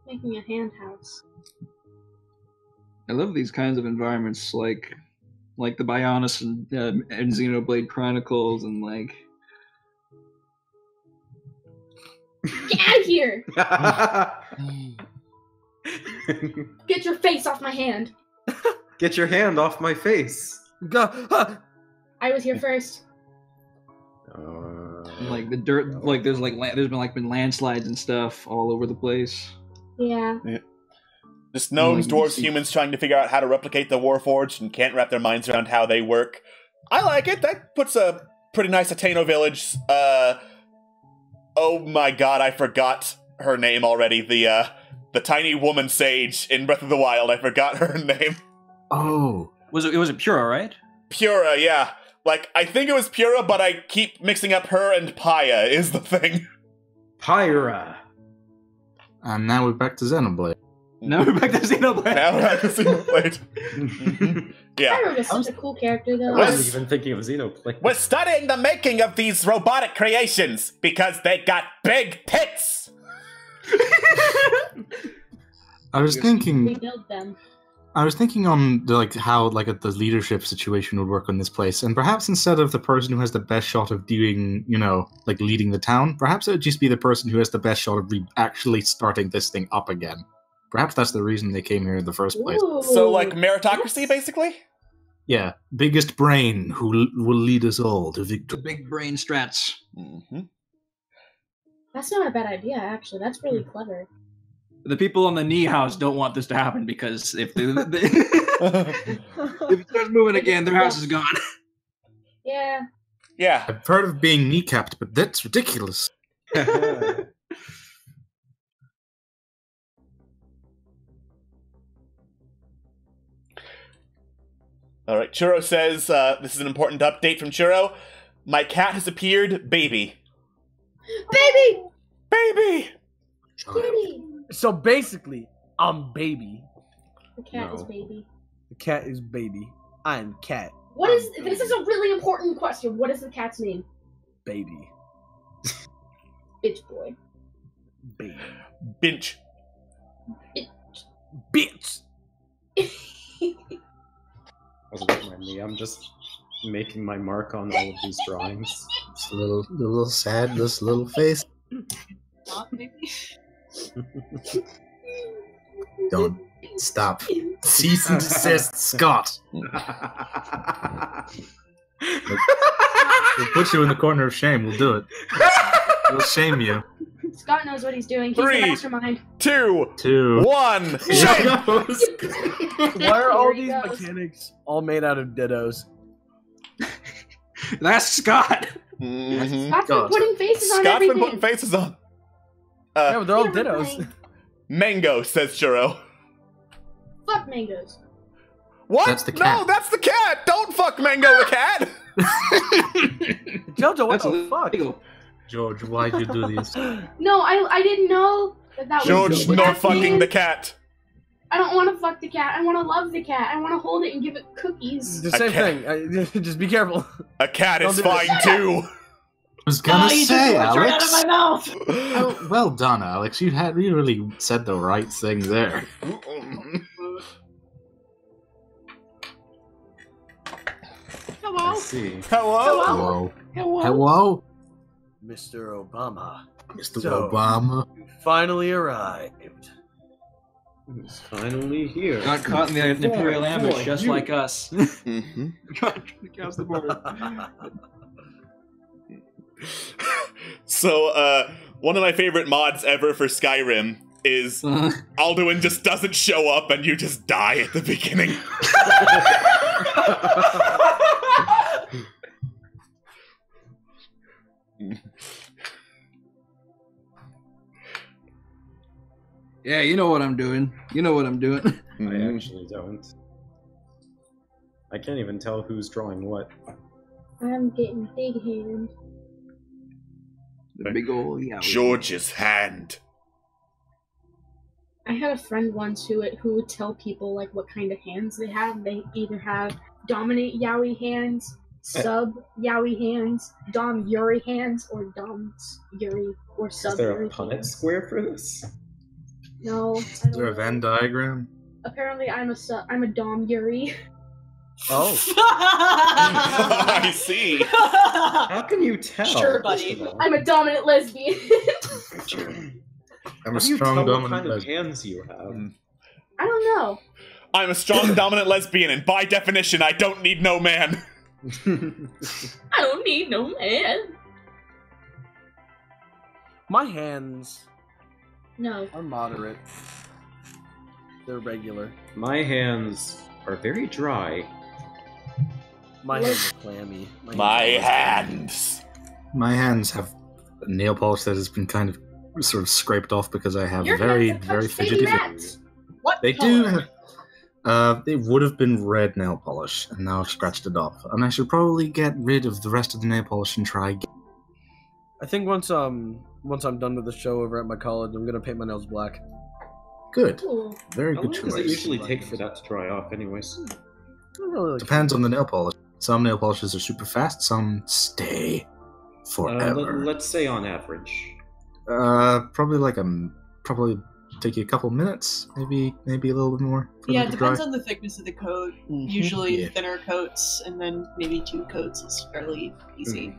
Making a hand house. I love these kinds of environments, like the Bionis and Xenoblade Chronicles, and like. Get out of here! Get your face off my hand! Get your hand off my face. I was here first. Like the dirt, like there's been landslides and stuff all over the place. Yeah. Just gnomes, Like, dwarves, humans trying to figure out how to replicate the Warforged and can't wrap their minds around how they work. I like it. That puts a pretty nice Ateno village. Oh my god, I forgot her name already. The tiny woman sage in Breath of the Wild. I forgot her name. Oh. It was Pura, right? Pura, yeah. Like, I think it was Pura, but I keep mixing up her and Paya is the thing. Pyra. And now we're back to Xenoblade. Now we're back to Xenoblade. Now we're back to Xenoblade. Yeah. Pyro is such a cool character, though. I wasn't even thinking of Xenoblade. We're studying the making of these robotic creations because they got big tits. I was thinking Rebuild them. on how the leadership situation would work on this place, and perhaps instead of the person who has the best shot of doing, leading the town, perhaps it would just be the person who has the best shot of actually starting this thing up again. Perhaps that's the reason they came here in the first place. Ooh. So, like, meritocracy, basically? Yeah, biggest brain who will lead us all to victory. The big brain strats. Mm-hmm. That's not a bad idea, actually. That's really clever. The people on the knee house don't want this to happen because if if it starts moving again, their house is gone. Yeah. Yeah. I've heard of being kneecapped, but that's ridiculous. All right, Churro says, this is an important update from Churro. My cat has appeared, baby. Baby! Baby! Kitty. So basically, I'm baby. The cat is baby. The cat is baby. I'm cat. What is? This is a really important question. What is the cat's name? Baby. Bitch boy. Baby. Binch. Bitch. Doesn't remind me. I'm just making my mark on all of these drawings. It's a little sad, this little face. Not maybe. Don't stop. Cease and desist, Scott. We'll put you in the corner of shame. We'll do it. We'll shame you. Scott knows what he's doing. He's the 3, mastermind. 2, 1. Shame! Why are all Here he these goes. mechanics all made out of dittos? That's Scott. Mhm. Scott's been putting faces on Scott's everything. been putting faces on. Yeah, but they're all Never dittos. mind. Mango, says Churro. Fuck mangoes. What? That's the No, cat. that's the cat! Don't fuck Mango the cat! JoJo, what That's the fuck? illegal. George, why'd you do this? No, I didn't know that George, was no that fucking thing. the cat. I don't want to fuck the cat. I want to love the cat. I want to hold it and give it cookies. The same thing. Just be careful. A cat is Don't do fine that. too. I was gonna you say, just right out Alex. of my mouth. Oh, well done, Alex. You really said the right thing there. I see. Hello? Hello, Mr. Obama. Mr. So- Obama. You finally arrived. He's finally here. Got caught in the Imperial ambush, just like us. Mm-hmm. Across the border. So, one of my favorite mods ever for Skyrim is Alduin just doesn't show up and you just die at the beginning. Yeah, you know what I'm doing. You know what I'm doing. I actually don't. I can't even tell who's drawing what. I'm getting big hand. The big ol' yeah. George's hand. I had a friend once who would tell people like what kind of hands they have. They either have dominant yaoi hands, sub yaoi hands, dom yuri hands, or dom yuri or sub Is there yuri a Punnett hands. square for this? No, I Is don't there a know. Venn diagram? Apparently, I'm a dom yuri. Oh. I see. How can you tell? Sure, first buddy. of all? I'm a dominant lesbian. I'm How a do you strong tell what dominant kind of lesbian. hands you have? I don't know. I'm a strong, dominant lesbian, and by definition, I don't need no man. I don't need no man. My hands No. are moderate. They're regular. My hands are very dry. My hands are clammy. My hands hands. My hands have nail polish that has been kind of sort of scraped off because I have Your very, hands have very touched baby fidgety mats. What They color? do have. It would have been red nail polish, and now I've scratched it off. And I should probably get rid of the rest of the nail polish and try again. I think once I'm done with the show over at my college, I'm gonna paint my nails black. Good. Cool. Very How good long does it choice. usually take for that to dry off, anyways? I don't really like Depends on the nail polish. Some nail polishes are super fast, some stay forever. Let's say on average. Probably take you a couple minutes, maybe a little bit more. for Yeah, them it to depends dry. on the thickness of the coat. Usually Yeah. thinner coats, and then maybe 2 coats is fairly easy.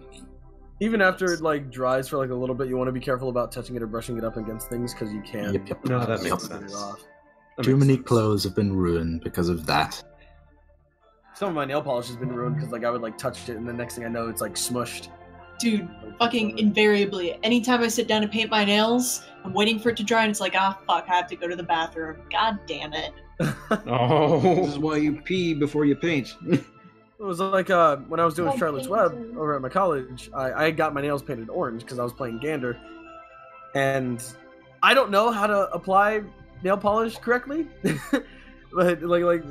Even after it like dries for like a little bit, you want to be careful about touching it or brushing it up against things because you can. Yep. No, that Yep. makes spin it sense. off. Too many clothes have been ruined because of that. Some of my nail polish has been ruined because like I would like touch it and the next thing I know it's like smushed. Dude, fucking invariably, anytime I sit down to paint my nails, I'm waiting for it to dry, and it's like, ah, fuck, I have to go to the bathroom. God damn it. Oh. This is why you pee before you paint. It was like when I was doing Oh, Charlotte's thank Web you. over at my college, I got my nails painted orange because I was playing Gander. And I don't know how to apply nail polish correctly. But like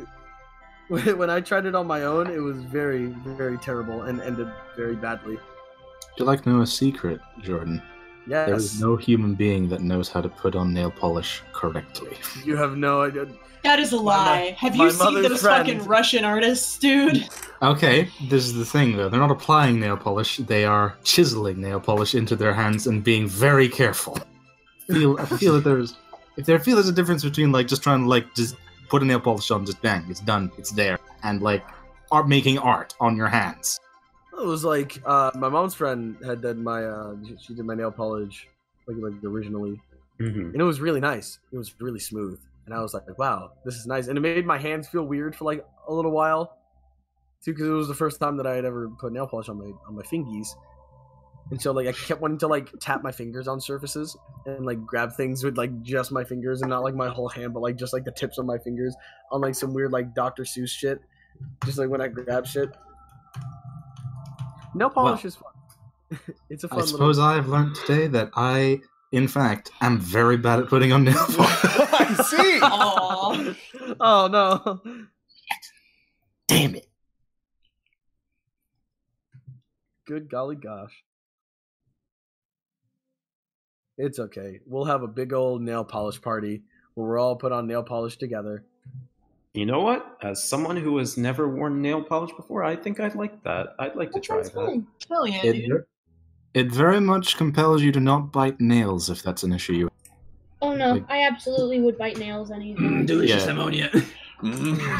when I tried it on my own, it was very, very terrible and ended very badly. Would you like to know a secret, Jordan? Yes. There is no human being that knows how to put on nail polish correctly. You have no idea. That is a lie. Have you seen those fucking Russian artists, dude? Okay, this is the thing though. They're not applying nail polish, they are chiseling nail polish into their hands and being very careful. I feel that there's a difference between like just trying to like just put a nail polish on, just bang, it's done, it's there, and like making art on your hands. It was like my mom's friend had done my she did my nail polish like originally, and it was really nice. It was really smooth, and I was like, wow, this is nice, and it made my hands feel weird for like a little while too, because it was the first time that I had ever put nail polish on my fingies. And so, like, I kept wanting to, like, tap my fingers on surfaces and, like, grab things with, like, just my fingers and not, like, my whole hand, but, like, just, like, the tips of my fingers on, like, some weird, like, Dr. Seuss shit. Just, like, when I grab shit. Nail polish is fun. It's a fun I suppose I have learned today that I, in fact, am very bad at putting on nail polish. I see! Aww. Oh, no. Damn it. Good golly gosh. It's okay. We'll have a big old nail polish party where we're all put on nail polish together. You know what? As someone who has never worn nail polish before, I think I'd like that. I'd like to try that. Hell yeah, dude. It very much compels you to not bite nails if that's an issue. Oh no, I absolutely would bite nails anytime. Delicious ammonia.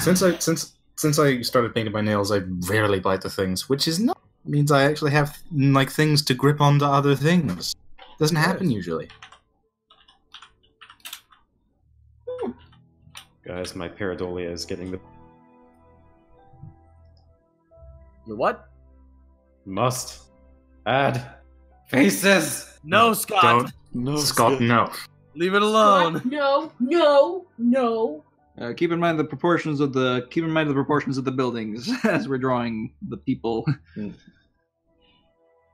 Since I started painting my nails, I rarely bite the things, which is not means I actually have like things to grip onto other things. Doesn't happen usually. Guys, my pareidolia is getting the... The what? Must add faces. No, Scott. No, Scott, no. Leave it alone. Scott, no. Keep in mind the proportions of the buildings as we're drawing the people.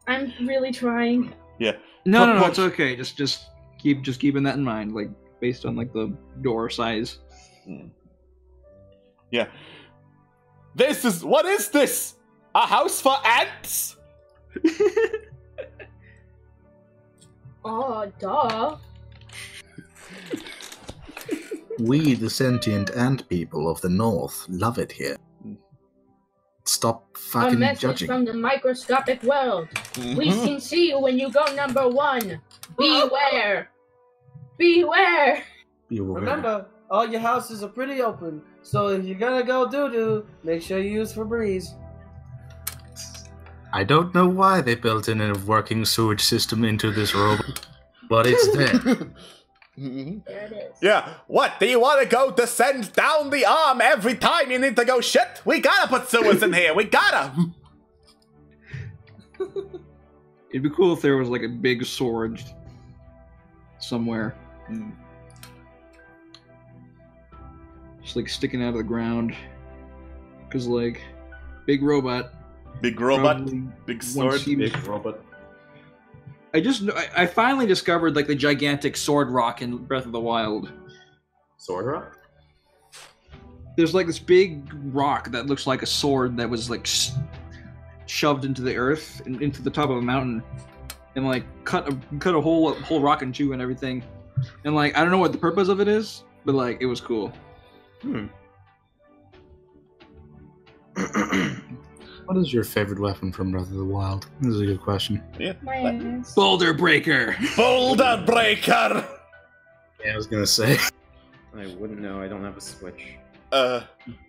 I'm really trying. Yeah. No, it's okay. Just keeping that in mind, like based on like the door size. Yeah. What is this? A house for ants? Oh, duh. We, the sentient ant people of the north, love it here. Stop A fucking message judging. from the microscopic world. We can see you when you go number 1. Beware. Beware. Remember, all your houses are pretty open, so if you're gonna go doo-doo, make sure you use Febreze. I don't know why they built in a working sewage system into this robot, but it's there. There it is. Yeah, what? Do you want to go descend down the arm every time you need to go shit? We gotta put sewers in here, we gotta! It'd be cool if there was like a big sword somewhere. Just like sticking out of the ground. Because like, big robot. Big robot, big sword, big robot. I finally discovered like the gigantic sword rock in Breath of the Wild. Sword rock? There's like this big rock that looks like a sword that was like shoved into the earth and into the top of a mountain, and like cut a whole rock in two and everything. And like I don't know what the purpose of it is, but like it was cool. What is your favorite weapon from Breath of the Wild? This is a good question. Yeah. Boulder Breaker! Boulder Breaker! Yeah, I was gonna say. I wouldn't know, I don't have a Switch.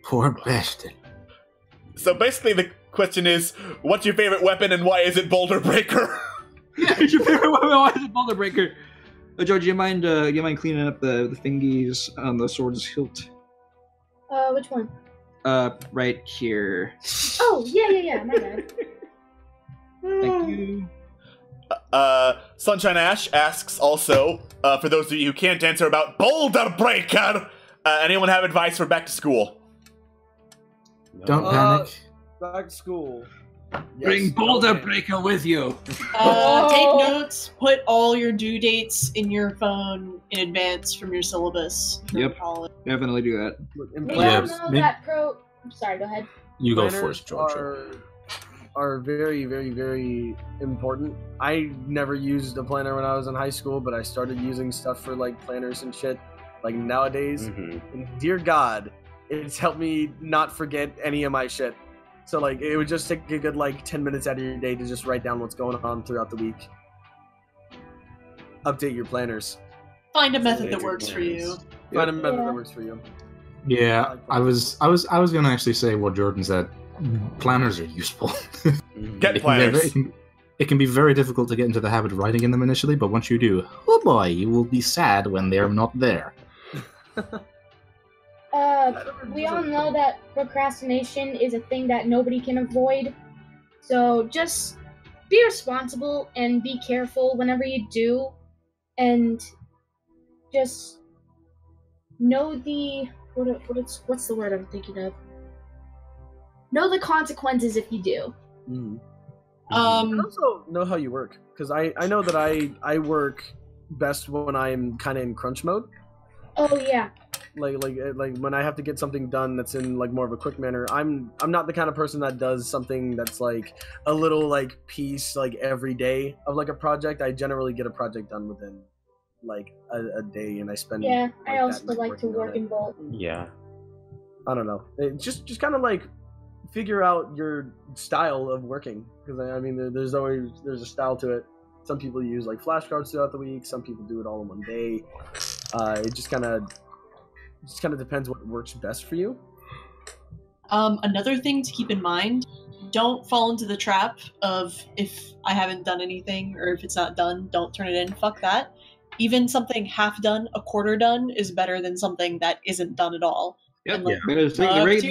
Poor bastard. So basically the question is, what's your favorite weapon and why is it Boulder Breaker? Yeah, it's your favorite weapon, why is it Boulder Breaker? George, do you mind cleaning up the fingies on the sword's hilt? Which one? Right here. Oh, yeah, my bad. Thank you. Sunshine Ash asks also, for those of you who can't answer about Boulder Breaker, anyone have advice for back to school? Don't panic. Back to school. Bring Boulder Breaker with you. Take notes. Put all your due dates in your phone in advance from your syllabus. Yep, definitely do that. We all know that I'm sorry, go ahead. You go Planners first, George. are very, very, very important. I never used a planner when I was in high school, but I started using stuff for like planners and shit like nowadays. And dear God, it's helped me not forget any of my shit. So like it would just take a good like 10 minutes out of your day to just write down what's going on throughout the week. Update your planners. Find a method that works for you. Find a method that works for you. Yeah, I was gonna actually say what Jordan said. Planners are useful. Get planners. It can be very difficult to get into the habit of writing in them initially, but once you do, oh boy, you will be sad when they're not there. We all know that procrastination is a thing that nobody can avoid. So just be responsible and be careful whenever you do, and just know the what's the word I'm thinking of? Know the consequences if you do. I also know how you work, because I know that I work best when I'm kind of in crunch mode. Oh yeah. Like when I have to get something done that's in like more of a quick manner. I'm not the kind of person that does something that's like a little like piece like every day of like a project. I generally get a project done within like a day, and I spend. Yeah, like, I also like to work in bulk. Yeah. I don't know. Just kind of like figure out your style of working, because I mean there's a style to it. Some people use like flashcards throughout the week. Some people do it all in one day. It just kind of depends what works best for you. Another thing to keep in mind: don't fall into the trap of if I haven't done anything or if it's not done, don't turn it in. Fuck that. Even something half done, a quarter done, is better than something that isn't done at all. Yep. And, like,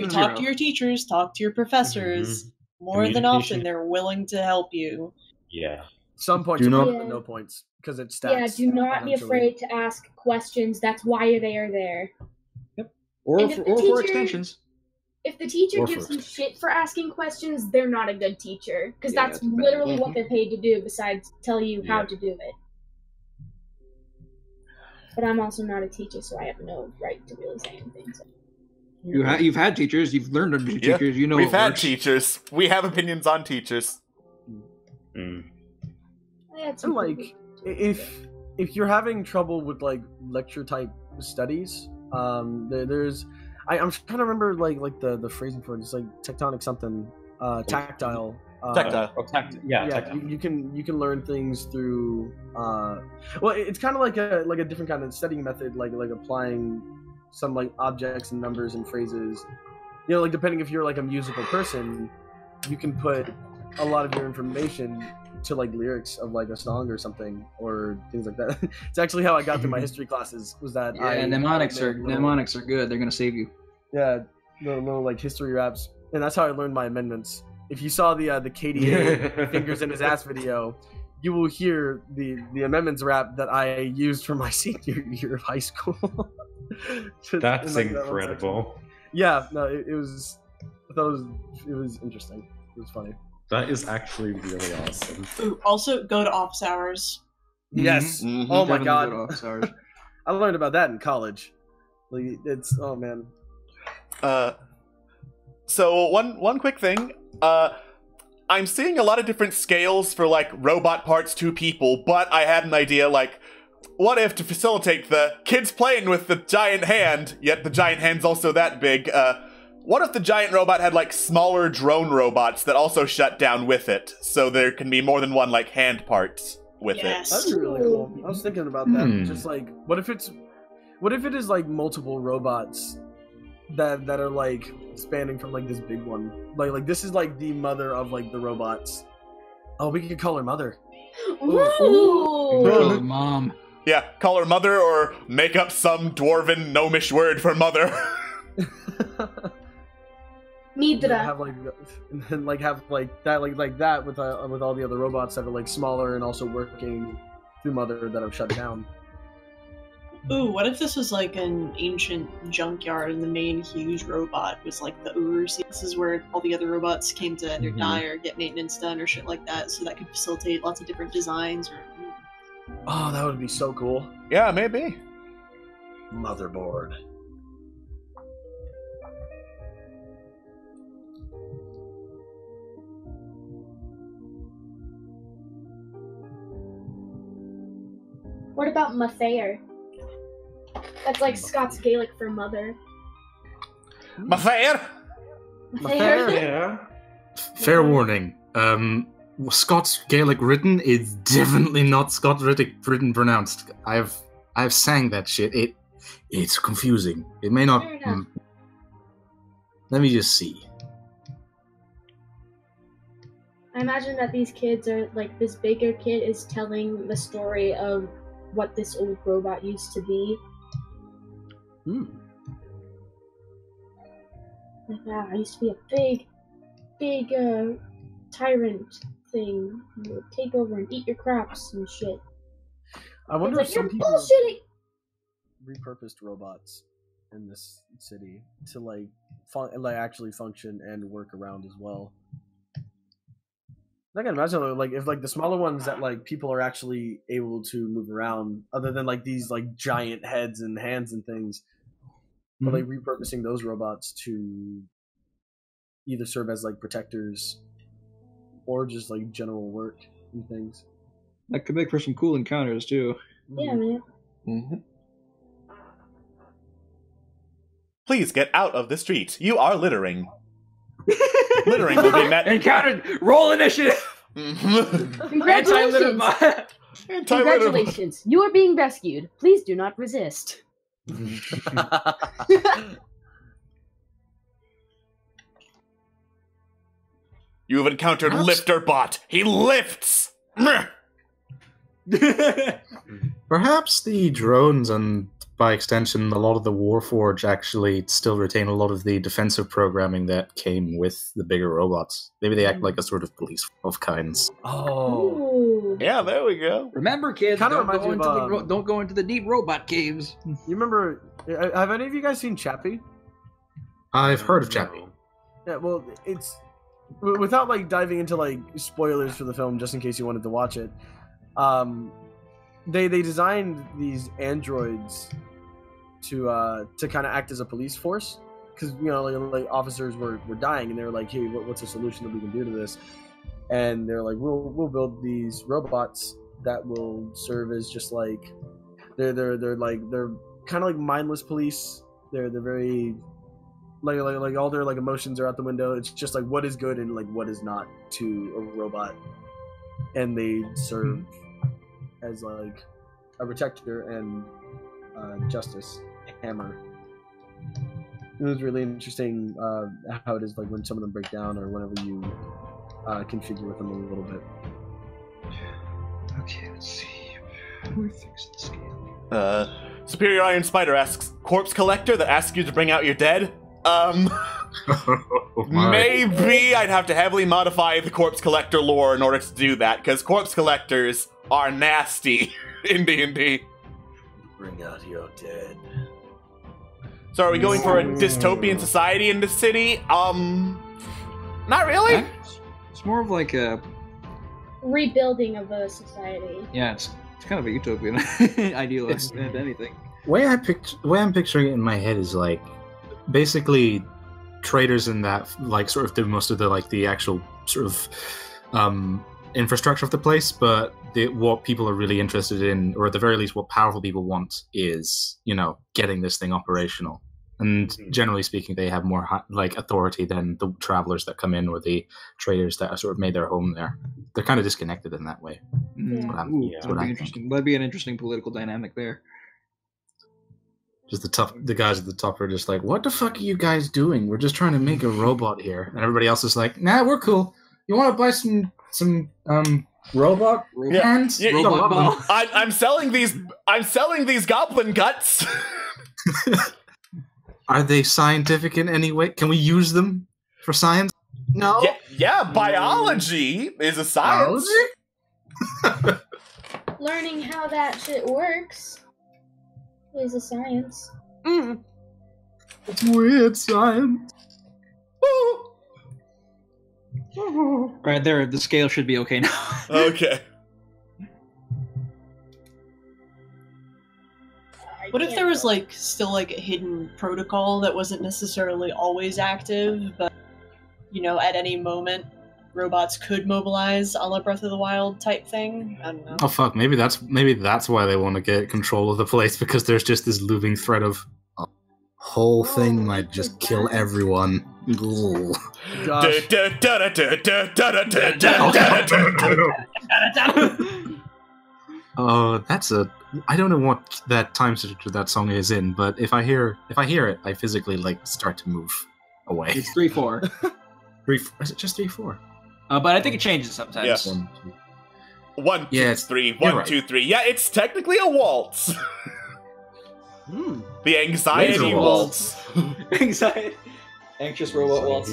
talk to your teachers, talk to your professors. More than often, they're willing to help you. Yeah. Some points are better than no points, because it stacks. Yeah, do not be afraid to ask questions. That's why they are there. Yep. Or for extensions. If the teacher gives you shit for asking questions, they're not a good teacher, because that's literally what they're paid to do, besides tell you how to do it. But I'm also not a teacher, so I have no right to really say anything. So. You've had teachers. You've learned under teachers. You know we've had teachers. We have opinions on teachers. And like, if you're having trouble with like lecture type studies, there's I'm trying to remember like the phrasing for it. It's like tectonic something, tactile. Tactile. Tactile. You can learn things through. Well, it's kind of like a different kind of studying method, like applying some like objects and numbers and phrases. You know, like depending if you're like a musical person, you can put a lot of your information to like lyrics of like a song or something, or things like that. It's actually how I got through my history classes. Was that mnemonics are good. They're gonna save you. Yeah, little like history raps, and that's how I learned my amendments. If you saw the KDA fingers in his ass video, you will hear the amendments rap that I used for my senior year of high school. That's incredible. Yeah, no, it was. I thought it was interesting. It was funny. That is actually really awesome. Ooh, also, go to office hours. Yes. Mm-hmm. Oh my Definitely god. go to office hours. I learned about that in college. Like, it's man. So one quick thing. I'm seeing a lot of different scales for like robot parts to people, but I had an idea like, what if to facilitate the kids playing with the giant hand, yet the giant hand's also that big, what if the giant robot had like smaller drone robots that also shut down with it, so there can be more than one like hand parts with it? That'd be really cool. I was thinking about that. Just like, what if it is like multiple robots that are like spanning from like this big one, like this is like the mother of like the robots. Oh, we could call her mother. Ooh. Mom. Yeah, call her mother, or make up some dwarven gnomish word for mother. Midra. Have like that with all the other robots that are like smaller and also working through mother that have shut down. Ooh, what if this was like an ancient junkyard and the main huge robot was like the Urus? This is where all the other robots came to either die or get maintenance done or shit like that, so that could facilitate lots of different designs. Oh, that would be so cool. Yeah, maybe. Motherboard. What about Mathair? That's like Scots Gaelic for mother. Mathair! Mathair? Fair warning. Scots Gaelic written is definitely not Scots written pronounced. I've sang that shit. It's confusing. It may not. Let me just see. I imagine that these kids are like this bigger kid is telling the story of what this old robot used to be. Yeah, I used to be a big tyrant thing. You would take over and eat your crops and shit. I wonder It's if like, some you're people bullshitting! repurposed robots in this city to like actually function and work around as well. I can imagine like if like the smaller ones that like people are actually able to move around, other than like these like giant heads and hands and things, but like repurposing those robots to either serve as like protectors or just like general work and things. That could make for some cool encounters too. Yeah, man. Please get out of the street. You are littering. Littering will be met. Encountered. Roll initiative. Congratulations! Congratulations! You are being rescued. Please do not resist. You have encountered Lifterbot. He lifts. Perhaps the drones and, by extension, a lot of the Warforge actually still retain a lot of the defensive programming that came with the bigger robots. Maybe they act like a sort of police of kinds. Oh. Yeah, there we go. Remember, kids, Kinda don't reminds go, me into of, don't go into the deep robot caves. You remember? Have any of you guys seen Chappie? I've heard of Chappie. Yeah, well, it's without like diving into like spoilers for the film, just in case you wanted to watch it. They designed these androids to kind of act as a police force, because you know like officers were dying, and they were like, hey, what's a solution that we can do to this? And they're like, we'll build these robots that will serve as just like they're kind of like mindless police. They're very like all their like emotions are out the window. It's just like what is good and like what is not to a robot, and they serve as like a protector and justice hammer. It was really interesting how it is like when some of them break down or whenever you configure with them a little bit. Okay, let's see. We're fixing the scale. Superior Iron Spider asks, corpse collector that asks you to bring out your dead? Maybe I'd have to heavily modify the corpse collector lore in order to do that, because corpse collectors are nasty in D&D. Bring out your dead. So are we going for a dystopian society in this city? Not really. It's more of like a Rebuilding of a society. yeah. It's kind of a utopian ideal if anything. The way I'm picturing it in my head is like basically traders in that like sort of do most of the like the actual sort of infrastructure of the place, but what people are really interested in, or at the very least what powerful people want, is, you know, getting this thing operational. And generally speaking, they have more like authority than the travelers that come in or the traders that have sort of made their home there. They're kind of disconnected in that way. That'd be interesting. That'd be an interesting political dynamic there. Just the guys at the top are just like, what the fuck are you guys doing? We're just trying to make a robot here. And everybody else is like, nah, we're cool. You want to buy some robot hands? Yeah, Robot ball? I'm selling these goblin guts. Are they scientific in any way? Can we use them for science? No. Yeah, biology is a science. Learning how that shit works is a science. It's weird science. Right there, the scale should be okay now. Okay. What if there was like still like a hidden protocol that wasn't necessarily always active, but you know, at any moment robots could mobilize a la Breath of the Wild type thing. I don't know. Oh fuck, maybe that's why they want to get control of the place, because there's just this looming threat of whole thing might just kill everyone. Oh, that's a. I don't know what that time signature that song is in, but if I hear it, I physically like start to move away. It's 3/4. Is it just 3/4? But I think it changes sometimes. Yes. 1, 2. 1, 2, Yeah, 3. you're 1, right. 2, 3. Yeah, it's technically a waltz. The anxiety Laser waltz. Anxiety. Anxious robot waltz.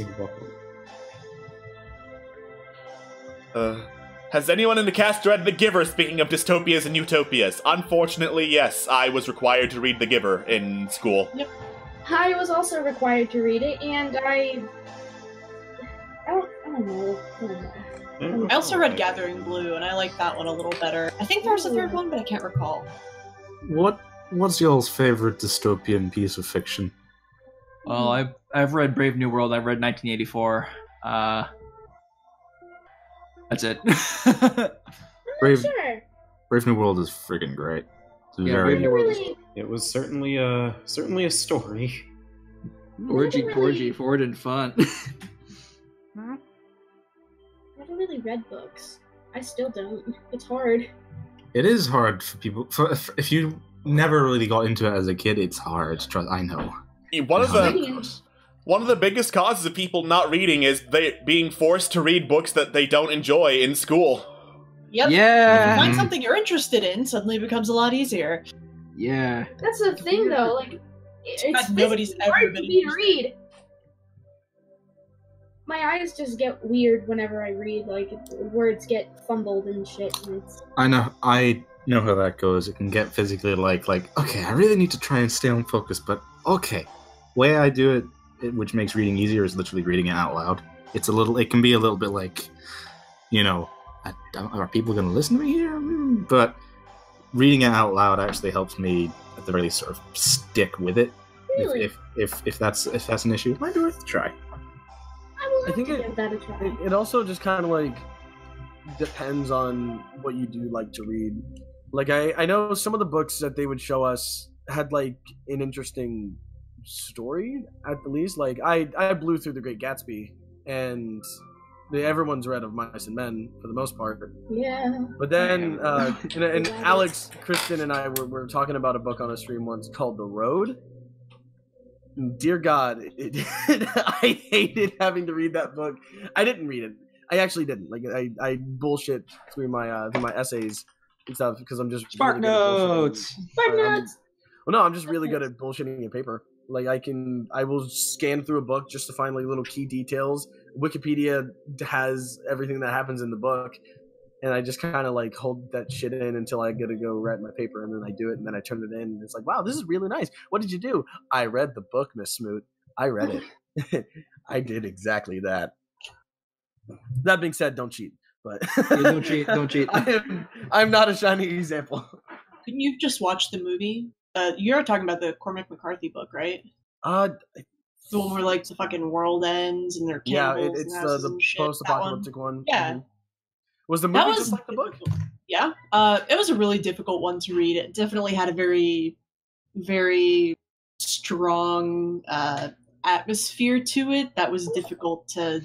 Has anyone in the cast read The Giver, speaking of dystopias and utopias? Unfortunately, yes. I was required to read The Giver in school. Yep. I was also required to read it, and I don't know. I also read Gathering Blue, and I like that one a little better. I think there was a third one, but I can't recall. What's y'all's favorite dystopian piece of fiction? Well, I've read Brave New World. I've read 1984. That's it. Brave Sure. Brave New World is friggin' great. It's Yeah, very. Brave New World. Really? It was certainly a story. Orgy, forward and fun. Huh? I never really read books. I still don't. It's hard. It is hard for people. If you never really got into it as a kid, it's hard. Trust. I know. One of the biggest causes of people not reading is they being forced to read books that they don't enjoy in school. Yep. Yeah. If you find something you're interested in, suddenly it becomes a lot easier. Yeah. That's the thing, though. Like, it's nobody's physically ever hard been for me to interested. read. My eyes just get weird whenever I read. Like, words get fumbled and shit. And it's... I know how that goes. It can get physically like okay, I really need to try and stay on focus, but okay, way I do it, which makes reading easier, is literally reading it out loud. It can be a little bit like, are people going to listen to me here? But reading it out loud actually helps me at the very least sort of stick with it. Really? If that's an issue, it might be worth a try. I will I have think to give that a try. It also just kind of like depends on what you do like to read. Like I know some of the books that they would show us had like an interesting story at the least. Like I blew through The Great Gatsby, and everyone's read Of Mice and Men for the most part. Yeah. But then and Alex, Kristen, and I were talking about a book on a stream once called The Road. Dear God, I hated having to read that book. I didn't read it. I actually didn't. Like I bullshit through my essays and stuff because I'm just Spark really good at bullshitting. notes. Spark notes. Well, no, I'm just really good at bullshitting in paper. Like I will scan through a book just to find like little key details. Wikipedia has everything that happens in the book, and I just kind of like hold that shit in until I get to go write my paper, and then I do it, and then I turn it in, and it's like, wow, this is really nice. What did you do? I read the book, Miss Smoot. I read it. I did exactly that. That being said, don't cheat. But Yeah, don't cheat. Don't cheat. I'm not a shining example. Couldn't you just watch the movie? You're talking about the Cormac McCarthy book, right? The one where like the fucking world ends and they're cannibals. it's and houses the and shit. post-apocalyptic one. Yeah. Mhm. Was the movie just like the book? Yeah. It was a really difficult one to read. It definitely had a very, very strong atmosphere to it that was difficult to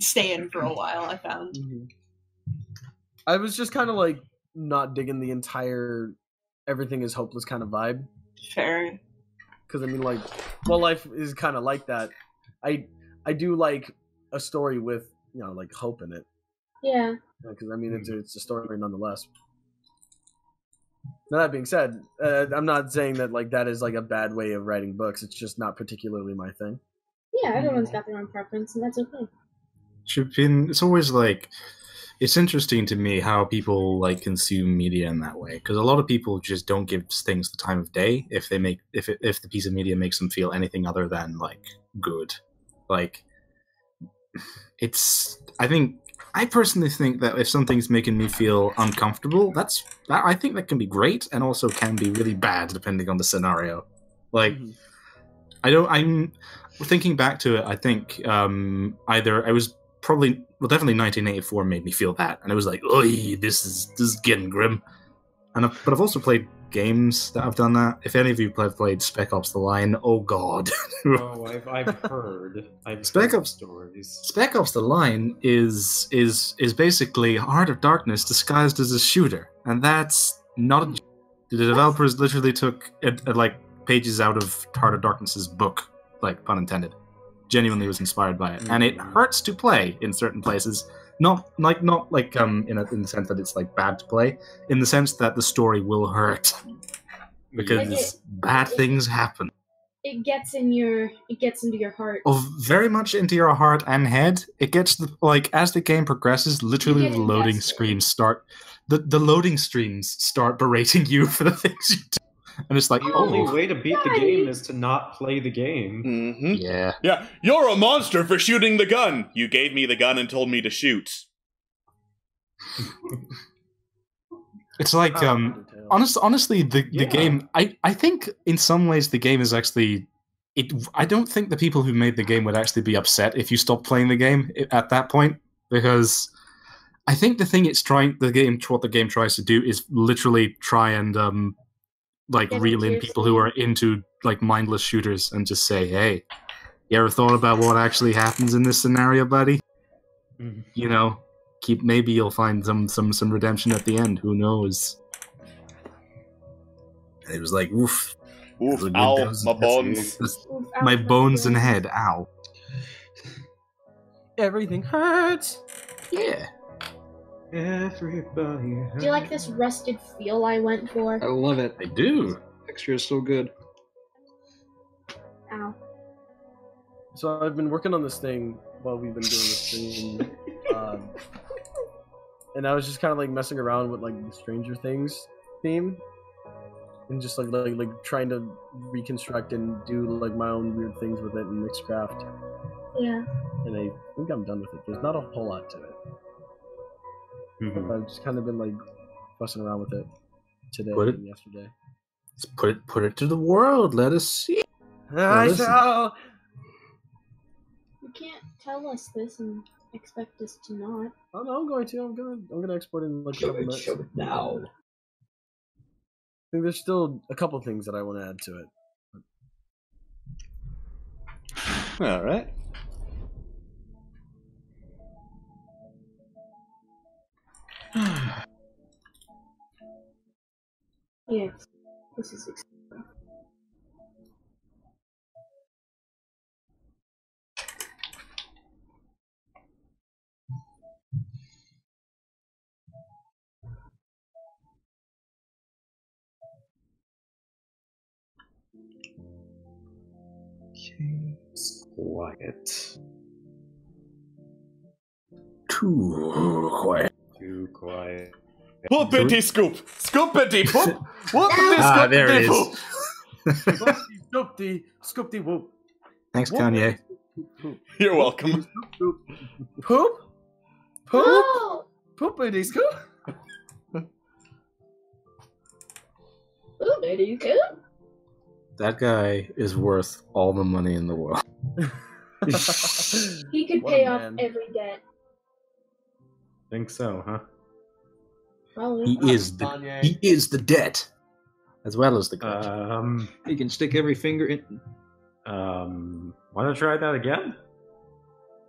stay in for a while, I found. Mm-hmm. I was just kind of like not digging the entire everything is hopeless kind of vibe. Fair. Because I mean, like, well, life is kind of like that. I do like a story with like hope in it. Yeah. Because I mean, it's a story nonetheless. Now that being said, I'm not saying that like that is like a bad way of writing books. It's just not particularly my thing. Yeah, everyone's got their own preference, and that's okay. It's always like, it's interesting to me how people like consume media in that way, because a lot of people just don't give things the time of day if the piece of media makes them feel anything other than like good. Like, I personally think that if something's making me feel uncomfortable, I think that can be great and also can be really bad depending on the scenario. Like, I'm thinking back to it. I think either I was definitely 1984 made me feel that, and it was like, "Oy, this is getting grim." But I've also played games that have done that. If any of you have played Spec Ops: The Line, oh god. Oh, I've heard. Spec heard Ops stories. Spec Ops: The Line is basically Heart of Darkness disguised as a shooter, and that's not. The developers literally took like pages out of Heart of Darkness's book, like pun intended. Genuinely was inspired by it, and it hurts to play in certain places. Not like in the sense that it's like bad to play, in the sense that the story will hurt because bad things happen. It gets into your heart. Oh, very much into your heart and head. It gets as the game progresses, literally the loading screens start. The loading screens start berating you for the things you do. And it's like, the only way to beat the game is to not play the game. Mm-hmm. Yeah. You're a monster for shooting the gun. You gave me the gun and told me to shoot. It's like, honestly, the game. I think in some ways the game is actually. I don't think the people who made the game would actually be upset if you stopped playing the game at that point, because I think what the game tries to do is literally try and reel in people who are into like mindless shooters and just say, hey, you ever thought about what actually happens in this scenario, buddy? Mm-hmm. You know, maybe you'll find some redemption at the end. Who knows? And it was like, oof. Ow, my bones. My bones and head, ow. Everything hurts. Yeah. Everybody hurts. Do you like this rusted feel I went for? I love it. I do. Texture is so good. Ow. So I've been working on this thing while we've been doing this stream, and I was just kind of like messing around with like the Stranger Things theme, and just like trying to reconstruct and do like my own weird things with it in Mixcraft. Yeah. And I think I'm done with it. There's not a whole lot to it. Mm-hmm. I've just kind of been like fussing around with it today and yesterday. Let's put it to the world. Let us see. I shall. You can't tell us this and expect us to not. Oh no, I'm going to. I'm gonna export it in like a couple minutes. Show it now. I think there's still a couple things that I want to add to it. All right. Yes. This is exciting. It's quiet. Too quiet. Too quiet. Whoopity scoop! Scoopity poop! Whoopity scoop! There it is. Scoopty, scoopty whoop. Thanks, Kanye. You're welcome. Poop? Poop? Oh! Poopity scoop? Ooh, baby, good. That guy is worth all the money in the world. He could pay off every debt. Think so, huh? Probably. He is the debt, as well as the good. He can stick every finger in. Want to try that again?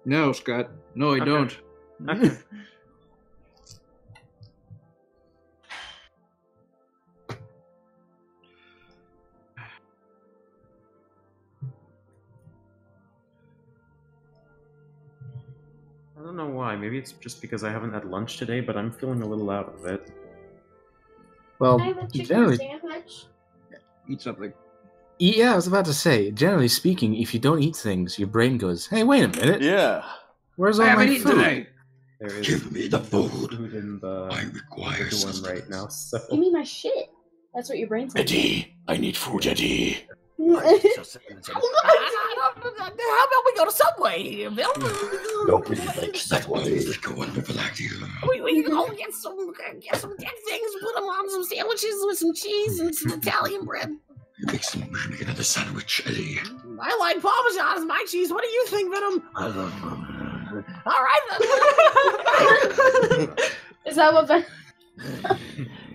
No, Scott. No, I don't. Okay. I don't know why. Maybe it's just because I haven't had lunch today, but I'm feeling a little out of it. Well, I have a chicken generally, sandwich. Eat something. yeah, I was about to say. Generally speaking, if you don't eat things, your brain goes, "Hey, wait a minute. Yeah. Where's all I my haven't eaten food?" today. There is Give me the food. in the I require one right now. So Give me my shit. That's what your brain says. Eddie, I need food, Eddie. How about we go to Subway, Bill? Nobody likes that way. Let's go on with that here. We can go get some dead things, put them on some sandwiches with some cheese and some Italian bread. You make another sandwich, Eddie. I like Parmesan as my cheese. What do you think, Venom? All right. Is that what?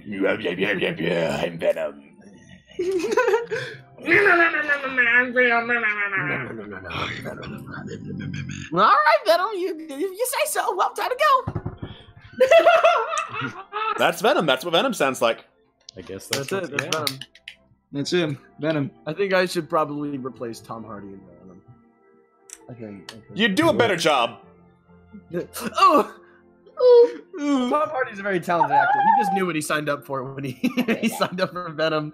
Yeah, I'm Venom. All right, Venom. You say so. Well, time to go. That's Venom. That's what Venom sounds like. I guess That's it. That's Venom. That's him, Venom. I think I should probably replace Tom Hardy in Venom. I think. You'd do a better job. Oh! Tom Hardy's a very talented actor. He just knew what he signed up for when he signed up for Venom.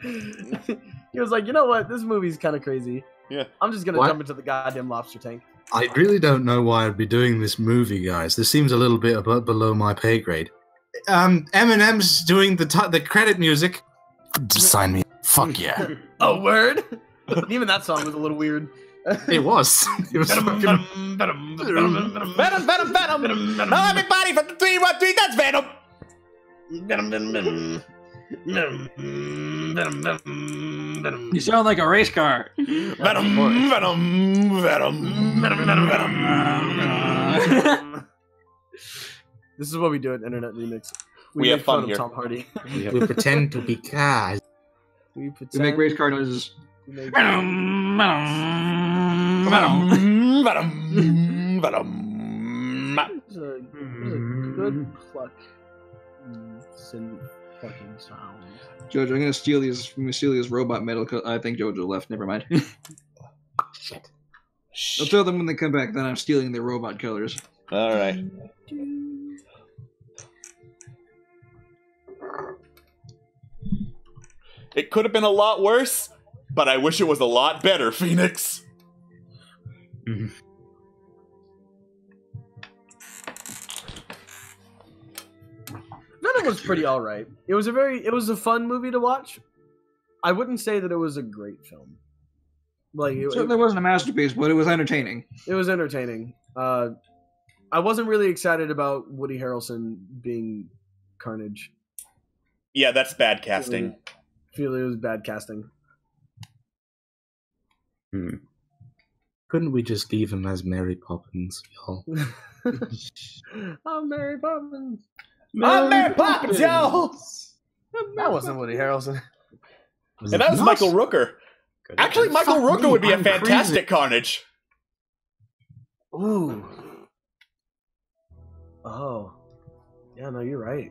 He was like, you know what? This movie's kind of crazy. Yeah. I'm just going to jump into the goddamn lobster tank. I really don't know why I'd be doing this movie, guys. This seems a little bit below my pay grade. Eminem's doing the credit music. Just sign me. Fuck yeah. Oh, word? Even that song was a little weird. It was. It was Venom, fucking... Venom, Venom. Now everybody from the 313, that's Venom. Venom. You sound like a race car. Venom, Venom, Venom, Venom, Venom. This is what we do at Internet Remix. We have fun here. Tom Hardy. We pretend to be cars. We make race car noises. Venom, Venom, Venom, Venom, Venom. It's a good pluck. Fucking sound. Jojo, I'm gonna steal these robot metal. I think Jojo left. Never mind. Shit. I'll tell them when they come back that I'm stealing their robot colors. All right. It could have been a lot worse, but I wish it was a lot better, Phoenix. Mm-hmm. Venom was pretty alright. It was a fun movie to watch. I wouldn't say that it was a great film. Like it certainly wasn't a masterpiece, but it was entertaining. It was entertaining. I wasn't really excited about Woody Harrelson being Carnage. Yeah, that's bad casting. I feel it was bad casting. Couldn't we just leave him as Mary Poppins, y'all? I'm Mary Poppins. I'm Mary Poppins, y'all. That wasn't Woody Harrelson. And that was Michael Rooker. Actually, Michael Rooker would be a fantastic Carnage. Ooh. Oh. Yeah, no, you're right.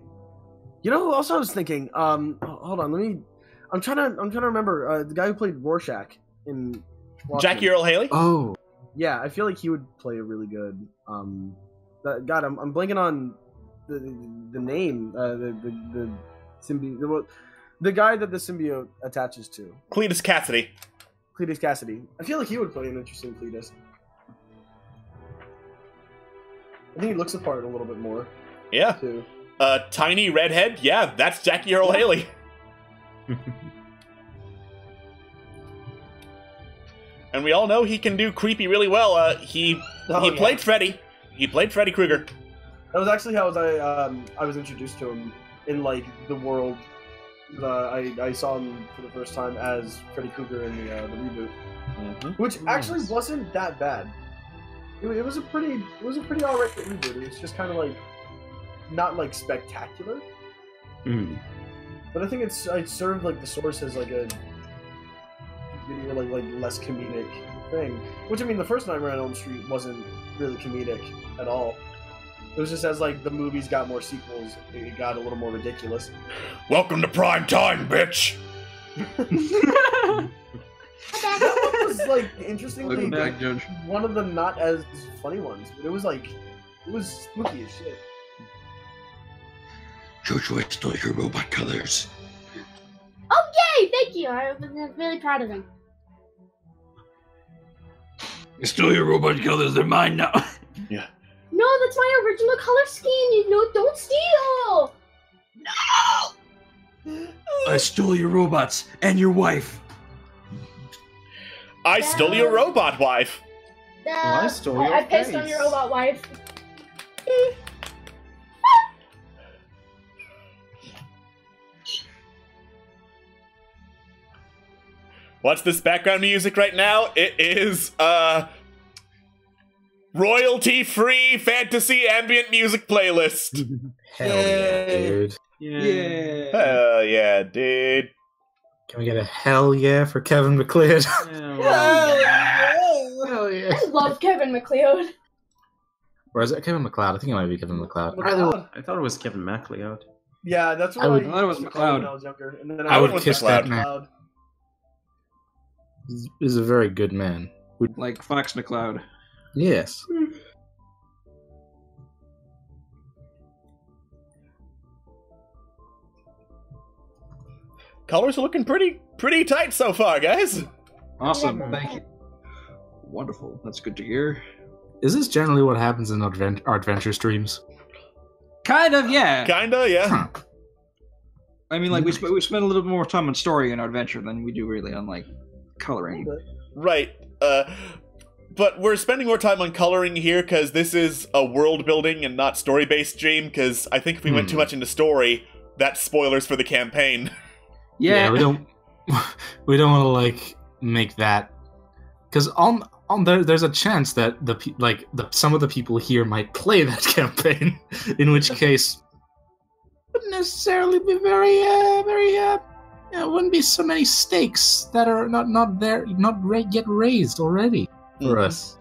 You know who else I was thinking? Hold on, I'm trying to remember the guy who played Rorschach in Watchmen. Jackie Earl Haley? Oh. Yeah, I feel like he would play a really good I'm blanking on the name, the symbiote, the guy that the symbiote attaches to. Cletus Cassidy. Cletus Cassidy. I feel like he would play an interesting Cletus. I think he looks the part a little bit more. Yeah. Too. Tiny redhead. Yeah, that's Jackie Earl Haley. And we all know he can do creepy really well. He played Freddy. He played Freddy Krueger. That was actually how I was introduced to him in like the world. I saw him for the first time as Freddy Krueger in the reboot, which actually wasn't that bad. It was a pretty alright reboot. It was just kind of like not like spectacular, but I think it served like the source as like a like less comedic thing. Which I mean, the first Nightmare on Elm Street wasn't really comedic at all. It was just as like the movies got more sequels, it got a little more ridiculous. Welcome to prime time, bitch. That one was like interestingly Welcome back, Judge. One of the not as funny ones. But it was spooky as shit. JoJo, I stole your robot colors. Oh yay! Thank you. I'm really proud of him. I stole your robot colors. They're mine now. Yeah. No, that's my original color scheme. You know, don't steal. No. I stole your robots and your wife. I stole your robot wife. I stole your I pissed face. on your robot wife. What's this background music right now? It is royalty-free fantasy ambient music playlist. Hell yeah, dude. Yeah. Hell yeah, dude. Can we get a hell yeah for Kevin MacLeod? Hell yeah. I love Kevin MacLeod. Or is it Kevin MacLeod? I think it might be Kevin MacLeod. I thought it was Kevin MacLeod. Yeah, that's what I thought it was MacLeod when I was younger. And then I would was kiss that MacLeod. man. He's a very good man. Like Fox McCloud. Yes. Colors are looking pretty tight so far, guys. Awesome, thank you. Wonderful, that's good to hear. Is this generally what happens in our adventure streams? Kind of, yeah. Kinda, yeah. Huh. I mean, like we spent a little bit more time on story and adventure than we do really on like coloring. Right. But we're spending more time on coloring here because this is a world building and not story based stream. Because I think if we went too much into story, that's spoilers for the campaign. Yeah, we don't want to like make that because on there's a chance that some of the people here might play that campaign, in which case wouldn't necessarily be very wouldn't be so many stakes that are not yet raised already for us.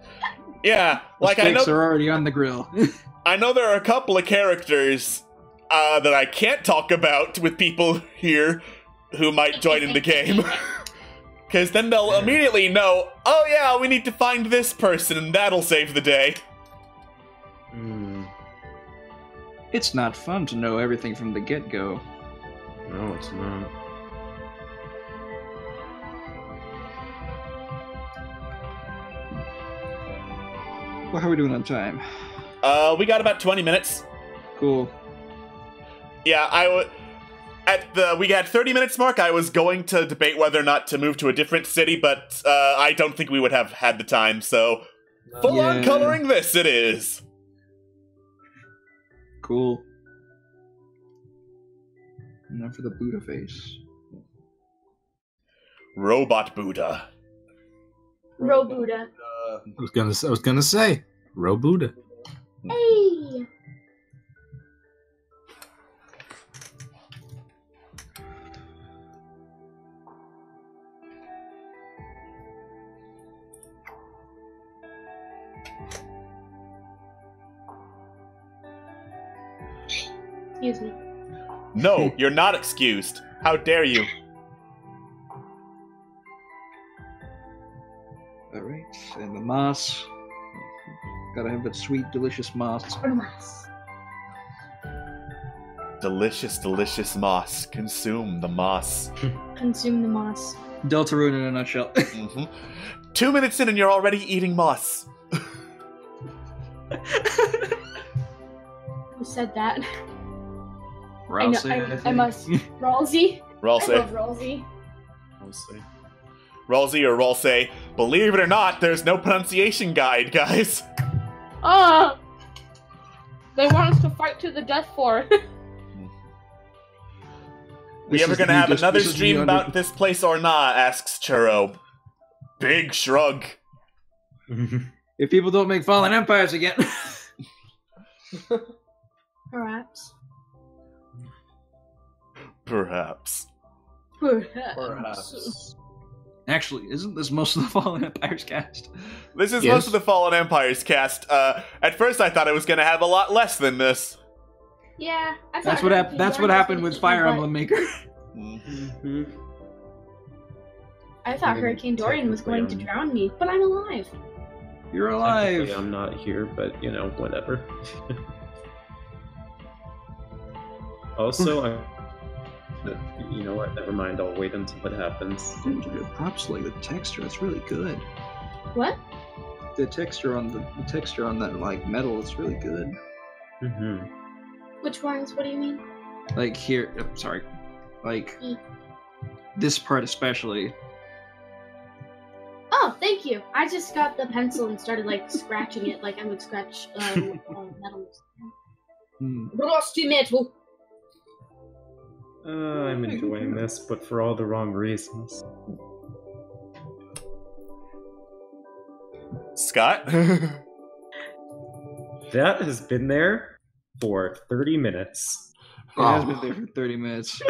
Yeah, like I know are already on the grill. I know there are a couple of characters that I can't talk about with people here who might join in the game. Because then they'll immediately know, oh yeah, we need to find this person, and that'll save the day. It's not fun to know everything from the get-go. No, it's not. Well, how are we doing on time? We got about 20 minutes. Cool. Yeah, we got 30 minutes mark, I was going to debate whether or not to move to a different city, but I don't think we would have had the time, so full-on coloring this it is. Cool. And now for the Buddha face. Robot Buddha. Buddha. I was gonna say Buddha. Hey. Excuse me. No, you're not excused. How dare you? Alright, and the moss. Gotta have that sweet, delicious moss. Delicious, delicious moss. Consume the moss. Consume the moss. Deltarune in a nutshell. 2 minutes in and you're already eating moss. Who said that? Ralsei, I must. Ralsei? Ralsei. I love Ralsei. Ralsei or Ralsei. Believe it or not, there's no pronunciation guide, guys. They want us to fight to the death for. We ever gonna have another stream about this place or not? Asks Churro. Big shrug. If people don't make Fallen Empires again. Perhaps. Perhaps. Actually, isn't this most of the Fallen Empires cast? This is most of the Fallen Empires cast. At first I thought it was gonna have a lot less than this. Yeah, I that's what happened with Fire Emblem Maker. I thought Hurricane Dorian was going to drown me, but I'm alive. You're alive. Technically, I'm not here, but you know, whatever. Also, you know what? Never mind. I'll wait until it happens. Props like the texture. It's really good. What? The texture on that like metal is really good. Which ones? What do you mean? Like here, sorry, like this part especially. Oh, thank you. I just got the pencil and started like scratching it like I would scratch metal. Rusty metal. I'm enjoying this, but for all the wrong reasons. Scott? That has been there for 30 minutes. It has been there for 30 minutes.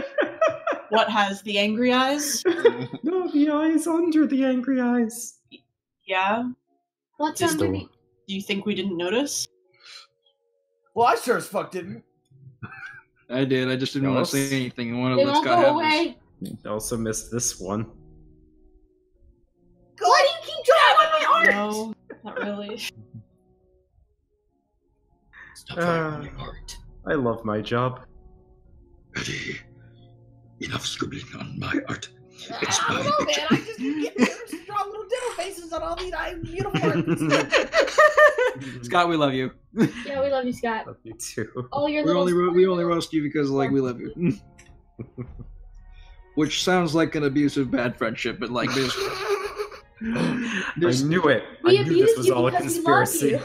What has the angry eyes? No, the eyes under the angry eyes. Yeah. What's Just underneath? Do you think we didn't notice? Well, I sure as fuck didn't. I did. I just didn't want to say anything. I wanted They to let won't Scott go have away. I also missed this one. Why do you keep drawing on my art? No, not really. Stop drawing my art. I love my job. Eddie, enough scribbling on my art. It's I my don't know, man. I just get to draw little devil faces on all these beautiful art. Scott, we love you. Yeah, we love you, Scott. Love you too. All your We little. only roast you because like we love you. Which sounds like an abusive bad friendship, but like there's I knew it. We I knew this abused was you all a because we love conspiracy.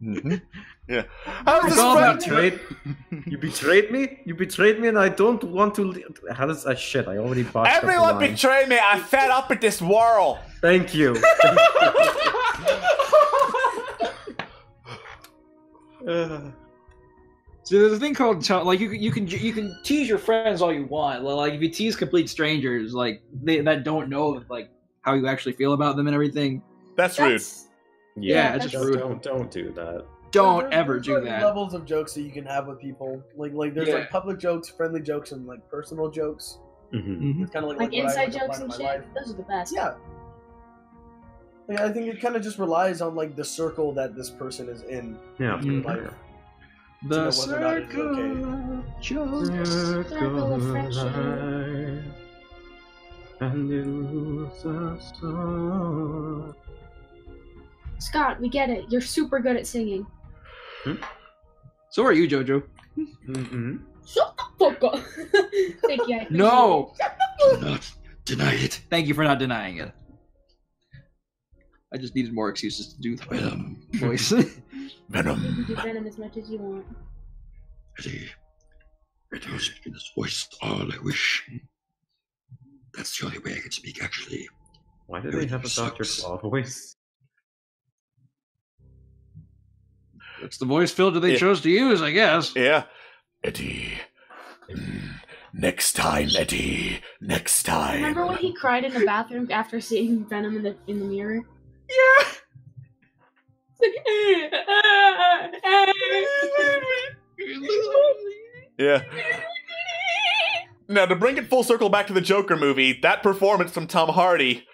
you. Yeah. It's all betrayed. You betrayed me. You betrayed me, and I don't want to. How does that shit? I already botched up the Everyone line. betrayed me. I fed up with this world. Thank you. So there's a thing called like you can tease your friends all you want. Like if you tease complete strangers, like that don't know like how you actually feel about them and everything. That's rude. Yeah, it's just rude. Don't do that. Don't ever There's do like that. levels of jokes that you can have with people. Like there's like public jokes, friendly jokes, and like personal jokes. Mm-hmm. It's kind of Like what I inside apply jokes to and my shit. life. Those are the best. Yeah. Like, I think it kind of just relies on like the circle that this person is in. Yeah. in life. The To know whether or not it's okay. Circle of friendship. And Scott, we get it. You're super good at singing. So are you, JoJo. Mm-hmm. Shut the fuck up. Thank you. I appreciate No. Do not deny it. Thank you for not denying it. I just needed more excuses to do the voice. Venom. You can do Venom as much as you want. Eddie, I don't speak in this voice all I wish. That's the only way I can speak, actually. Why did they have a Dr. Claw voice? It's the voice filter they chose to use, I guess. Yeah. Eddie. Next time, Eddie. Next time. Remember when he cried in the bathroom after seeing Venom in the mirror? Yeah. Yeah. Now, to bring it full circle back to the Joker movie, that performance from Tom Hardy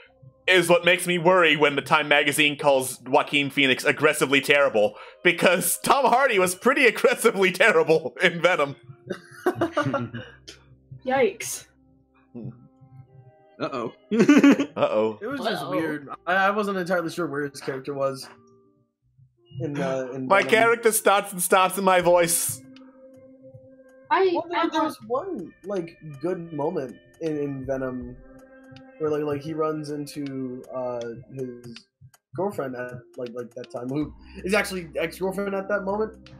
is what makes me worry when the Time magazine calls Joaquin Phoenix aggressively terrible, because Tom Hardy was pretty aggressively terrible in Venom. Yikes. Uh-oh. Uh-oh. It was just weird. I wasn't entirely sure where his character was. In My Venom. character starts and stops in my voice. There was one like good moment in Venom where like he runs into his girlfriend at like that time, who is actually ex-girlfriend at that moment,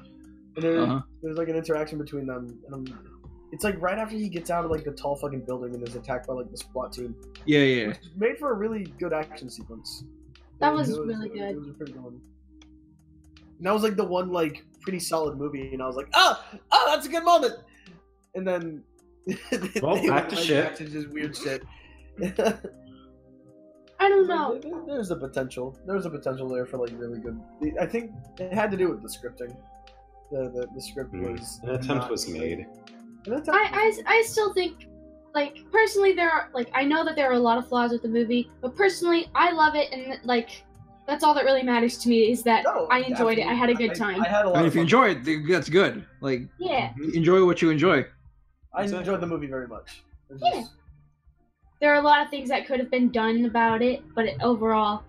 and there's like an interaction between them, and it's like right after he gets out of like the tall fucking building and is attacked by like the SWAT team. Yeah. Which made for a really good action sequence. That was really good. It was a pretty good one. And that was like the one like pretty solid movie, and I was like, oh, that's a good moment. And then Well, they back to went shit. back to just weird shit. I don't know. There's a potential. There's a potential there for like really good. I think it had to do with the scripting. The script was An attempt was made. I still think, like, personally, there are, like, I know that there are a lot of flaws with the movie, but personally, I love it, and, like, that's all that really matters to me is that I enjoyed it. I had a good time. I had a lot I mean, of if you fun. enjoy it, that's good. Like, Yeah. enjoy what you enjoy. I enjoyed the movie very much. Yeah. There are a lot of things that could have been done about it, but overall,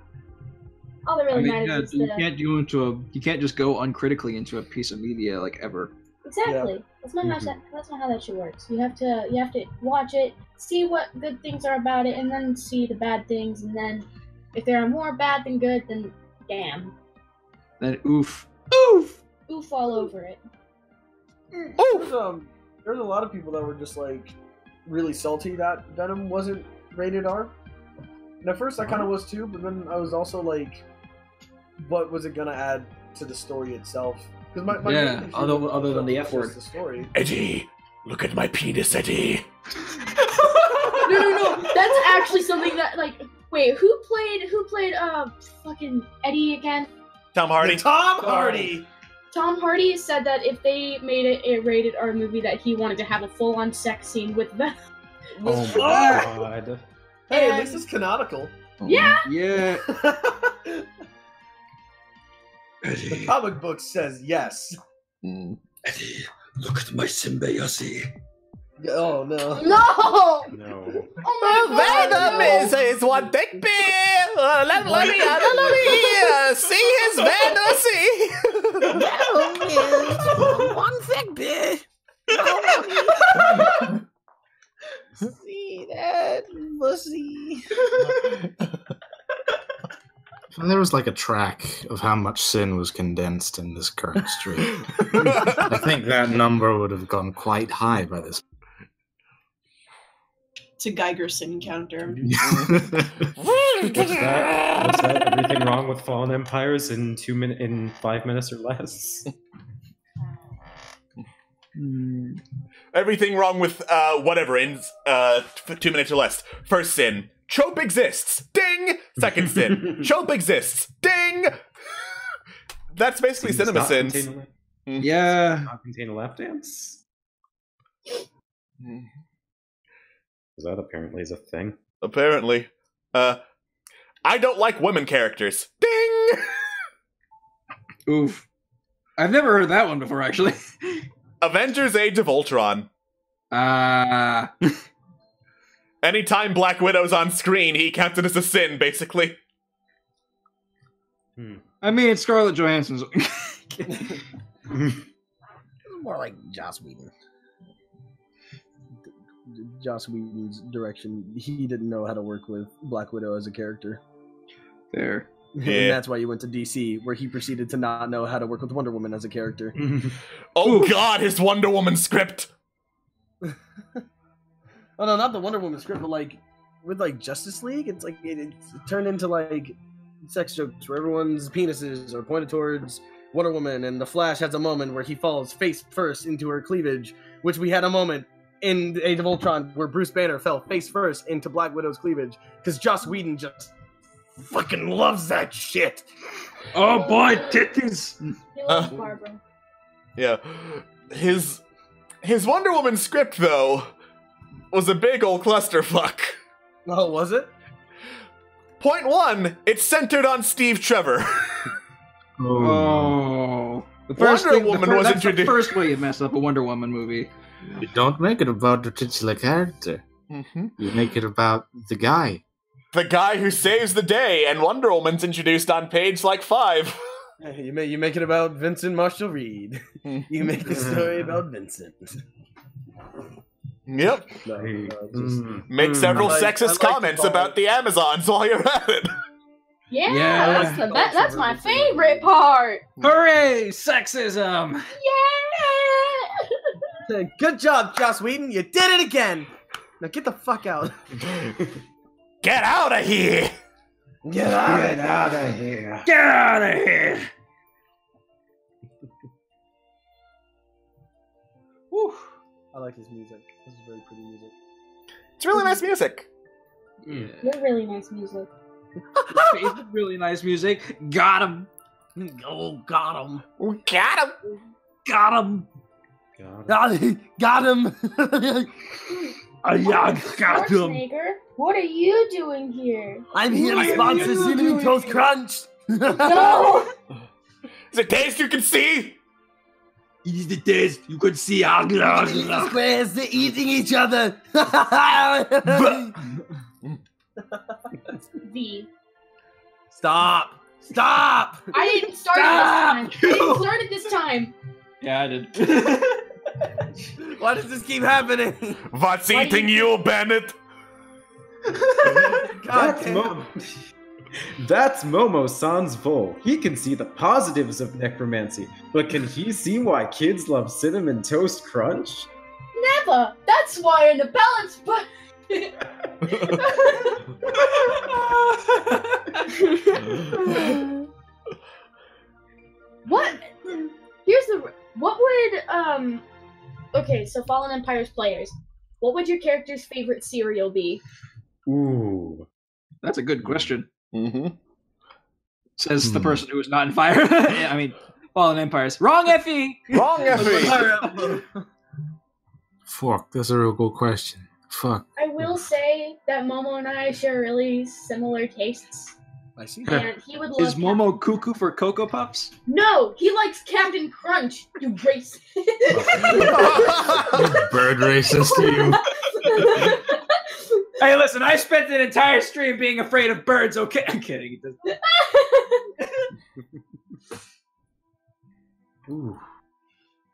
all that really matters is you the... can't you can't just go uncritically into a piece of media like ever. Exactly. That's not how that shit works. You have to watch it, see what good things are about it, and then see the bad things, and then if there are more bad than good, then damn. Then oof. Oof all over it. There's a lot of people that were just like really salty that Venom wasn't rated R. And at first I kind of was too, but then I was also like, what was it gonna add to the story itself? Yeah, other than the F word. The story. Eddie, look at my penis, Eddie. No. That's actually something that like. Wait, who played fucking Eddie again? Tom Hardy. Tom Hardy. Tom Hardy said that if they made it a rated R movie, that he wanted to have a full-on sex scene with them. Oh my god. Hey, at least it's canonical. Yeah. Yeah. The comic book says yes. Eddie, look at my symbiosis. Oh no. No. No. Oh my God. Venom is one thick beer. Let me see his Venom. Venom is one thick bit. See that pussy. If there was like a track of how much sin was condensed in this current stream, I think that number would have gone quite high by this. It's a Geiger sin counter. What's that? Everything wrong with Fallen Empires in 5 minutes or less? Everything wrong with whatever in 2 minutes or less. First sin. Trope exists. Ding! Second sin. Trope exists. Ding! That's basically cinema sins. Yeah. Not contain a lap dance? That apparently is a thing. Apparently. I don't like women characters. Ding! Oof. I've never heard that one before, actually. Avengers Age of Ultron. Anytime Black Widow's on screen, he counts it as a sin, basically. I mean, it's Scarlett Johansson's. More like Joss Whedon. Joss Whedon's direction. He didn't know how to work with Black Widow as a character. There. Yeah. And that's why you went to DC, where he proceeded to not know how to work with Wonder Woman as a character. Oh God, his Wonder Woman script! Oh no, not the Wonder Woman script, but like with like Justice League, it's like it turned into like sex jokes where everyone's penises are pointed towards Wonder Woman, and the Flash has a moment where he falls face first into her cleavage, which we had a moment in Age of Ultron where Bruce Banner fell face first into Black Widow's cleavage because Joss Whedon just fucking loves that shit. Oh boy, titties! He loves Barbara. Yeah. His Wonder Woman script, though, was a big ol' clusterfuck. Oh, was it? Point one, it's centered on Steve Trevor. Oh. Wonder Woman was that's introduced. the first way you mess up a Wonder Woman movie. You don't make it about the titular character. You make it about the guy. The guy who saves the day, and Wonder Woman's introduced on page like 5. You make it about Vincent Marshall Reed. You make the story about Vincent. Yep. Make several sexist comments about the Amazons while you're at it. Yeah, that's my favorite part. Hooray, sexism! Yeah. Good job, Joss Whedon. You did it again. Now get the fuck out. Get out of here! Get out of here! Get out of here! Whew. I like his music. This is very pretty music. It's really nice music. You're really nice music. Really nice music. Got him. Oh, got him. Got him. Got him. Got him. Got him. Schwarzenegger, what are you doing here? I'm here to sponsor Cinnamon Toast Crunch. No! Is it taste you can see? It is the taste you could see. The squares, they're eating each other. V. Stop. Stop. I didn't start it this time. I didn't start it this time. Yeah, I did. Why does this keep happening? What's eating you, Bennett? That's Momo Sans Vol. He can see the positives of necromancy, but can he see why kids love Cinnamon Toast Crunch? Never. That's why in the balance, but. What? here's the. What would Okay, so Fallen Empires players, what would your character's favorite cereal be? Ooh, that's a good question. Mm-hmm. Says the person who is not in fire. Yeah, I mean, Fallen Empires. Wrong, Effie. Wrong, Effie. Fuck, that's a real good question. Fuck. I will say that Momo and I share really similar tastes. I see. And he would love. Is Momo cuckoo for Cocoa Puffs? No, he likes Captain Crunch. You racist. Bird racist to you. Hey, listen, I spent an entire stream being afraid of birds, okay? I'm kidding. Ooh,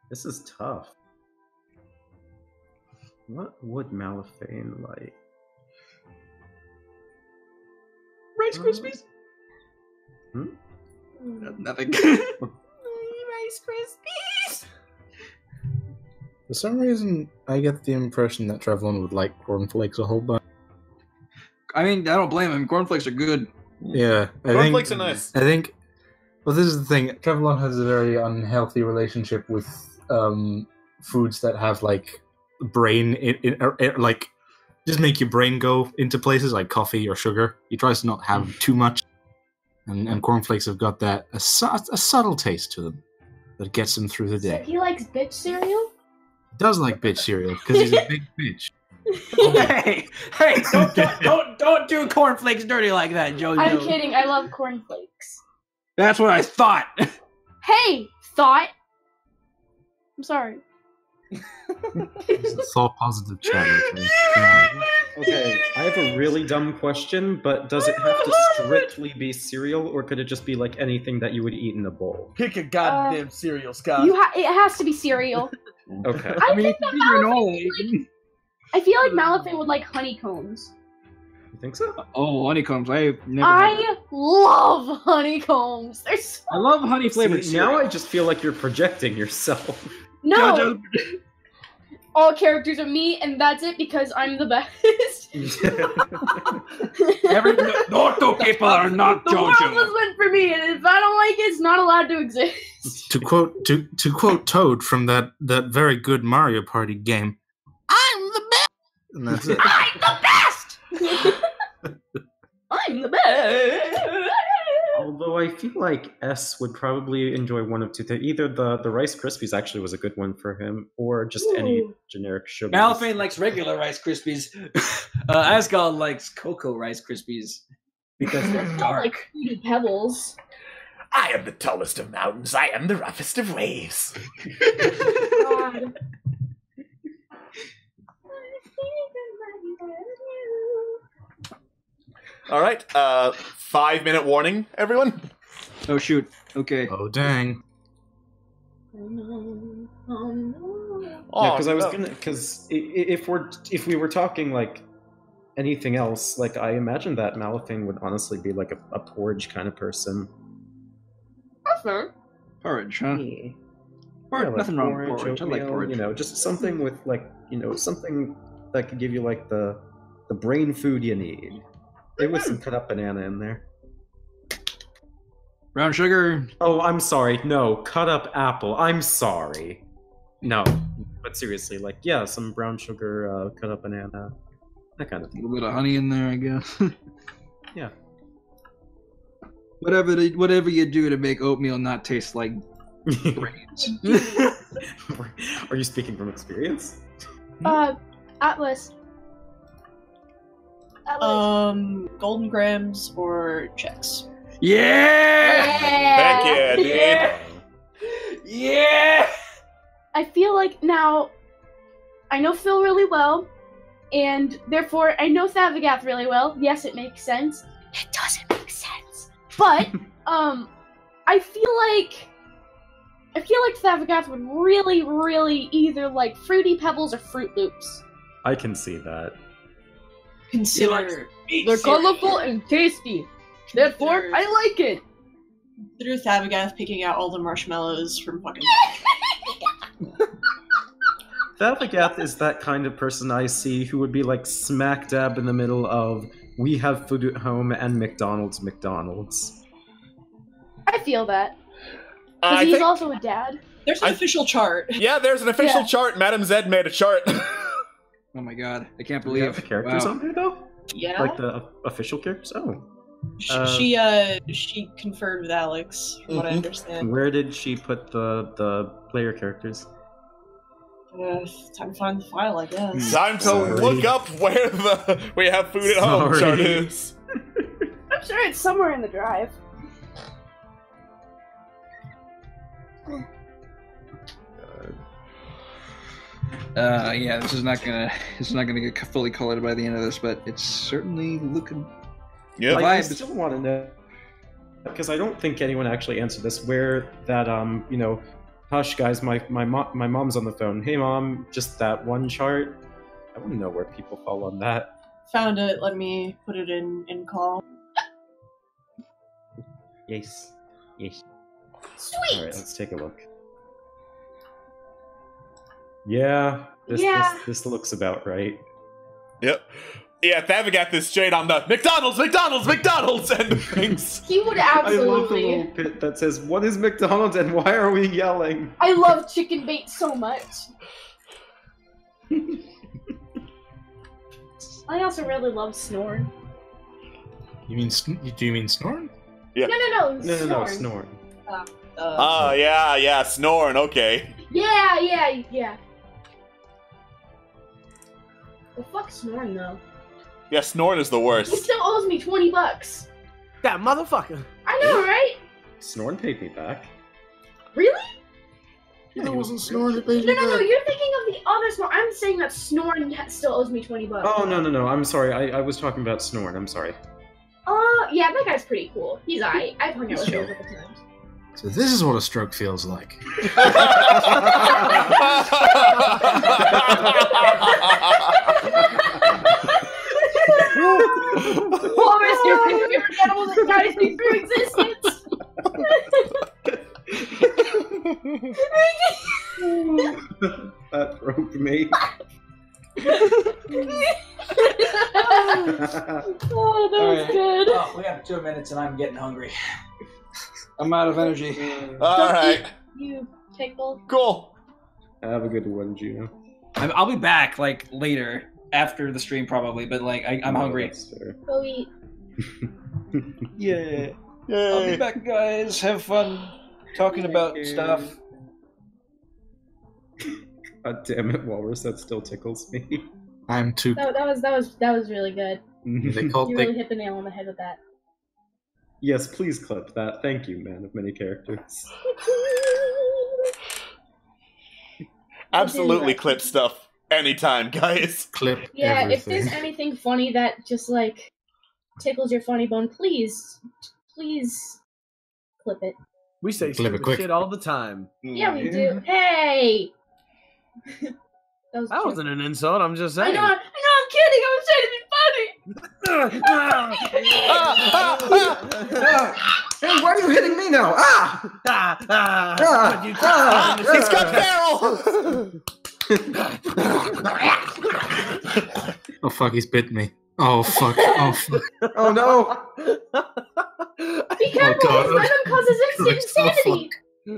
this is tough. What would Malifane like? Rice Krispies? Nothing. Rice Krispies. For some reason, I get the impression that Trevlon would like cornflakes a whole bunch. I mean, I don't blame him. Cornflakes are good. Yeah, Cornflakes are nice. I think. Well, this is the thing. Trevlon has a very unhealthy relationship with foods that have like brain, like just make your brain go into places like coffee or sugar. He tries to not have too much, and cornflakes have got that a subtle taste to them that gets him through the day. So he likes bitch cereal? He does like bitch cereal because he's a big bitch. Hey, don't do cornflakes dirty like that, JoJo. I'm kidding. I love cornflakes. That's what I thought. Hey, thought. I'm sorry. It's all positive chatter. Okay, I have a really dumb question, but does it have to strictly be cereal, or could it just be like anything that you would eat in a bowl? Pick a goddamn cereal, Scott. It has to be cereal. Okay. I think that I feel like Malifane would like honeycombs. You think so? Oh, honeycombs. I've never. I love honeycombs. They're so. I love honey flavored. Now I just feel like you're projecting yourself. No. All characters are me, and that's it because I'm the best. No two people are not The world JoJo. was meant for me, and if I don't like it, it's not allowed to exist. To quote Toad from that very good Mario Party game, I'm the best. And that's it. I'm the best. I'm the best. Although I feel like S would probably enjoy one of two things. Either the Rice Krispies actually was a good one for him, or just any generic sugar. Malifane likes regular Rice Krispies. Asgard likes Cocoa Rice Krispies because they're dark. Like Fruity Pebbles. I am the tallest of mountains. I am the roughest of waves. God. All right. 5-minute warning, everyone. Oh shoot. Okay. Oh dang. Yeah, because I was gonna. Because if we were talking like anything else, like I imagine that Malifane would honestly be like a porridge kind of person. That's fair. Porridge, huh? Yeah. Porridge, nothing wrong with porridge. I like oatmeal, porridge. You know, just something with like something that could give you like the brain food you need. Maybe with some cut up banana in there. Brown sugar. Oh, I'm sorry. No, cut up apple. I'm sorry. No, but seriously, like yeah, some brown sugar, cut up banana, that kind of thing. A little bit of honey in there, I guess. Yeah. Whatever you do to make oatmeal not taste like brains. Are you speaking from experience? Atwas. Golden grams or checks. Yeah! Heck yeah, dude. Yeah! Yeah! I feel like now I know Phil really well, and therefore I know Thavagath really well. Yes, it makes sense. It doesn't make sense. But I feel like Thavagath would really, really either like Fruity Pebbles or Fruit Loops. I can see that. Consider They're colorful and tasty. Therefore, I like it. Consider Thavagath picking out all the marshmallows from fucking. Thavagath is that kind of person I see who would be like smack dab in the middle of we have food at home and McDonald's. I feel that. Because he's also a dad. There's an official chart. Yeah, there's an official chart. Madam Zed made a chart. Oh my god, I can't Do we have believe the characters on there though? Yeah. Like the official characters? Oh. She conferred with Alex, from what I understand. Where did she put the player characters? Time to find the file, I guess. Time to look up where the we have food at home chart is. I'm sure it's somewhere in the drive. Yeah, this is not gonna get fully colored by the end of this, but it's certainly looking. Yeah, like, I still want to know, because I don't think anyone actually answered this. Where that you know, hush guys, my mom's on the phone. Hey mom, just that one chart. I want to know where people fall on that. Found it. Let me put it in call. Yes. Yes. Sweet. All right, let's take a look. Yeah, this looks about right. Yep. Yeah, they haven't got this straight on the McDonald's and things. He would I love the absolutely. little pit that says, "What is McDonald's and why are we yelling?" I love chicken bait so much. I also really love Snorn. Do you mean Snorn? Yeah. No, No, Snorn. Yeah, Snoring, okay. Yeah. Well, fuck Snorn though. Yeah, Snoring is the He worst. still owes me $20. That motherfucker. I know, right? Snorn paid me back. Really? That wasn't Snorn that No, paid me back. you're thinking of the other Snorn. I'm saying that Snorn still owes me $20. Oh no! I'm sorry. I was talking about Snorn. I'm sorry. Yeah, that guy's pretty cool. He's alright. I've hung out with him a couple times. So this is what a stroke feels like. Walrus, you're my favorite animal that guides me through existence. That broke me. Oh, that was good. Oh, we have 2 minutes and I'm getting hungry. I'm out of energy. Alright. You tickle. Cool. Have a good one, Juno. I'll be back like later after the stream probably, but like I'm hungry. That's fair. Go eat. Yeah. I'll be back, guys. Have fun talking about stuff. God damn it, Walrus, that still tickles me. I'm too. That was really good. They called You really hit the nail on the head with that. Yes, please clip that. Thank you, man of many characters. Absolutely clip stuff anytime, guys. Clip Yeah, everything. if there's anything funny that just like tickles your funny bone, please clip it. We say Clip it stupid quick. shit all the time. Yeah, we do. Hey. That That wasn't an insult. I'm just I saying. know, I'm kidding. I was trying to be Hey, why are you hitting me now? He's got Feral! Oh fuck, he's bit me. Oh fuck. Oh fuck. Oh no! Be careful, God. his venom causes instant insanity.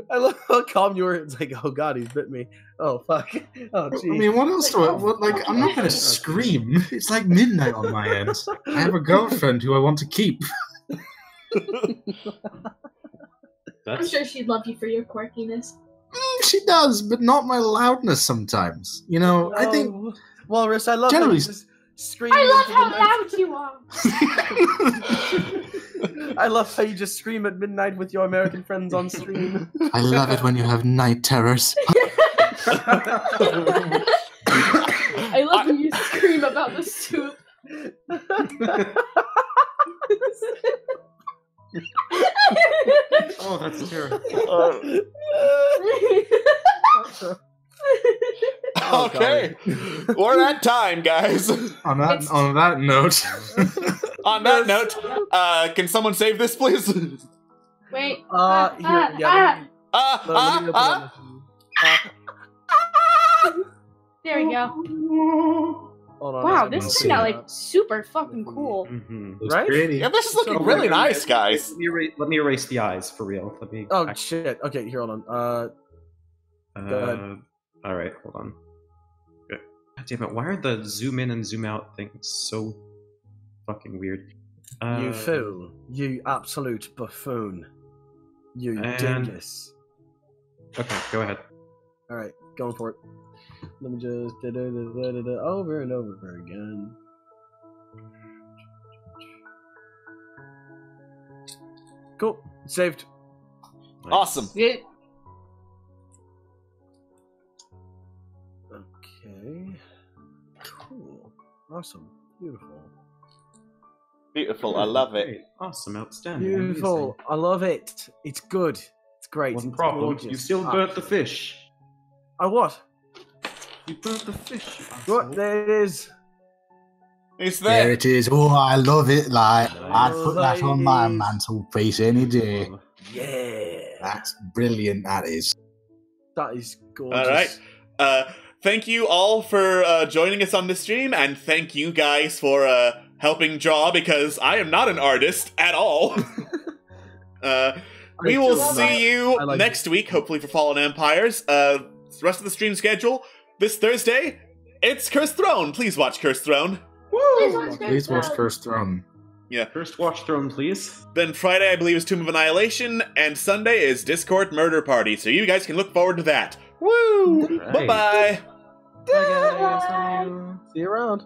I love how calm you were. It's like, oh god, he's bit me. Oh fuck. Oh I gee. mean, what else do I? What, like, I'm not gonna scream. It's like midnight on my end. I have a girlfriend who I want to keep. I'm sure she'd love you for your quirkiness. She does, but not my loudness sometimes. You know, I think. Oh, Walrus, I love Generally- how you just scream. I love into how the loud you are. night. I love how you just scream at midnight with your American friends on stream. I love it when you have night terrors. I love when you scream about the soup. Oh, that's terrible. Okay. We're at time, guys. On that note. On that note, can someone save this, please? Wait. Here, yeah. Let me open up There we go. Hold on, Wow, a this second. turned out like super fucking cool. Right? Yeah, this is looking really nice, guys. Let me erase the eyes for real. Let me. Oh shit. Okay, here, hold on. Go ahead. All right, hold on. God damn it! Why are the zoom in and zoom out things so fucking weird? You fool! You absolute buffoon! You dingus! Okay, go ahead. All right, going for it. Let me just over and over again. Cool, saved. Nice. Awesome. Yeah. Okay. Cool. Awesome. Beautiful. Beautiful. I love it. Great. Awesome. Outstanding. Beautiful. Amazing. I love it. It's good. It's great. One It's problem. gorgeous. You still burnt the fish. Oh, what? You burnt the fish. What? There it is. It's There there. it is. Oh, I love it. Like, Nice. I'd put that on my Nice. mantelpiece any day. Yeah. That's brilliant, that is. That is gorgeous. All right. Thank you all for joining us on the stream, and thank you guys for helping draw, because I am not an artist at all. We will see you next week, hopefully for Fallen Empires. The rest of the stream schedule this Thursday, it's Cursed Throne. Please watch Cursed Throne. Please watch Cursed Throne. Yeah. First watch Throne, please. Then Friday, I believe, is Tomb of Annihilation, and Sunday is Discord Murder Party. So you guys can look forward to that. Woo! Right. Bye-bye! Bye, guys. See you around.